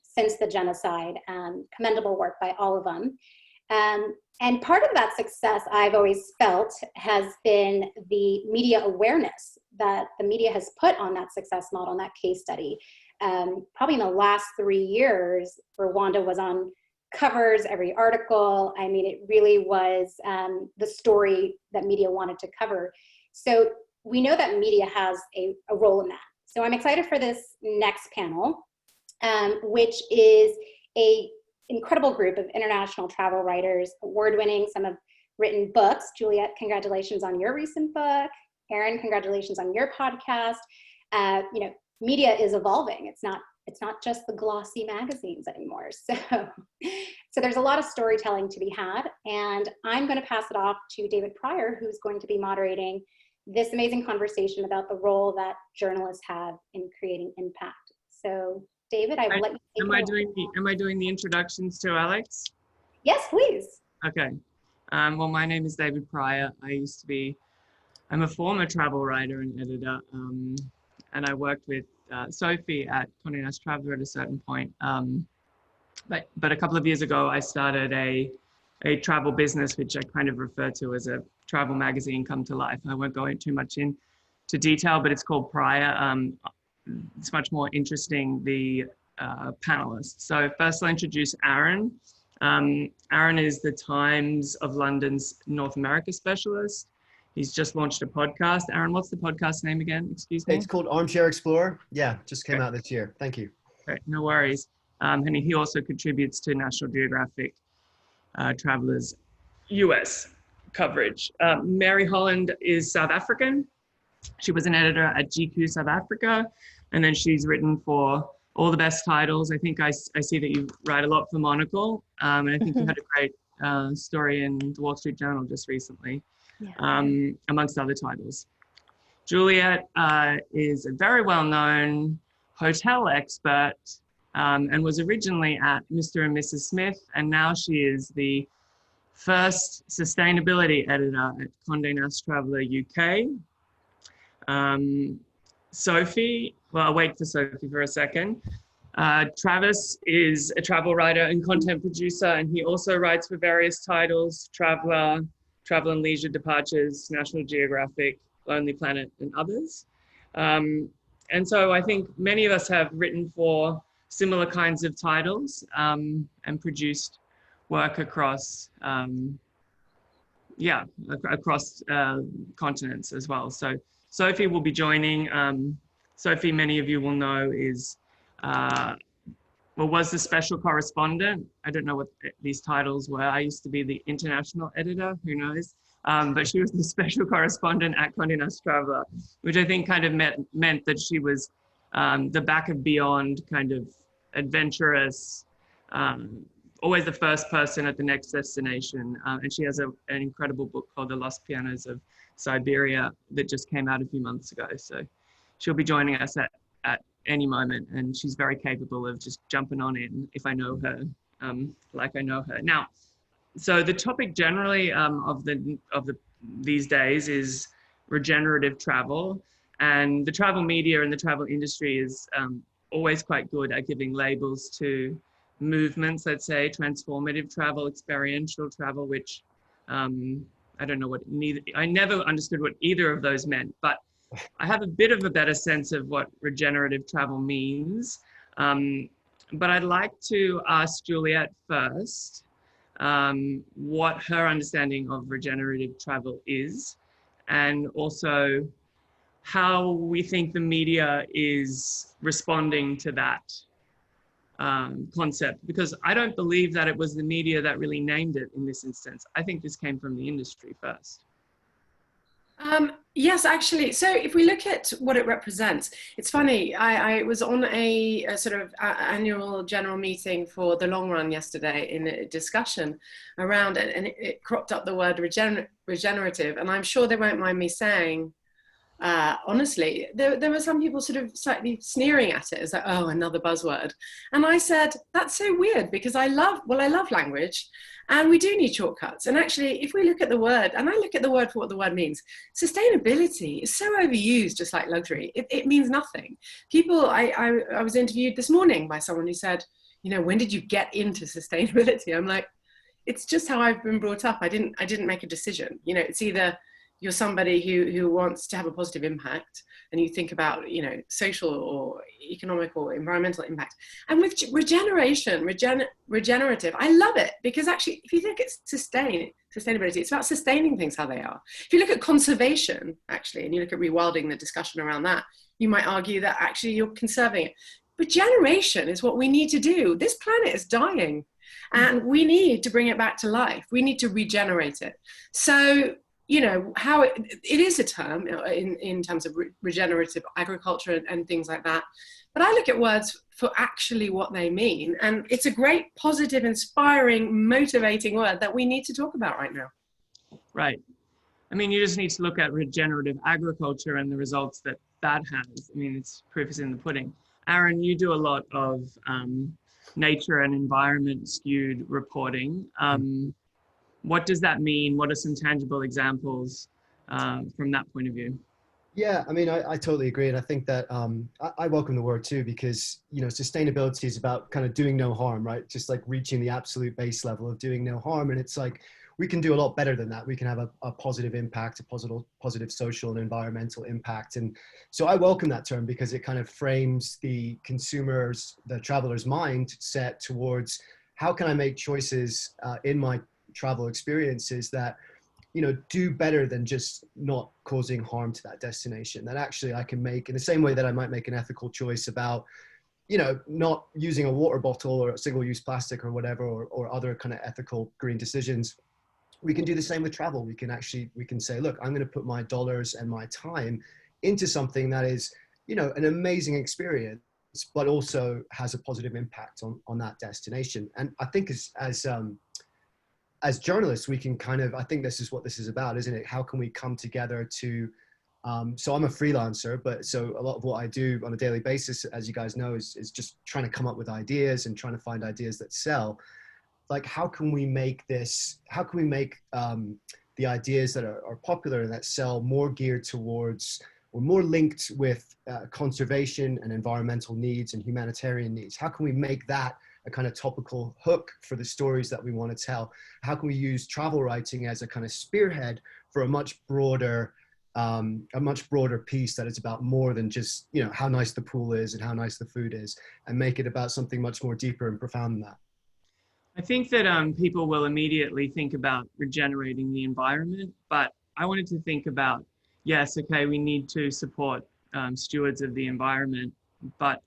since the genocide. Commendable work by all of them. And part of that success, I've always felt, has been the media awareness that the media has put on that success model, and that case study. Probably in the last 3 years, Rwanda was on covers, every article. I mean, it really was the story that media wanted to cover. So we know that media has a role in that. So I'm excited for this next panel, which is a incredible group of international travel writers, award-winning. Some have written books. Juliet, congratulations on your recent book. Aaron, congratulations on your podcast. Media is evolving. It's not just the glossy magazines anymore. So there's a lot of storytelling to be had, and I'm going to pass it off to David Pryor, who's going to be moderating this amazing conversation about the role that journalists have in creating impact. So David, I will let you take it. Am I doing the introductions to Alex? Yes, please. Okay. Well, my name is David Pryor. I'm a former travel writer and editor, and I worked with Sophie at Condé Nast Traveler at a certain point. But a couple of years ago, I started a travel business, which I kind of refer to as a travel magazine come to life. I won't go into too much into detail, but it's called Pryor. It's much more interesting, the panelists. So first I'll introduce Aaron. Aaron is the Times of London's North America specialist. He's just launched a podcast. Aaron, what's the podcast name again? Excuse me. It's called Armchair Explorer. Yeah, just came out this year. Thank you. Great, no worries. And he also contributes to National Geographic Travelers US coverage. Mary Holland is South African. She was an editor at GQ South Africa, and then she's written for all the best titles. I think I see that you write a lot for Monocle, and I think you had a great story in the Wall Street Journal just recently, amongst other titles. Juliet is a very well-known hotel expert and was originally at Mr. and Mrs. Smith, and now she is the first sustainability editor at Condé Nast Traveler UK. Sophie, well, I'll wait for Sophie for a second. Travis is a travel writer and content producer, and he also writes for various titles: Traveler, Travel and Leisure Departures, National Geographic, Lonely Planet, and others. And so I think many of us have written for similar kinds of titles and produced work across, across continents as well. So Sophie will be joining. Sophie, many of you will know, was the special correspondent. I don't know what these titles were. I used to be the international editor, who knows? But she was the special correspondent at Condé Nast Traveler, which I think kind of meant that she was the back of beyond, kind of adventurous, always the first person at the next destination. And she has an incredible book called The Lost Pianos of Siberia that just came out a few months ago. So she'll be joining us at any moment, and she's very capable of just jumping on in if I know her, like I know her. Now, So the topic generally of these days is regenerative travel, and the travel media and the travel industry is always quite good at giving labels to movements. Let's say transformative travel, experiential travel, which I don't know what I never understood what either of those meant, but I have a bit of a better sense of what regenerative travel means. But I'd like to ask Juliet first what her understanding of regenerative travel is, and also how we think the media is responding to that concept, because I don't believe that it was the media that really named it in this instance. I think this came from the industry first. Yes, actually. So if we look at what it represents, it's funny. I was on a sort of annual general meeting for the long run yesterday in a discussion around it, and it cropped up the word regenerative. And I'm sure they won't mind me saying, honestly, there were some people sort of slightly sneering at it as like, oh, another buzzword. And I said, that's so weird, because I love language, and we do need shortcuts. And actually, if we look at the word, and I look at the word for what the word means, sustainability is so overused, just like luxury. It means nothing. People, I was interviewed this morning by someone who said, you know, when did you get into sustainability? I'm like, it's just how I've been brought up. I didn't make a decision. You know, it's either you're somebody who wants to have a positive impact, and you think about, you know, social or economic or environmental impact. And with regenerative, I love it, because actually, if you look at sustainability, it's about sustaining things how they are. If you look at conservation, actually, and you look at rewilding, the discussion around that, you might argue that actually you're conserving it. Regeneration is what we need to do. This planet is dying, and we need to bring it back to life. We need to regenerate it. So, you know, how it is a term in terms of regenerative agriculture and things like that. But I look at words for actually what they mean. And it's a great, positive, inspiring, motivating word that we need to talk about right now. Right. I mean, you just need to look at regenerative agriculture and the results that has. I mean, it's proof is in the pudding. Aaron, you do a lot of nature and environment skewed reporting. What does that mean? What are some tangible examples from that point of view? Yeah, I mean, I totally agree. And I think that I welcome the word too, because, you know, sustainability is about kind of doing no harm, right? Just like reaching the absolute base level of doing no harm. And it's like, we can do a lot better than that. We can have a positive impact, a positive social and environmental impact. And so I welcome that term, because it kind of frames the consumer's, the traveler's mindset towards how can I make choices in my travel experiences that, you know, do better than just not causing harm to that destination. That actually I can make in the same way that I might make an ethical choice about, you know, not using a water bottle or single-use plastic or whatever, or other kind of ethical green decisions. We can do the same with travel. We can say, look, I'm going to put my dollars and my time into something that is, you know, an amazing experience, but also has a positive impact on that destination. And I think as journalists, we can kind of, I think this is what this is about, isn't it? How can we come together to, so I'm a freelancer, but so a lot of what I do on a daily basis, as you guys know, is just trying to come up with ideas and trying to find ideas that sell. Like, how can we make the ideas that are popular and that sell more geared towards, or more linked with conservation and environmental needs and humanitarian needs? How can we make that a kind of topical hook for the stories that we want to tell? How can we use travel writing as a kind of spearhead for a much broader piece that is about more than just, you know, how nice the pool is and how nice the food is, and make it about something much more deeper and profound than that? I think that people will immediately think about regenerating the environment, but I wanted to think about, yes, okay, we need to support stewards of the environment, but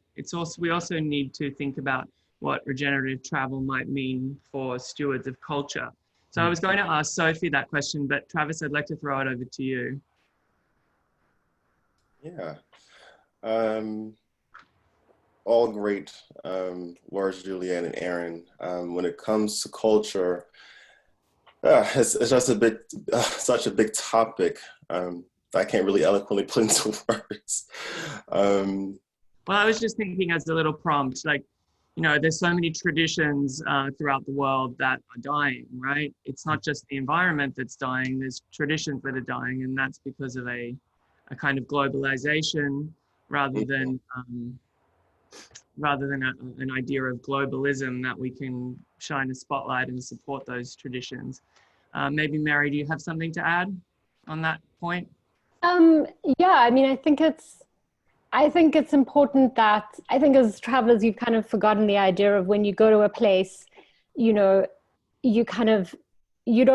we also need to think about what regenerative travel might mean for stewards of culture. So I was going to ask Sophie that question, but Travis, I'd like to throw it over to you. Yeah. All great, Lars, Julianne, and Aaron. When it comes to culture, it's just such a big topic. I can't really eloquently put into words. Well, I was just thinking as a little prompt, like, you know, there's so many traditions throughout the world that are dying, right? It's not just the environment that's dying, there's traditions that are dying, and that's because of a kind of globalization rather than an idea of globalism that we can shine a spotlight and support those traditions. Maybe Mary, do you have something to add on that point? Yeah, I mean, I think it's important that, I think as travelers, you've kind of forgotten the idea of when you go to a place, you know, you kind of, you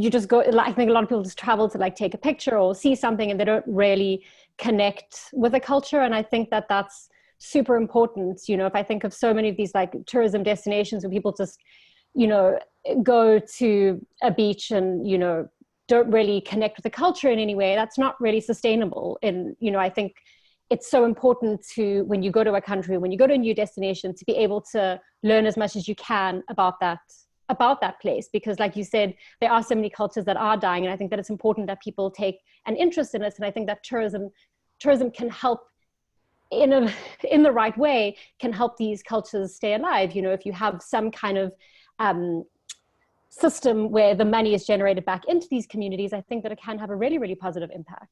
just go, I think a lot of people just travel to like take a picture or see something and they don't really connect with the culture. And I think that that's super important. You know, if I think of so many of these like tourism destinations where people just, you know, go to a beach and, you know, don't really connect with the culture in any way, that's not really sustainable. And, you know, I think it's so important to, when you go to a country, when you go to a new destination, to be able to learn as much as you can about that place, because like you said, there are so many cultures that are dying, and I think that it's important that people take an interest in it. And I think that tourism can help in the right way, can help these cultures stay alive. You know, if you have some kind of system where the money is generated back into these communities, I think that it can have a really, really positive impact.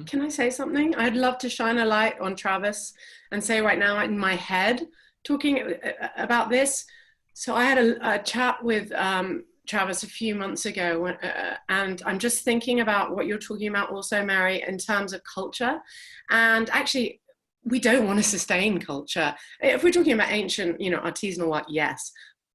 Can I say something? I'd love to shine a light on Travis and say right now in my head, talking about this. So I had a chat with Travis a few months ago, and I'm just thinking about what you're talking about also, Mary, in terms of culture. And actually, we don't want to sustain culture. If we're talking about ancient, you know, artisanal work, yes.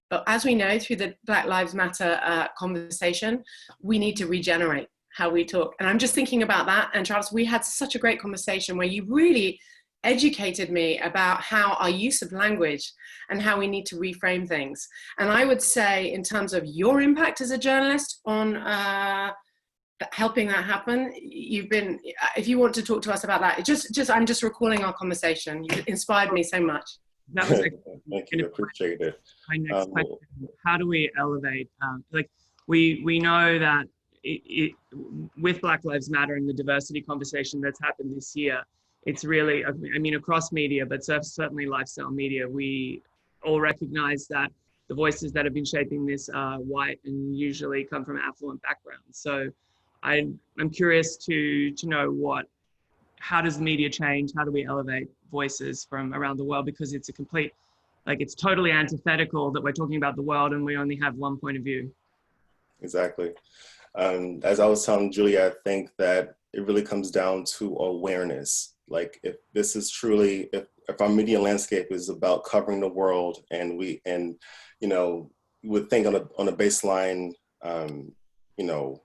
But as we know through the Black Lives Matter conversation, we need to regenerate how we talk. And I'm just thinking about that. And Travis, we had such a great conversation where you really educated me about how our use of language and how we need to reframe things. And I would say, in terms of your impact as a journalist on helping that happen, you've been, if you want to talk to us about that, I'm just recalling our conversation. You inspired me so much. That was Thank you, appreciate it. My next question: how do we elevate? Like we know that with Black Lives Matter and the diversity conversation that's happened this year, it's really, I mean, across media, but certainly lifestyle media, we all recognize that the voices that have been shaping this are white and usually come from affluent backgrounds. So I'm curious to know how does media change? How do we elevate voices from around the world? Because it's a complete, like, it's totally antithetical that we're talking about the world and we only have one point of view. Exactly. As I was telling Julia, I think that it really comes down to awareness. Like, if this is truly, if our media landscape is about covering the world, and you know, you would think on a baseline, you know,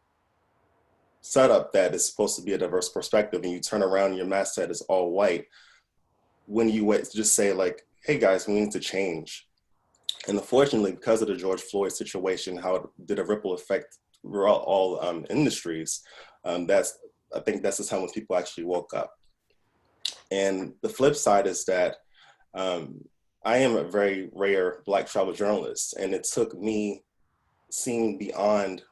setup that is supposed to be a diverse perspective, and you turn around and your masthead is all white, when you just say like, hey guys, we need to change. And unfortunately, because of the George Floyd situation, how it did a ripple effect throughout all industries, I think that's the time when people actually woke up. And the flip side is that I am a very rare Black travel journalist, and it took me seeing beyond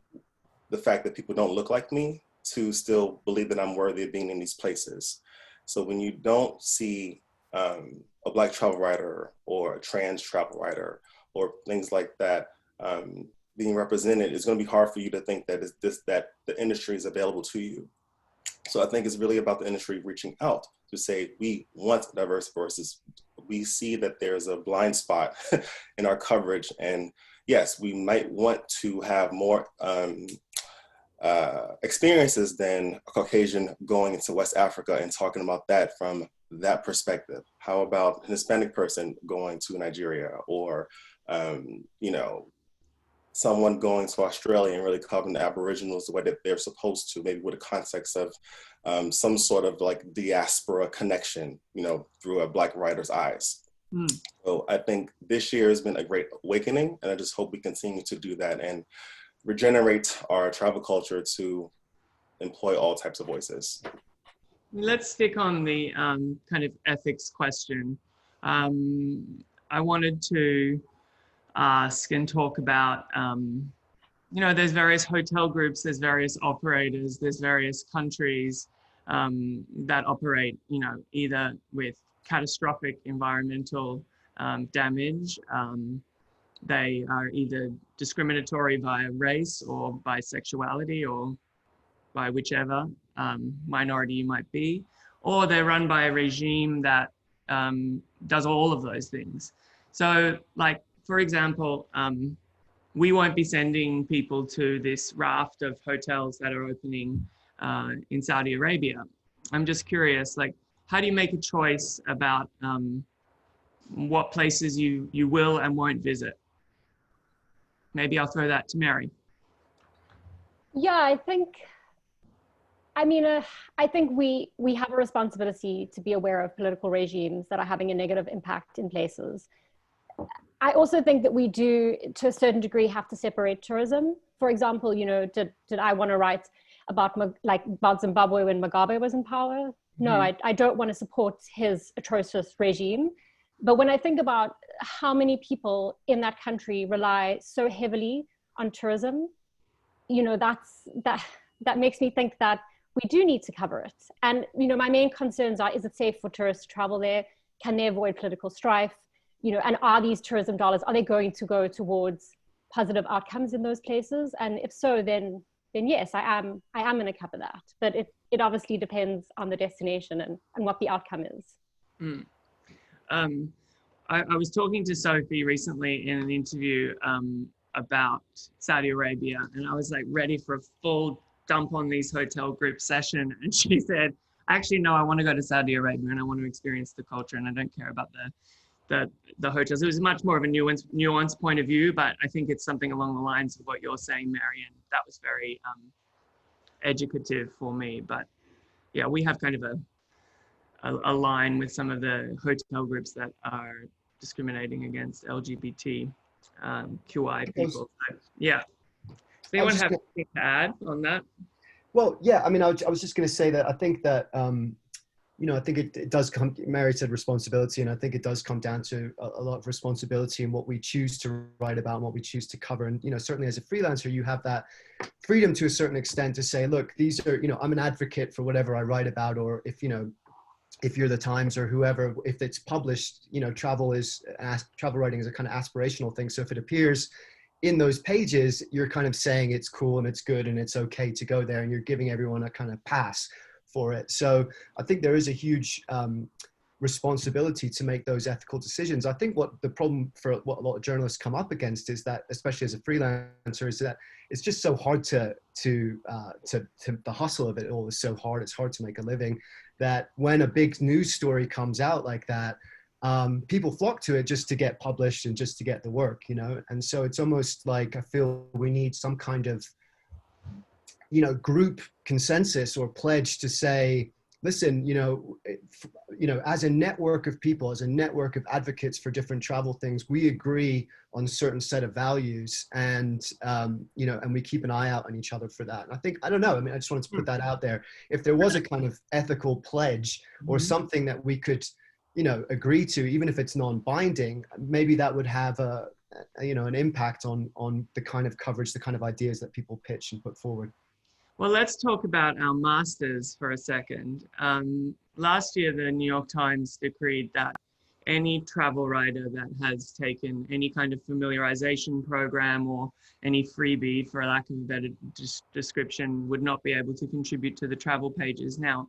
the fact that people don't look like me to still believe that I'm worthy of being in these places. So when you don't see a Black travel writer or a trans travel writer or things like that being represented, it's going to be hard for you to think that that the industry is available to you. So I think it's really about the industry reaching out to say, we want diverse voices. We see that there's a blind spot in our coverage. And yes, we might want to have more experiences than a Caucasian going into West Africa and talking about that from that perspective. How about an Hispanic person going to Nigeria, or you know, someone going to Australia and really covering the Aboriginals the way that they're supposed to, maybe with a context of some sort of like diaspora connection, you know, through a Black writer's eyes. So I think this year has been a great awakening, and I just hope we continue to do that and regenerate our travel culture to employ all types of voices. Let's stick on the kind of ethics question. I wanted to ask and talk about, you know, there's various hotel groups, there's various operators, there's various countries that operate, you know, either with catastrophic environmental damage. They are either discriminatory via race or by sexuality or by whichever minority you might be, or they're run by a regime that does all of those things. So, like, for example, we won't be sending people to this raft of hotels that are opening in Saudi Arabia. I'm just curious, like, how do you make a choice about what places you will and won't visit? Maybe I'll throw that to Mary. Yeah, I think we have a responsibility to be aware of political regimes that are having a negative impact in places. I also think that we do, to a certain degree, have to separate tourism. For example, you know, did I want to write about Zimbabwe when Mugabe was in power? No, I don't want to support his atrocious regime. But when I think about how many people in that country rely so heavily on tourism, you know, that makes me think that we do need to cover it. And, you know, my main concerns are, is it safe for tourists to travel there? Can they avoid political strife? You know, and are these tourism dollars, are they going to go towards positive outcomes in those places? And if so, then yes, I am going to cover that. But it obviously depends on the destination and what the outcome is. I was talking to Sophie recently in an interview about Saudi Arabia, and I was like ready for a full dump on these hotel group session. And she said, actually, no, I want to go to Saudi Arabia and I want to experience the culture and I don't care about the hotels. It was much more of a nuanced point of view, but I think it's something along the lines of what you're saying, Mary, and that was very educative for me. But yeah, we have kind of a line with some of the hotel groups that are discriminating against LGBT QI people. Yeah. Does anyone have anything to add on that? Well, yeah, I mean, I was just going to say that I think that, you know, I think it does come, Mary said responsibility, and I think it does come down to a lot of responsibility in what we choose to write about and what we choose to cover. And, you know, certainly as a freelancer, you have that freedom to a certain extent to say, look, these are, you know, I'm an advocate for whatever I write about, or if, you know, if you're the Times or whoever, if it's published, you know, travel writing is a kind of aspirational thing. So if it appears in those pages, you're kind of saying it's cool and it's good and it's okay to go there, and you're giving everyone a kind of pass for it. So I think there is a huge responsibility to make those ethical decisions. I think what the problem for what a lot of journalists come up against is that, especially as a freelancer, is that it's just so hard to the hustle of it all is so hard. It's hard to make a living, that when a big news story comes out like that, people flock to it just to get published and just to get the work, you know? And so it's almost like, I feel we need some kind of, you know, group consensus or pledge to say, listen, you know, as a network of people, as a network of advocates for different travel things, we agree on a certain set of values, and, you know, and we keep an eye out on each other for that. And I think, I don't know, I mean, I just wanted to put that out there. If there was a kind of ethical pledge or something that we could, you know, agree to, even if it's non-binding, maybe that would have you know, an impact on the kind of coverage, the kind of ideas that people pitch and put forward. Well, let's talk about our masters for a second. Last year, the New York Times decreed that any travel writer that has taken any kind of familiarization program or any freebie, for lack of a better description, would not be able to contribute to the travel pages. Now,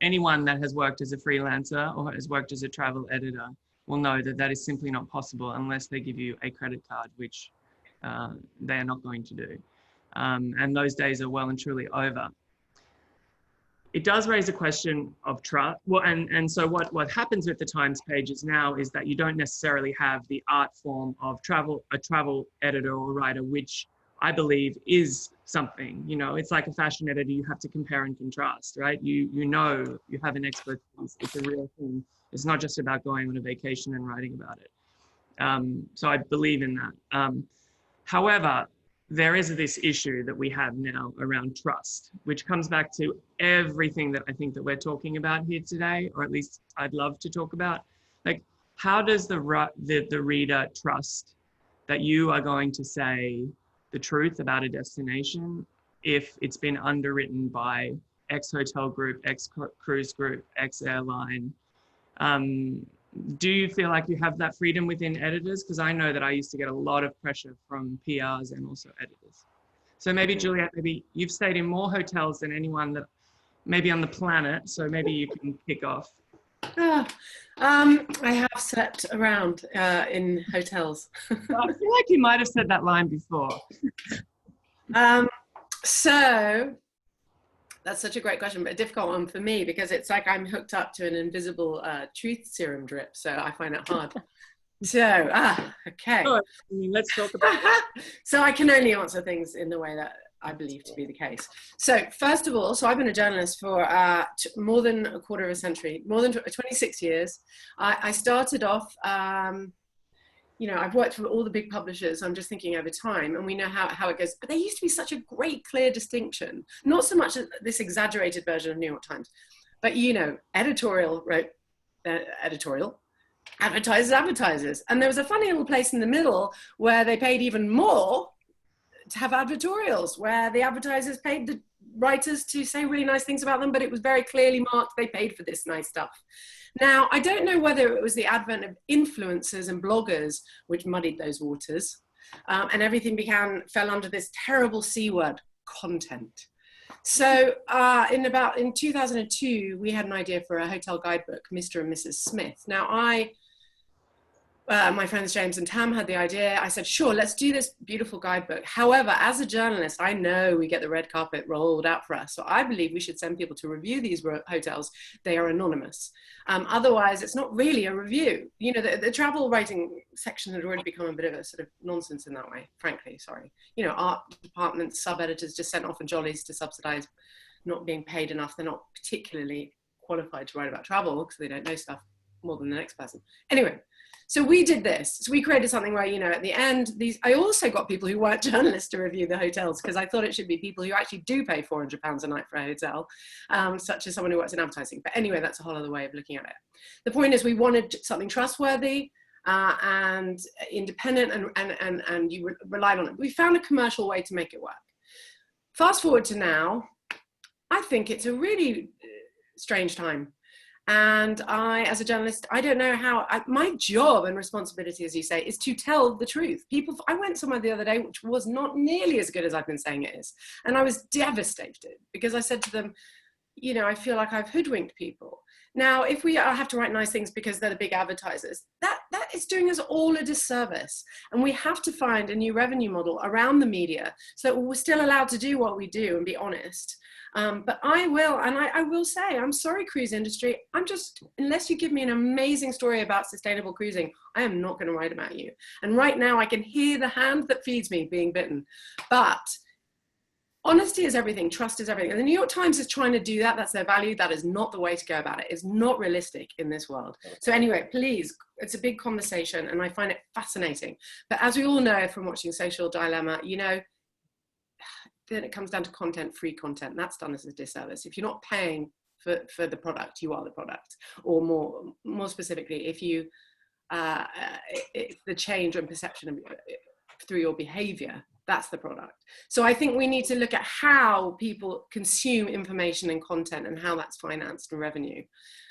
anyone that has worked as a freelancer or has worked as a travel editor will know that that is simply not possible unless they give you a credit card, which they are not going to do. And those days are well and truly over. It does raise a question of trust. Well, and so what happens with the Times pages now is that you don't necessarily have the art form of a travel editor or writer, which I believe is something. You know, it's like a fashion editor, you have to compare and contrast, right? You know, you have an expertise, it's a real thing. It's not just about going on a vacation and writing about it. So I believe in that. However, there is this issue that we have now around trust, which comes back to everything that I think that we're talking about here today, or at least I'd love to talk about. Like, how does the reader trust that you are going to say the truth about a destination if it's been underwritten by X hotel group, X cruise group, X airline? do you feel like you have that freedom within editors? Because I know that I used to get a lot of pressure from PRs and also editors. So maybe Juliet, maybe you've stayed in more hotels than anyone that maybe on the planet. So maybe you can kick off. I have slept around in hotels. Well, I feel like you might have said that line before. So that's such a great question, but a difficult one for me because it's like I'm hooked up to an invisible truth serum drip, so I find it hard. So, okay. Oh, I mean, let's talk about it. So I can only answer things in the way that I believe to be the case. So first of all, so I've been a journalist for more than a quarter of a century, more than 26 years. I started off, you know, I've worked for all the big publishers. I'm just thinking over time, and we know how it goes. But there used to be such a great, clear distinction. Not so much this exaggerated version of New York Times, but, you know, editorial wrote editorial, advertisers. And there was a funny little place in the middle where they paid even more to have advertorials, where the advertisers paid the writers to say really nice things about them, but it was very clearly marked they paid for this nice stuff. Now, I don't know whether it was the advent of influencers and bloggers which muddied those waters, and everything fell under this terrible C word, content. So in 2002, we had an idea for a hotel guidebook, Mr. and Mrs. Smith. Now, my friends James and Tam had the idea. I said, sure, let's do this beautiful guidebook. However, as a journalist, I know we get the red carpet rolled out for us. So I believe we should send people to review these hotels. They are anonymous. Otherwise, it's not really a review. You know, the travel writing section had already become a bit of a sort of nonsense in that way, frankly, sorry. You know, art departments, sub-editors just sent off on jollies to subsidize not being paid enough. They're not particularly qualified to write about travel because they don't know stuff more than the next person. Anyway. So we did this. So we created something where, you know, at the end, I also got people who weren't journalists to review the hotels because I thought it should be people who actually do pay £400 a night for a hotel, such as someone who works in advertising. But anyway, that's a whole other way of looking at it. The point is we wanted something trustworthy and independent and you relied on it. We found a commercial way to make it work. Fast forward to now, I think it's a really strange time. And I, as a journalist, I don't know how, my job and responsibility, as you say, is to tell the truth. I went somewhere the other day, which was not nearly as good as I've been saying it is. And I was devastated because I said to them, you know, I feel like I've hoodwinked people. Now, if we have to write nice things because they're the big advertisers, that is doing us all a disservice. And we have to find a new revenue model around the media so that we're still allowed to do what we do and be honest. But I will say, I'm sorry, cruise industry. Unless you give me an amazing story about sustainable cruising, I am not going to write about you. And right now I can hear the hand that feeds me being bitten. But honesty is everything, trust is everything. And the New York Times is trying to do that. That's their value. That is not the way to go about it. It's not realistic in this world. So anyway, please, it's a big conversation and I find it fascinating. But as we all know from watching Social Dilemma, you know, then it comes down to content, free content. That's done as a disservice. If you're not paying for the product, you are the product. Or more specifically, if the change and perception through your behavior, that's the product. So I think we need to look at how people consume information and content and how that's financed and revenue.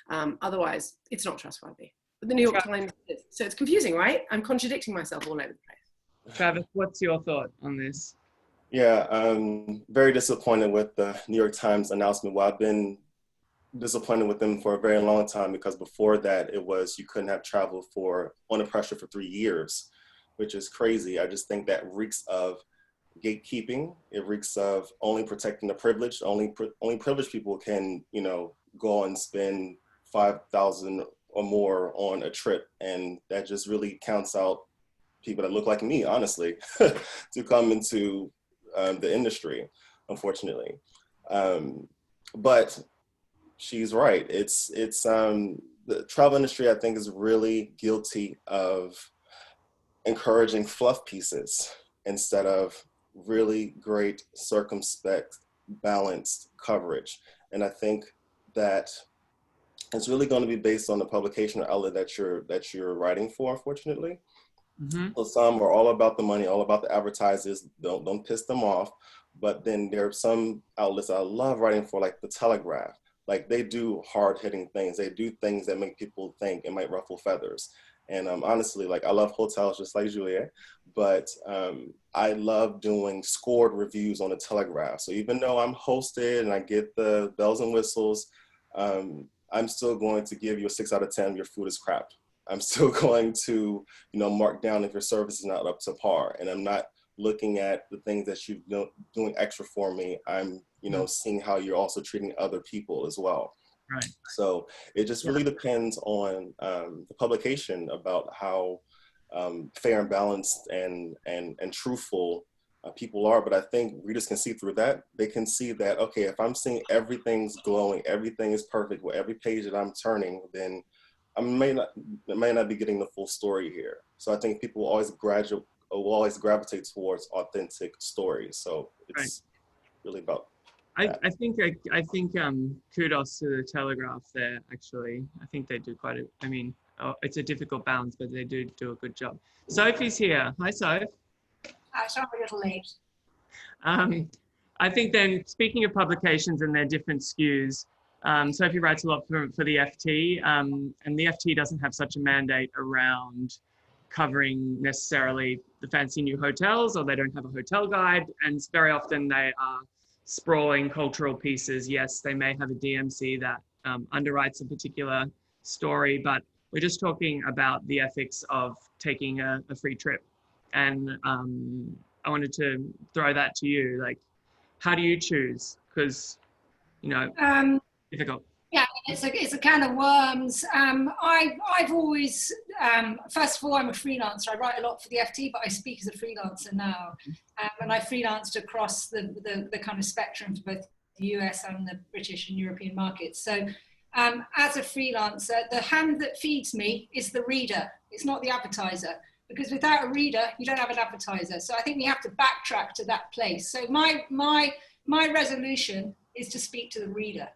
Otherwise, it's not trustworthy. But the New York Times is. So it's confusing, right? I'm contradicting myself all over the place. Travis, what's your thought on this? Yeah, I'm very disappointed with the New York Times announcement. Well, I've been disappointed with them for a very long time because before that it was you couldn't have traveled under pressure for 3 years, which is crazy. I just think that reeks of gatekeeping. It reeks of only protecting the privileged. Only privileged people can, you know, go and spend $5,000 or more on a trip, and that just really counts out people that look like me, honestly, to come into the industry, unfortunately. But she's right. It's the travel industry, I think, is really guilty of encouraging fluff pieces instead of really great, circumspect, balanced coverage. And I think that it's really going to be based on the publication or outlet that you're writing for, unfortunately. Mm-hmm. So some are all about the money, all about the advertisers. Don't piss them off. But then there are some outlets I love writing for, like The Telegraph, Like they do hard-hitting things. They do things that make people think and might ruffle feathers. And honestly, like I love hotels just like Juliet, but I love doing scored reviews on the Telegraph. So even though I'm hosted and I get the bells and whistles, I'm still going to give you a 6 out of 10. Your food is crap. I'm still going to, mark down if your service is not up to par. And I'm not looking at the things that you're doing extra for me. I'm, seeing how you're also treating other people as well. Right. So it just really depends on the publication about how fair and balanced and truthful people are. But I think readers can see through that. They can see that, okay, if I'm seeing everything's glowing, everything is perfect with every page that I'm turning, then I may not be getting the full story here. So I think people will always gravitate towards authentic stories. So it's really about I think kudos to the Telegraph there, actually. I think they do it's a difficult balance, but they do a good job. Sophie's here. Hi, Soph. Sorry, I'm a little late. I think then, speaking of publications and their different SKUs, Sophie writes a lot for the FT, and the FT doesn't have such a mandate around covering necessarily the fancy new hotels, or they don't have a hotel guide, and very often they are sprawling cultural pieces. Yes, they may have a DMC that underwrites a particular story, but we're just talking about the ethics of taking a free trip. And I wanted to throw that to you. Like, how do you choose? Because, difficult. Yeah, it's a can of worms. I've always, first of all, I'm a freelancer. I write a lot for the FT, but I speak as a freelancer now. And I freelanced across the kind of spectrum for both the US and the British and European markets. So as a freelancer, the hand that feeds me is the reader. It's not the advertiser. Because without a reader, you don't have an advertiser. So I think we have to backtrack to that place. So my resolution is to speak to the reader.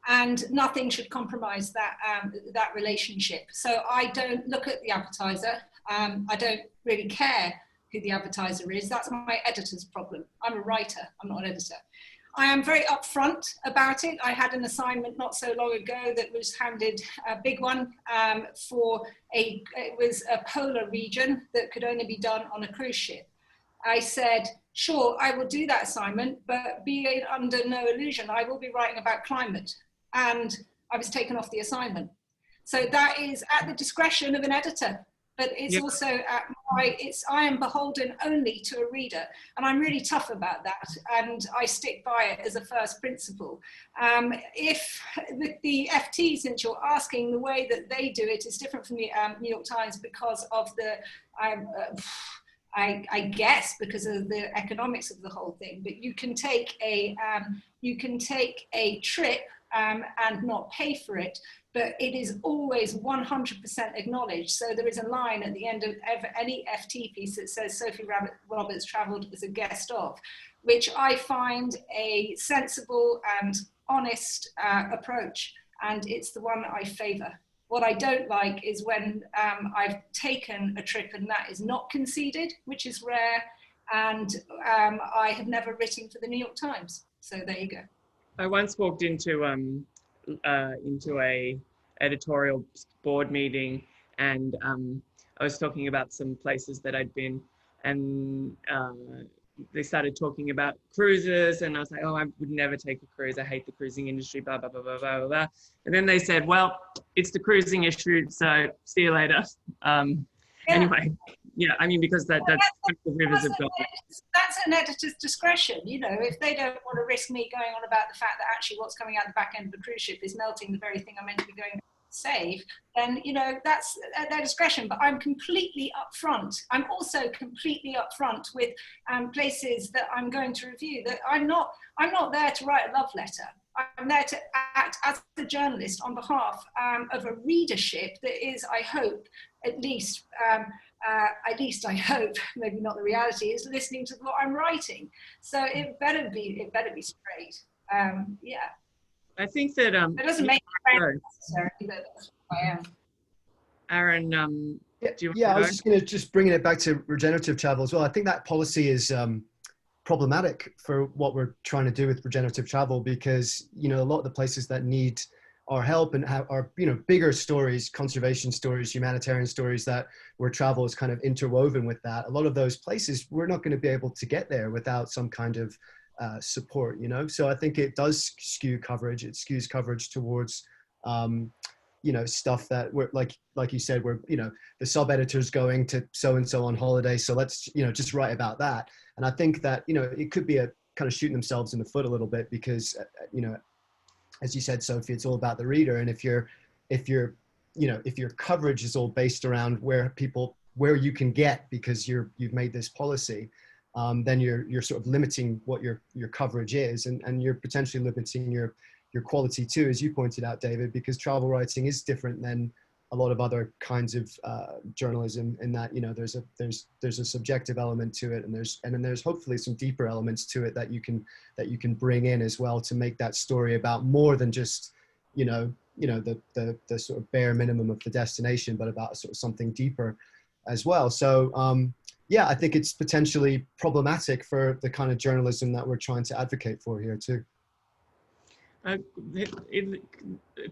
And nothing should compromise that relationship. So I don't look at the advertiser. I don't really care who the advertiser is. That's my editor's problem. I'm a writer, I'm not an editor. I am very upfront about it. I had an assignment not so long ago that was handed, a big one, it was a polar region that could only be done on a cruise ship. I said, sure, I will do that assignment, but be under no illusion, I will be writing about climate. And I was taken off the assignment. So that is at the discretion of an editor, but it's also at I am beholden only to a reader. And I'm really tough about that. And I stick by it as a first principle. If the FT, since you're asking, the way that they do it is different from the New York Times because of I guess because of the economics of the whole thing, but you can take a trip and not pay for it, but it is always 100% acknowledged. So there is a line at the end of any FT piece that says Sophie Roberts travelled as a guest of, which I find a sensible and honest approach, and it's the one I favour. What I don't like is when I've taken a trip and that is not conceded, which is rare, and I have never written for the New York Times. So there you go. I once walked into a editorial board meeting, and I was talking about some places that I'd been, and they started talking about cruises, and I was like, oh, I would never take a cruise. I hate the cruising industry, blah, blah, blah, blah, blah, blah, blah. And then they said, well, it's the cruising issue, so see you later. Anyway, yeah, I mean, because that's the rivers have gone. That's an editor's discretion, if they don't want to risk me going on about the fact that actually what's coming out the back end of the cruise ship is melting the very thing I'm meant to be going to save, then, that's at their discretion. But I'm completely upfront. I'm also completely upfront with places that I'm going to review, that I'm not there to write a love letter. I'm there to act as a journalist on behalf of a readership that is, I hope, at least I hope, maybe not the reality, is listening to what I'm writing. So it better be straight. Yeah. I think that it doesn't make it very necessary, but that's who I am. Aaron, do you I was just bringing it back to regenerative travel as well. I think that policy is problematic for what we're trying to do with regenerative travel, because, you know, a lot of the places that need our help and are, you know, bigger stories, conservation stories, humanitarian stories, that where travel is kind of interwoven with that. A lot of those places, we're not going to be able to get there without some kind of support, you know? So I think it does skew coverage. It skews coverage towards, you know, stuff that we're like you said, we're, you know, the sub-editor's going to so-and-so on holiday, so let's, you know, just write about that. And I think that, you know, it could be a kind of shooting themselves in the foot a little bit, because, you know, as you said, Sophie, it's all about the reader. And if your coverage is all based around where you can get because you've made this policy, then you're sort of limiting what your coverage is, and you're potentially limiting your quality too, as you pointed out, David, because travel writing is different than a lot of other kinds of journalism, in that, you know, there's a subjective element to it, and then there's hopefully some deeper elements to it that you can bring in as well, to make that story about more than just, you know, the sort of bare minimum of the destination, but about sort of something deeper as well. So yeah, I think it's potentially problematic for the kind of journalism that we're trying to advocate for here too. A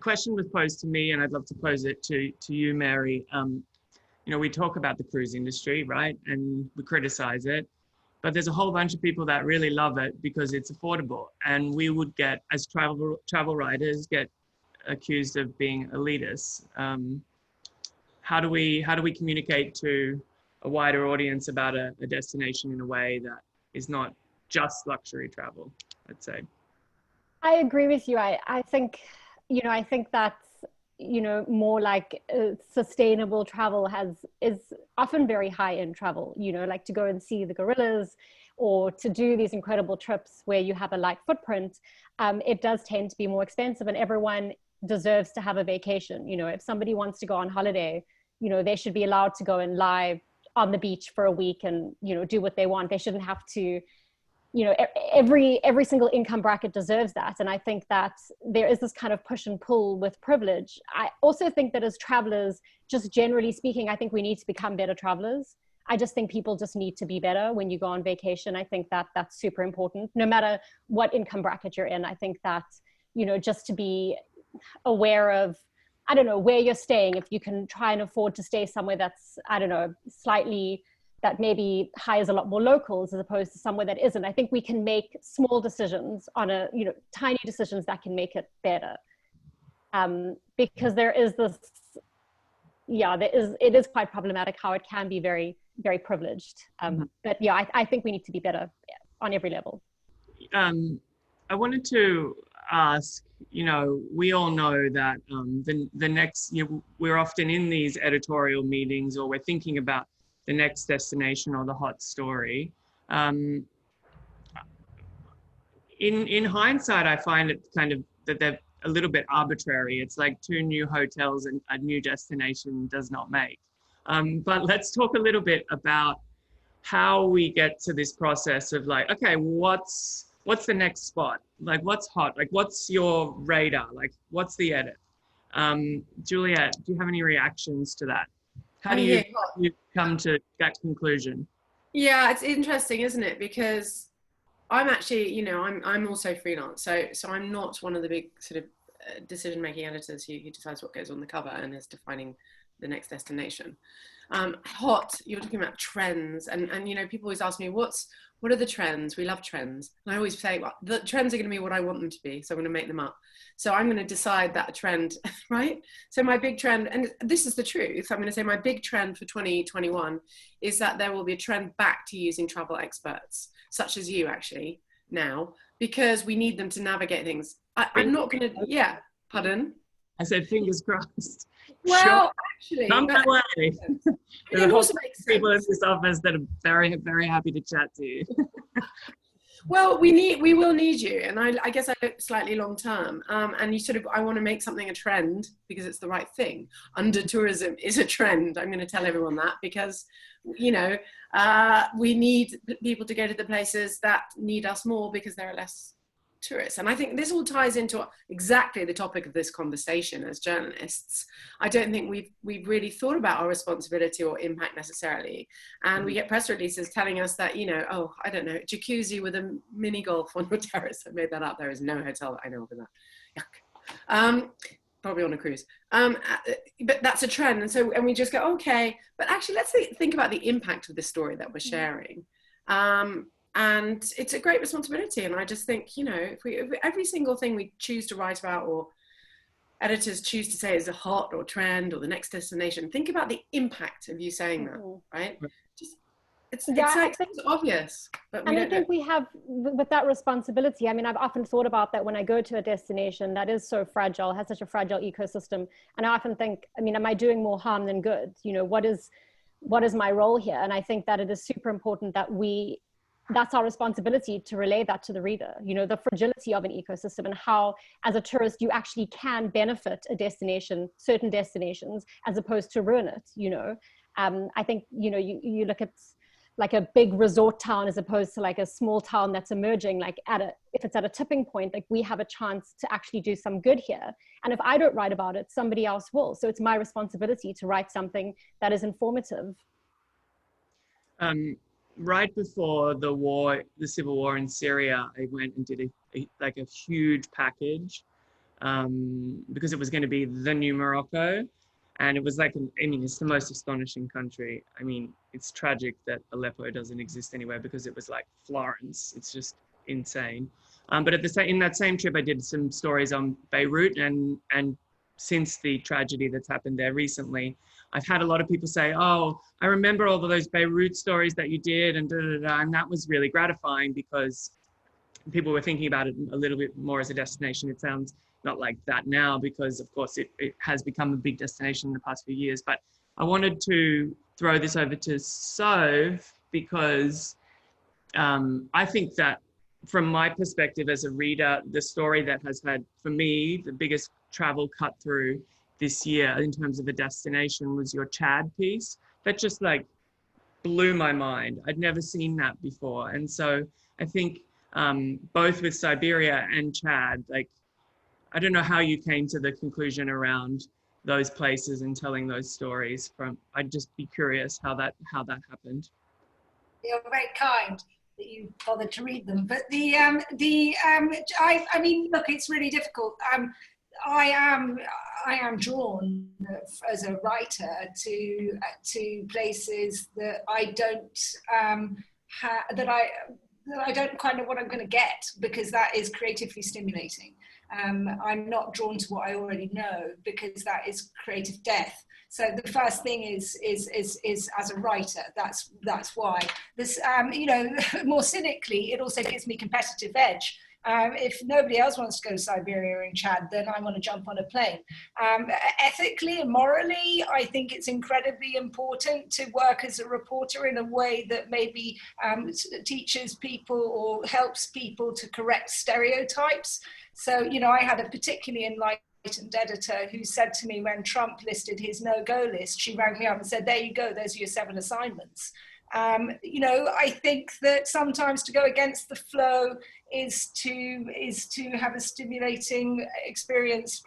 question was posed to me, and I'd love to pose it to you, Mary. You know, we talk about the cruise industry, right? And we criticize it, but there's a whole bunch of people that really love it because it's affordable. And we would get, as travel writers, get accused of being elitists. How do we communicate to a wider audience about a destination in a way that is not just luxury travel, let's say? I agree with you. I think, you know, I think that's, you know, more like sustainable travel is often very high-end travel, you know, like to go and see the gorillas or to do these incredible trips where you have a light footprint. It does tend to be more expensive, and everyone deserves to have a vacation. You know, if somebody wants to go on holiday, you know, they should be allowed to go and lie on the beach for a week and, you know, do what they want. They shouldn't have to, you know, every single income bracket deserves that. And I think that there is this kind of push and pull with privilege. I also think that as travelers, just generally speaking, I think we need to become better travelers. I just think people just need to be better when you go on vacation. I think that that's super important, no matter what income bracket you're in. I think that, you know, just to be aware of, I don't know, where you're staying. If you can try and afford to stay somewhere that's, I don't know, slightly, that maybe hires a lot more locals as opposed to somewhere that isn't. I think we can make small decisions on a, you know, tiny decisions that can make it better. Because there is this, yeah, it is quite problematic how it can be very, very privileged. But yeah, I think we need to be better on every level. I wanted to ask, you know, we all know that the next, you know, we're often in these editorial meetings, or we're thinking about the next destination or the hot story. In hindsight, I find it kind of that they're a little bit arbitrary. It's like 2 new hotels and a new destination does not make. But let's talk a little bit about how we get to this process of like, okay, what's the next spot? Like, what's hot? Like, what's your radar? Like, what's the edit? Juliet, do you have any reactions to that? How do you come to that conclusion? Yeah, it's interesting, isn't it? Because I'm actually, you know, I'm also freelance, so I'm not one of the big sort of decision-making editors who decides what goes on the cover and is defining the next destination. Hot, you're talking about trends, and you know, people always ask me, what are the trends? We love trends. And I always say, well, the trends are going to be what I want them to be, so I'm going to make them up. So I'm going to decide that trend, right? So my big trend, and this is the truth, I'm going to say my big trend for 2021 is that there will be a trend back to using travel experts, such as you actually now, because we need them to navigate things. I'm not going to, yeah, pardon? I said fingers crossed. Well, sure. actually, Not way. There are also people in this office that are very, very happy to chat to you. Well, we will need you, and I guess I look slightly long term. And you sort of, I want to make something a trend because it's the right thing. Under tourism is a trend. I'm going to tell everyone that because, you know, we need people to go to the places that need us more because there are less tourists. And I think this all ties into exactly the topic of this conversation. As journalists, I don't think we've really thought about our responsibility or impact necessarily. And we get press releases telling us that, you know, oh, I don't know, jacuzzi with a mini golf on your terrace. I made that up. There is no hotel that I know of that. Yuck. Probably on a cruise. But that's a trend. And so, and we just go, okay, but actually let's think about the impact of the story that we're sharing. And it's a great responsibility. And I just think, you know, if every single thing we choose to write about or editors choose to say is a hot or trend or the next destination, think about the impact of you saying that, right? Just, it's obvious. But I think we have, with that responsibility, I mean, I've often thought about that when I go to a destination that is so fragile, has such a fragile ecosystem. And I often think, I mean, am I doing more harm than good? You know, what is my role here? And I think that it is super important that that's our responsibility to relay that to the reader, you know, the fragility of an ecosystem and how, as a tourist, you actually can benefit a destination, certain destinations, as opposed to ruin it, you know. I think, you know, you look at like a big resort town as opposed to like a small town that's emerging, like if it's at a tipping point, like we have a chance to actually do some good here. And if I don't write about it, somebody else will. So it's my responsibility to write something that is informative. Right before the civil war in Syria, I went and did a huge package because it was going to be the new Morocco. And it was like, I mean, it's the most astonishing country. I mean, it's tragic that Aleppo doesn't exist anywhere because it was like Florence. It's just insane. But in that same trip, I did some stories on Beirut, and since the tragedy that's happened there recently, I've had a lot of people say, oh, I remember all of those Beirut stories that you did, and and that was really gratifying because people were thinking about it a little bit more as a destination. It sounds not like that now because, of course, it has become a big destination in the past few years. But I wanted to throw this over to Soph because I think that from my perspective as a reader, the story that has had, for me, the biggest travel cut through this year in terms of a destination was your Chad piece. That just like blew my mind. I'd never seen that before. And so I think both with Siberia and Chad, like, I don't know how you came to the conclusion around those places and telling those stories from, I'd just be curious how that happened. You're very kind that you bothered to read them, but I mean, look, it's really difficult. I am drawn as a writer to places that I don't that I don't kind of what I'm going to get, because that is creatively stimulating. I'm not drawn to what I already know, because that is creative death. So the first thing is as a writer, that's why. This, you know, more cynically, it also gives me competitive edge. If nobody else wants to go to Siberia and Chad, then I want to jump on a plane. Ethically and morally, I think it's incredibly important to work as a reporter in a way that maybe teaches people or helps people to correct stereotypes. So, you know, I had a particularly enlightened editor who said to me when Trump listed his no-go list, she rang me up and said, there you go, there's your 7 assignments. You know, I think that sometimes to go against the flow is to have a stimulating experience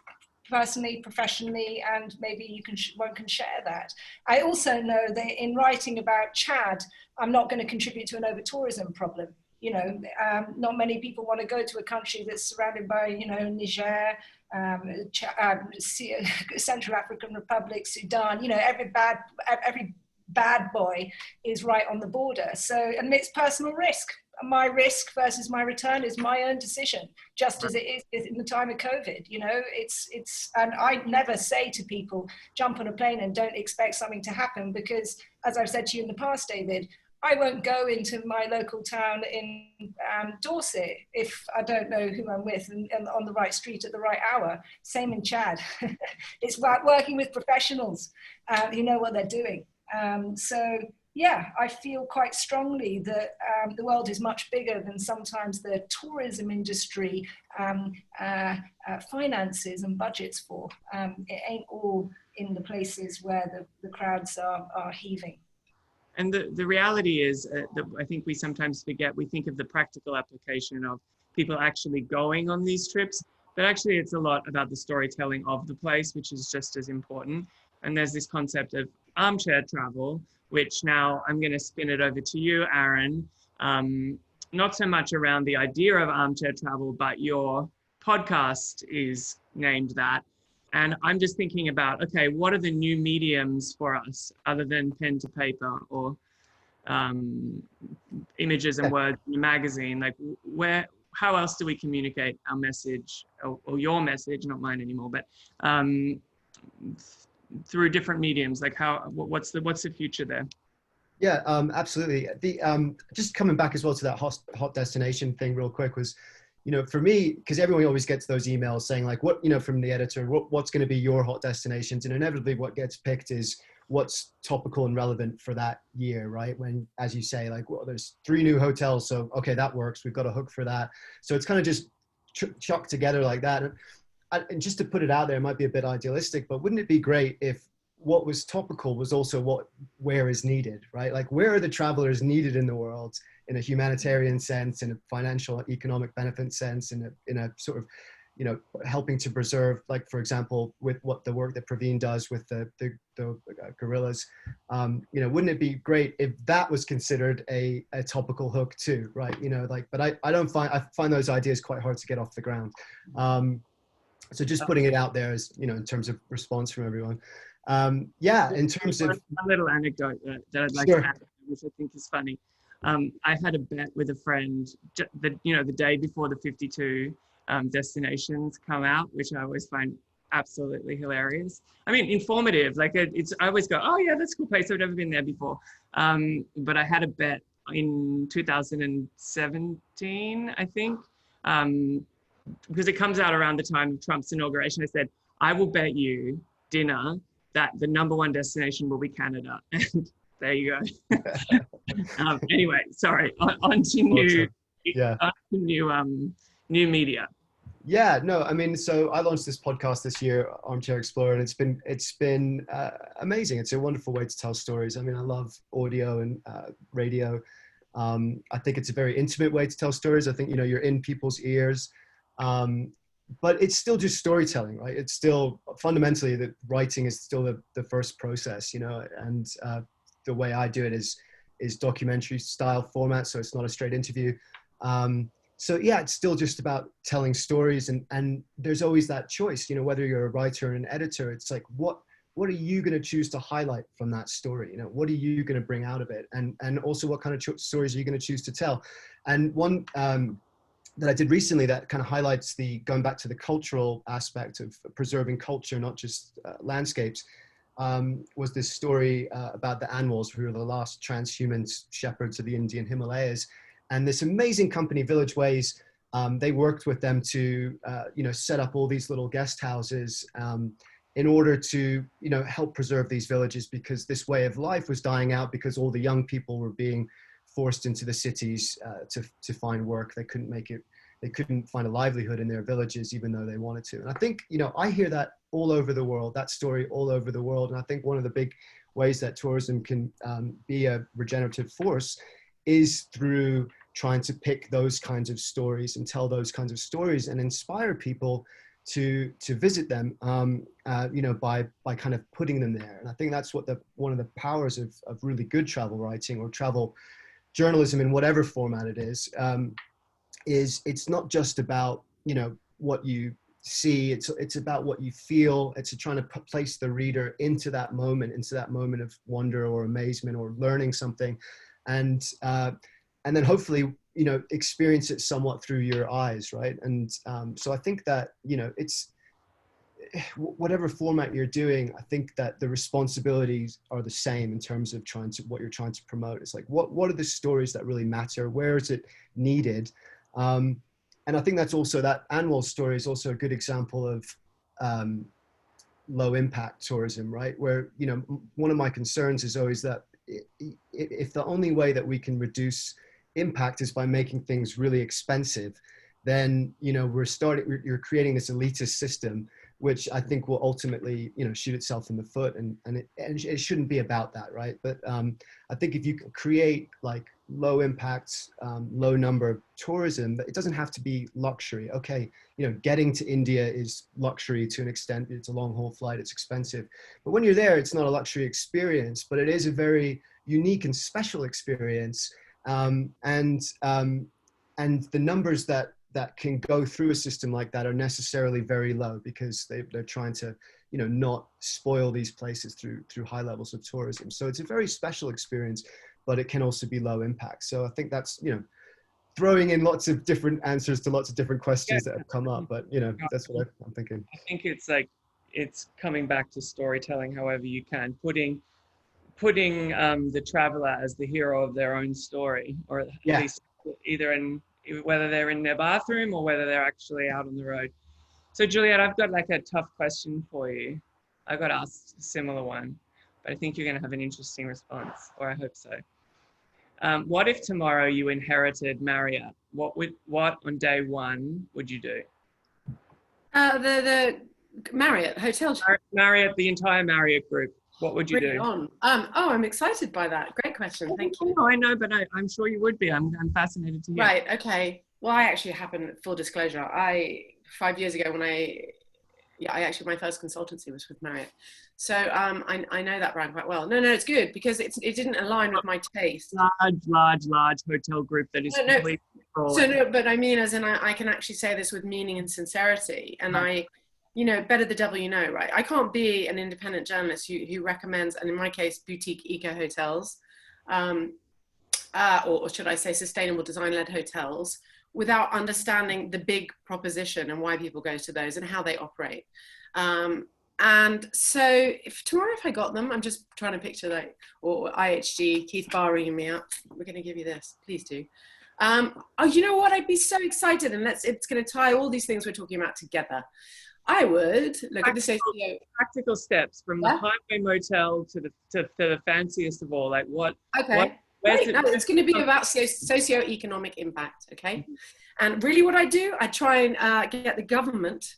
personally, professionally, and maybe one can share that. I also know that in writing about Chad, I'm not going to contribute to an over-tourism problem. You know, not many people want to go to a country that's surrounded by, you know, Niger, Central African Republic, Sudan. You know, every bad boy is right on the border. So, and it's personal risk. My risk versus my return is my own decision, just as it is in the time of COVID. You know, and I never say to people, jump on a plane and don't expect something to happen, because as I've said to you in the past, David, I won't go into my local town in Dorset if I don't know who I'm with and on the right street at the right hour. Same in Chad. It's about working with professionals who know what they're doing. So yeah, I feel quite strongly that the world is much bigger than sometimes the tourism industry finances and budgets for. It ain't all in the places where the crowds are heaving. And the reality is that I think we sometimes forget, we think of the practical application of people actually going on these trips, but actually it's a lot about the storytelling of the place, which is just as important. And there's this concept of armchair travel, which now I'm going to spin it over to you, Aaron. Not so much around the idea of armchair travel, but your podcast is named that. And I'm just thinking about, okay, what are the new mediums for us other than pen to paper or images and words in a magazine? Like how else do we communicate our message or your message, not mine anymore, but through different mediums? Like what's the future there? Yeah, absolutely. Just coming back as well to that hot destination thing real quick was, for me, because everyone always gets those emails saying like, from the editor, what's going to be your hot destinations? And inevitably what gets picked is what's topical and relevant for that year, right? When, as you say, like, well, there's 3 new hotels. So, okay, that works. We've got a hook for that. So it's kind of just chucked together like that. And just to put it out there, it might be a bit idealistic, but wouldn't it be great if what was topical was also where is needed, right? Like, where are the travelers needed in the world in a humanitarian sense, in a financial, economic benefit sense, in a sort of, helping to preserve, like, for example, with the work that Praveen does with the gorillas, wouldn't it be great if that was considered a topical hook too, right? But I find those ideas quite hard to get off the ground. So just putting it out there as, in terms of response from everyone. In terms of a little anecdote that I'd like to add, which I think is funny. I had a bet with a friend the day before the 52 destinations come out, which I always find absolutely hilarious. I mean, informative. Like I always go, oh yeah, that's a cool place. I've never been there before. But I had a bet in 2017, I think, because it comes out around the time of Trump's inauguration. I said, I will bet you dinner that the #1 destination will be Canada. And there you go. Anyway, sorry, on to new media. Yeah, no, I mean, so I launched this podcast this year, Armchair Explorer, and it's been amazing. It's a wonderful way to tell stories. I mean, I love audio and radio. I think it's a very intimate way to tell stories. I think, you're in people's ears. But it's still just storytelling, right? It's still fundamentally that writing is still the first process, and the way I do it is documentary style format. So it's not a straight interview. So yeah, it's still just about telling stories, and there's always that choice, whether you're a writer or an editor, it's like, what are you going to choose to highlight from that story? What are you going to bring out of it? And also what kind of stories are you going to choose to tell? And one, that I did recently that kind of highlights going back to the cultural aspect of preserving culture, not just landscapes, was this story about the Anwals, who are the last transhuman shepherds of the Indian Himalayas. And this amazing company, Village Ways, they worked with them to, set up all these little guest houses in order to, help preserve these villages, because this way of life was dying out because all the young people were being forced into the cities to find work. They couldn't find a livelihood in their villages, even though they wanted to. And I think, I hear that all over the world, that story all over the world. And I think one of the big ways that tourism can be a regenerative force is through trying to pick those kinds of stories and tell those kinds of stories and inspire people to visit them, by kind of putting them there. And I think that's what one of the powers of really good travel writing or travel journalism in whatever format it is it's not just about, what you see, it's about what you feel. It's trying to place the reader into that moment of wonder or amazement or learning something, and then hopefully, experience it somewhat through your eyes, right? And so I think that, it's whatever format you're doing, I think that the responsibilities are the same in terms of what you're trying to promote. It's like, what are the stories that really matter? Where is it needed? And I think that's also, that Anwal story is also a good example of low impact tourism, right? Where, one of my concerns is always that if the only way that we can reduce impact is by making things really expensive, then, you're creating this elitist system, which I think will ultimately, shoot itself in the foot, and it shouldn't be about that, right? But I think if you can create like low impact, low number tourism, but it doesn't have to be luxury. Okay, you know, getting to India is luxury to an extent. It's a long haul flight, it's expensive. But when you're there, it's not a luxury experience, but it is a very unique and special experience. And the numbers that can go through a system like that are necessarily very low because they're trying to, you know, not spoil these places through high levels of tourism. So it's a very special experience, but it can also be low impact. So I think that's, you know, throwing in lots of different answers to lots of different questions that have come up, but you know, that's what I'm thinking. I think it's like, it's coming back to storytelling however you can, putting the traveler as the hero of their own story, or at least either whether they're in their bathroom or whether they're actually out on the road. So Juliet, I've got like a tough question for you. I got asked a similar one, but I think you're going to have an interesting response, or I hope so. What if tomorrow you inherited Marriott? What on day one would you do? The Marriott hotel. Marriott, the entire Marriott group. What would you do? Oh, I'm excited by that. Great question. Thank you. I know, but I'm sure you would be. I'm fascinated to hear. Right. Okay. Well, I actually happen, full disclosure, 5 years ago when my first consultancy was with Marriott. So I know that brand quite well. No, it's good because it didn't align with my taste. Large hotel group that is completely so no, but I mean, as in I can actually say this with meaning and sincerity, and you know, better the devil you know, right? I can't be an independent journalist who recommends, and in my case, boutique eco hotels, or should I say sustainable design-led hotels, without understanding the big proposition and why people go to those and how they operate. And so if I got them, I'm just trying to picture like, or IHG, Keith Barr ringing me up, we're going to give you this, please do. Oh, you know what? I'd be so excited, and it's going to tie all these things we're talking about together. I would look at the practical steps from the highway motel to the fanciest of all. Like what? Okay. It's going to be about socio-economic impact. Okay. And really, what I do, I try and get the government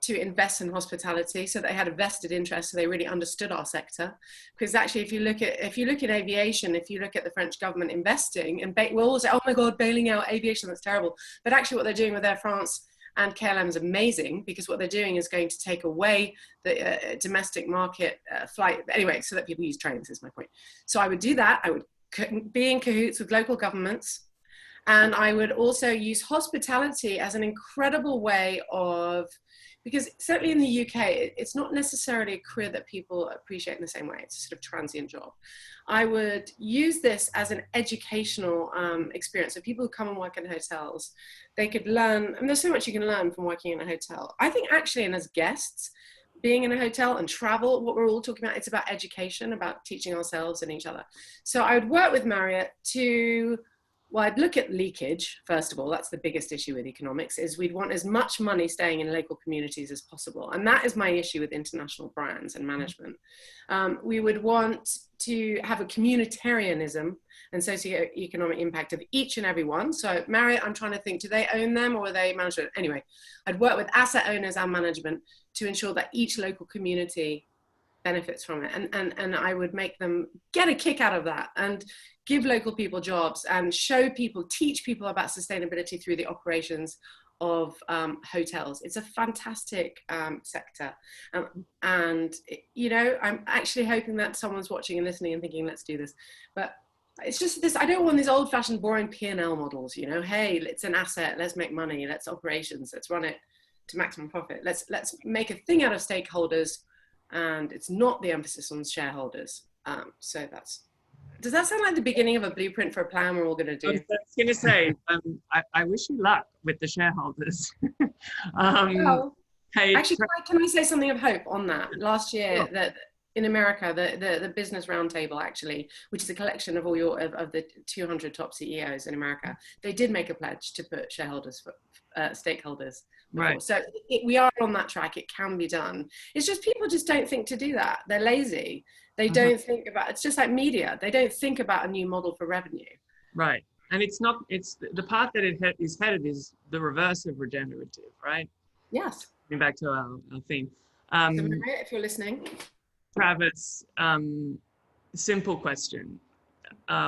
to invest in hospitality, so they had a vested interest, so they really understood our sector. Because actually, if you look at aviation, if you look at the French government investing, and we'll all say, "Oh my God, bailing out aviation, that's terrible." But actually, what they're doing with Air France and KLM is amazing, because what they're doing is going to take away the domestic market flight. Anyway, so that people use trains is my point. So I would do that. I would be in cahoots with local governments. And I would also use hospitality as an incredible way of, because certainly in the UK, it's not necessarily a career that people appreciate in the same way. It's a sort of transient job. I would use this as an educational experience. So people who come and work in hotels, they could learn, and there's so much you can learn from working in a hotel. I think actually, and as guests, being in a hotel and travel, what we're all talking about, it's about education, about teaching ourselves and each other. So I would work with Marriott to, well, I'd look at leakage, first of all. That's the biggest issue with economics, is we'd want as much money staying in local communities as possible. And that is my issue with international brands and management. We would want to have a communitarianism and socio-economic impact of each and every one. So Marriott, I'm trying to think, do they own them or are they management? Anyway, I'd work with asset owners and management to ensure that each local community benefits from it. And I would make them get a kick out of that and give local people jobs and teach people about sustainability through the operations of hotels. It's a fantastic sector. And, you know, I'm actually hoping that someone's watching and listening and thinking, let's do this. But it's just this, I don't want these old fashioned boring P&L models, you know, hey, it's an asset, let's make money, let's operations, let's run it to maximum profit. Let's make a thing out of stakeholders, and it's not the emphasis on shareholders. So does that sound like the beginning of a blueprint for a plan we're all going to do? I was going to say, I wish you luck with the shareholders. Well, hey, actually, can I say something of hope on that? Last year, that in America, the Business Roundtable, actually, which is a collection of all of the 200 top CEOs in America, they did make a pledge to put shareholders for stakeholders before. Right. So we are on that track. It can be done. It's just people just don't think to do that. They're lazy. They don't think about, it's just like media. They don't think about a new model for revenue. Right. And it's the path that it is headed is the reverse of regenerative, right? Yes. Getting back to our theme. So Maria, if you're listening. Travis, simple question.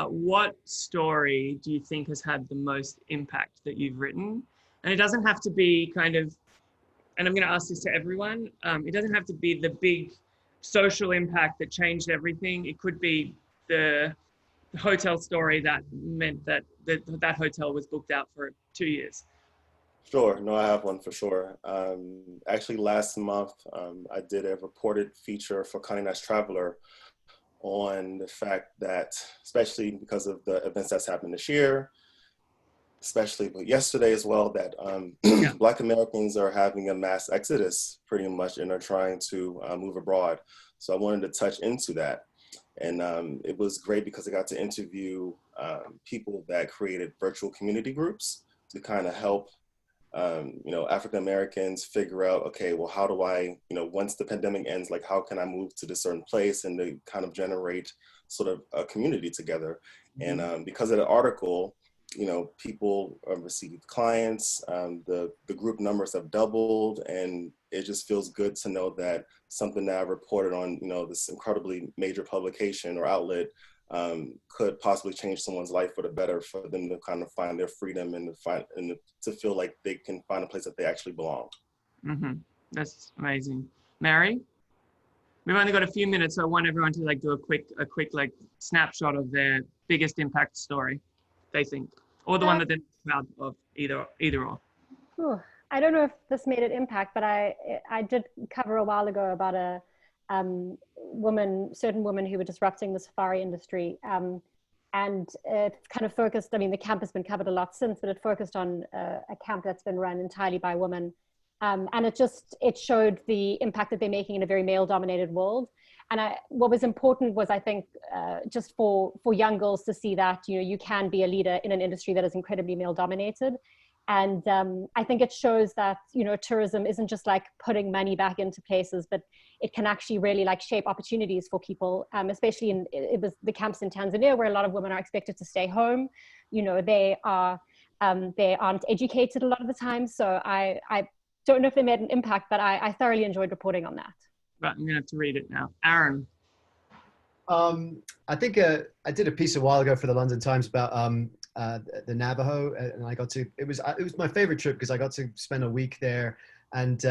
what story do you think has had the most impact that you've written? And it doesn't have to be kind of, and I'm going to ask this to everyone, it doesn't have to be the big social impact that changed everything. It could be the hotel story that meant that that hotel was booked out for 2 years. Sure. No, I have one for sure. Actually, last month, I did a reported feature for Condé Nast Traveler on the fact that, especially because of the events that's happened this year, especially but yesterday as well, that Black Americans are having a mass exodus pretty much and are trying to move abroad. So I wanted to touch into that. And it was great because I got to interview people that created virtual community groups to kind of help African Americans figure out, okay, well, how do I, once the pandemic ends, like, how can I move to this certain place and to kind of generate sort of a community together? Mm-hmm. And because of the article, people received clients, the group numbers have doubled, and it just feels good to know that something that I reported on, this incredibly major publication or outlet could possibly change someone's life for the better, for them to kind of find their freedom and to feel like they can find a place that they actually belong. Mm-hmm. That's amazing. Mary, we've only got a few minutes, so I want everyone to do a quick like snapshot of their biggest impact story they think, or the one that they're proud of, either or. Ooh, I don't know if this made an impact, but I did cover a while ago about a certain women who were disrupting the safari industry. And it kind of focused, the camp has been covered a lot since, but it focused on a camp that's been run entirely by women. And it showed the impact that they're making in a very male dominated world. And what was important was, I think, just for young girls to see that, you can be a leader in an industry that is incredibly male dominated. And I think it shows that, tourism isn't just like putting money back into places, but it can actually really shape opportunities for people, especially it was the camps in Tanzania where a lot of women are expected to stay home. They aren't educated a lot of the time. So I don't know if they made an impact, but I thoroughly enjoyed reporting on that. But I'm going to have to read it now. Aaron. I think I did a piece a while ago for the London Times about the Navajo, and it was my favorite trip because I got to spend a week there, and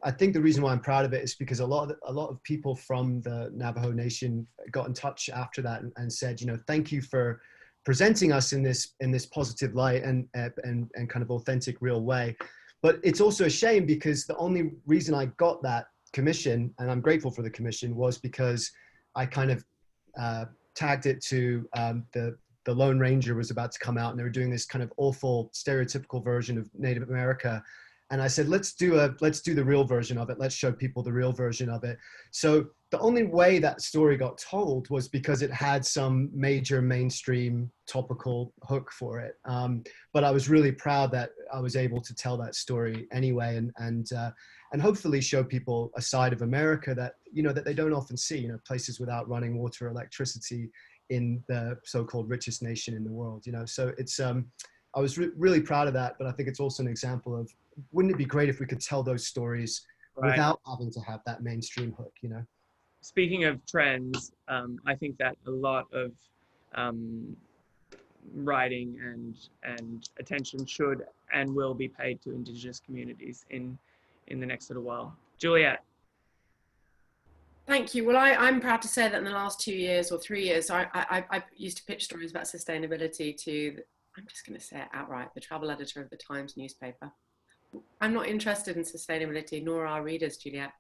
I think the reason why I'm proud of it is because a lot of people from the Navajo Nation got in touch after that and said, thank you for presenting us in this positive light and kind of authentic, real way. But it's also a shame because the only reason I got that commission, and I'm grateful for the commission, was because I kind of tagged it to the Lone Ranger was about to come out, and they were doing this kind of awful stereotypical version of Native America. And I said, let's do the real version of it. Let's show people the real version of it. So the only way that story got told was because it had some major mainstream topical hook for it. But I was really proud that I was able to tell that story anyway, and hopefully show people a side of America that, that they don't often see, places without running water, electricity in the so-called richest nation in the world, So it's, I was really proud of that, but I think it's also an example of, wouldn't it be great if we could tell those stories without having to have that mainstream hook, Speaking of trends, I think that a lot of writing and attention should and will be paid to Indigenous communities in the next little while. Juliet. Thank you. Well, I'm proud to say that in the last 2 years or 3 years, I used to pitch stories about sustainability to, I'm just going to say it outright, the travel editor of the Times newspaper. I'm not interested in sustainability, nor are readers, Juliet.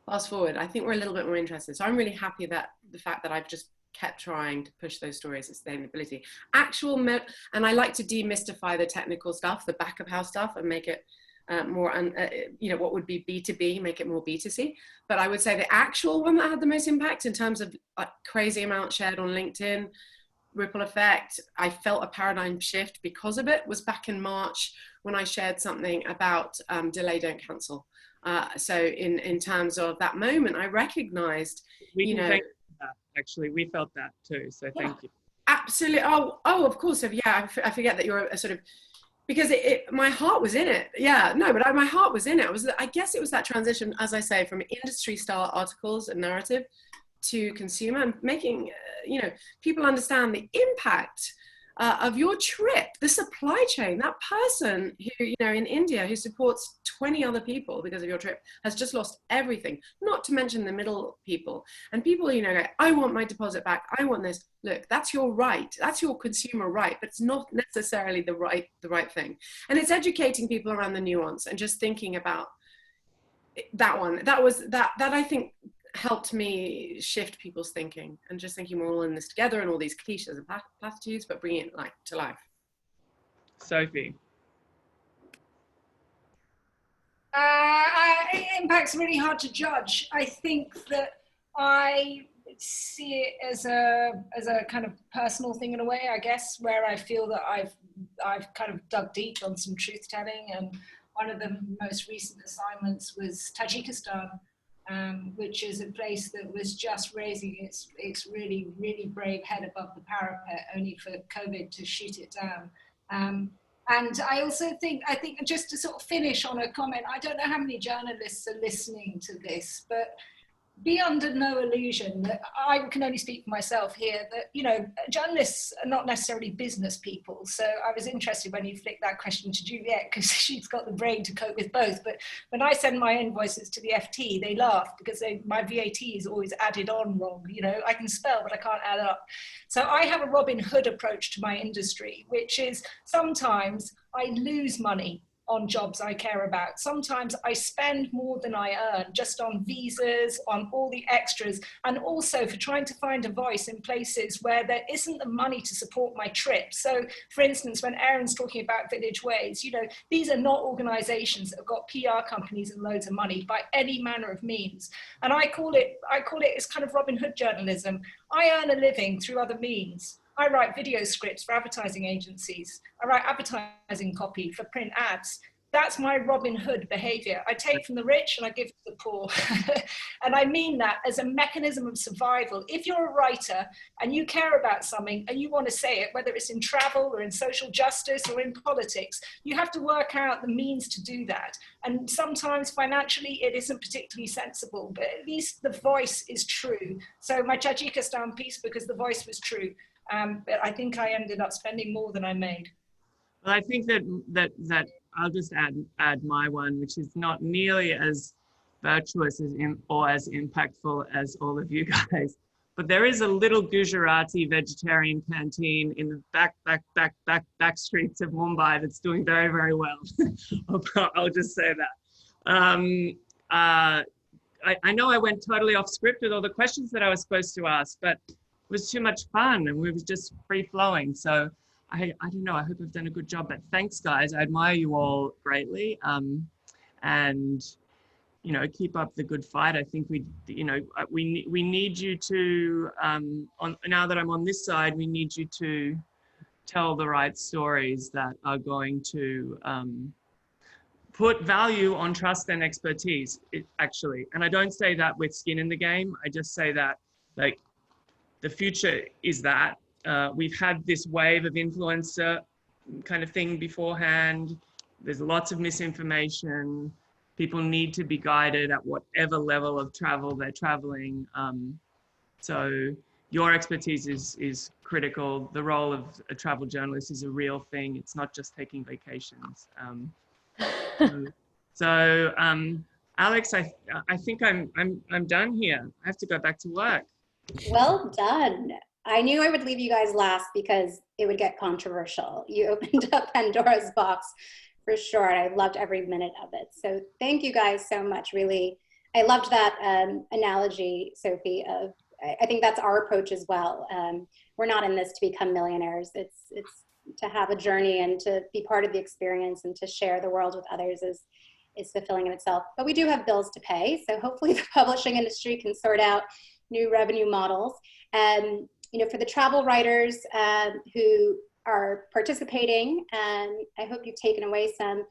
Fast forward, I think we're a little bit more interested. So I'm really happy that the fact that I've just kept trying to push those stories of sustainability. And I like to demystify the technical stuff, the back of house stuff, and make it more, what would be B2B, make it more B2C. But I would say the actual one that had the most impact in terms of a crazy amount shared on LinkedIn, ripple effect, I felt a paradigm shift because of it, was back in March when I shared something about delay, don't cancel. So in terms of that moment, I recognized, we can thank that. Actually, we felt that too. So thank you. Absolutely. Oh, of course. Yeah, I forget that you're a sort of, because my heart was in it. Yeah, no, but my heart was in it. I guess it was that transition, as I say, from industry style articles and narrative to consumer and making, people understand the impact of your trip, the supply chain. That person who, in India who supports 20 other people because of your trip has just lost everything, not to mention the middle people. And people, go, I want my deposit back. I want this. Look, that's your right. That's your consumer right, but it's not necessarily the right thing. And it's educating people around the nuance and just thinking about that one. That I think helped me shift people's thinking and just thinking we're all in this together and all these cliches and platitudes, but bringing it to life. Sophie. Impact's really hard to judge. I think that I see it as a kind of personal thing in a way, I guess, where I feel that I've kind of dug deep on some truth telling, and one of the most recent assignments was Tajikistan, which is a place that was just raising its really, really brave head above the parapet, only for COVID to shoot it down. And I also think just to sort of finish on a comment, I don't know how many journalists are listening to this, but be under no illusion that I can only speak for myself here, that, journalists are not necessarily business people. So I was interested when you flicked that question to Juliet, because she's got the brain to cope with both. But when I send my invoices to the FT, they laugh because my VAT is always added on wrong. I can spell, but I can't add up. So I have a Robin Hood approach to my industry, which is sometimes I lose money on jobs I care about. Sometimes I spend more than I earn just on visas, on all the extras, and also for trying to find a voice in places where there isn't the money to support my trip. So for instance, when Aaron's talking about Village Ways, these are not organizations that have got PR companies and loads of money by any manner of means. And I call it as kind of Robin Hood journalism. I earn a living through other means. I write video scripts for advertising agencies. I write advertising copy for print ads. That's my Robin Hood behavior. I take from the rich and I give to the poor. And I mean that as a mechanism of survival. If you're a writer and you care about something and you want to say it, whether it's in travel or in social justice or in politics, you have to work out the means to do that. And sometimes financially it isn't particularly sensible, but at least the voice is true. So my Tajikistan piece, because the voice was true. But I think I ended up spending more than I made. Well, I think that I'll just add my one, which is not nearly as virtuous or as impactful as all of you guys. But there is a little Gujarati vegetarian canteen in the back streets of Mumbai that's doing very, very well. I'll just say that. I know I went totally off script with all the questions that I was supposed to ask, but it was too much fun and we were just free flowing. So I don't know, I hope I've done a good job, but thanks guys. I admire you all greatly. And, keep up the good fight. I think we need you to, now that I'm on this side, we need you to tell the right stories that are going to put value on trust and expertise, actually. And I don't say that with skin in the game. I just say that, the future is that. We've had this wave of influencer kind of thing beforehand. There's lots of misinformation. People need to be guided at whatever level of travel they're traveling. So your expertise is critical. The role of a travel journalist is a real thing. It's not just taking vacations. Alex, I think I'm done here. I have to go back to work. Well done. I knew I would leave you guys last because it would get controversial. You opened up Pandora's box for sure, and I loved every minute of it. So thank you guys so much, really. I loved that analogy, Sophie, of I think that's our approach as well. We're not in this to become millionaires. It's to have a journey and to be part of the experience and to share the world with others is fulfilling in itself. But we do have bills to pay, so hopefully the publishing industry can sort out new revenue models. For the travel writers who are participating, I hope you've taken away some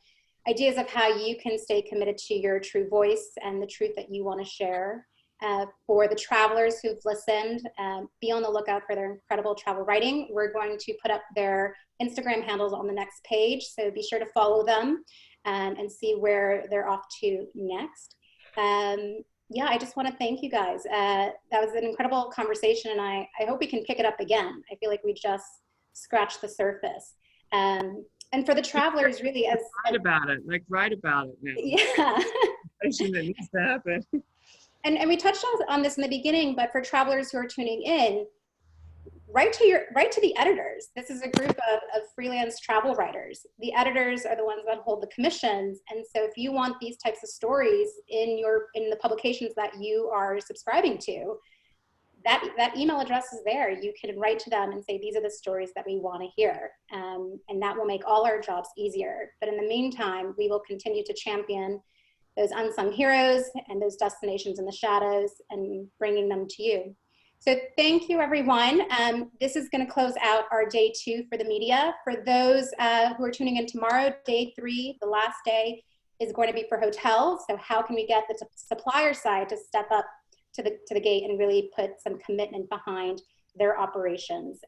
ideas of how you can stay committed to your true voice and the truth that you want to share. For the travelers who've listened, be on the lookout for their incredible travel writing. We're going to put up their Instagram handles on the next page, so be sure to follow them and see where they're off to next. yeah, I just want to thank you guys. That was an incredible conversation, and I hope we can pick it up again. I feel like we just scratched the surface. And for the travelers, really, write about it, write about it now. Yeah. That needs to happen. And we touched on this in the beginning, but for travelers who are tuning in, write to the editors. This is a group of freelance travel writers. The editors are the ones that hold the commissions. And so if you want these types of stories in the publications that you are subscribing to, that email address is there. You can write to them and say, these are the stories that we want to hear. And that will make all our jobs easier. But in the meantime, we will continue to champion those unsung heroes and those destinations in the shadows and bringing them to you. So thank you, everyone. This is going to close out our day 2 for the media. For those who are tuning in tomorrow, day 3, the last day, is going to be for hotels. So how can we get the supplier side to step up to the gate and really put some commitment behind their operations?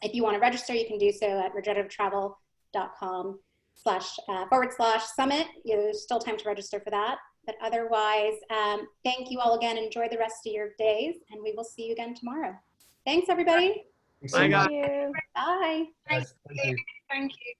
If you want to register, you can do so at regenerativetravel.com//summit. There's still time to register for that. But otherwise, thank you all again. Enjoy the rest of your days, and we will see you again tomorrow. Thanks, everybody. Thanks so much. Bye. Yes, thank you. Thank you.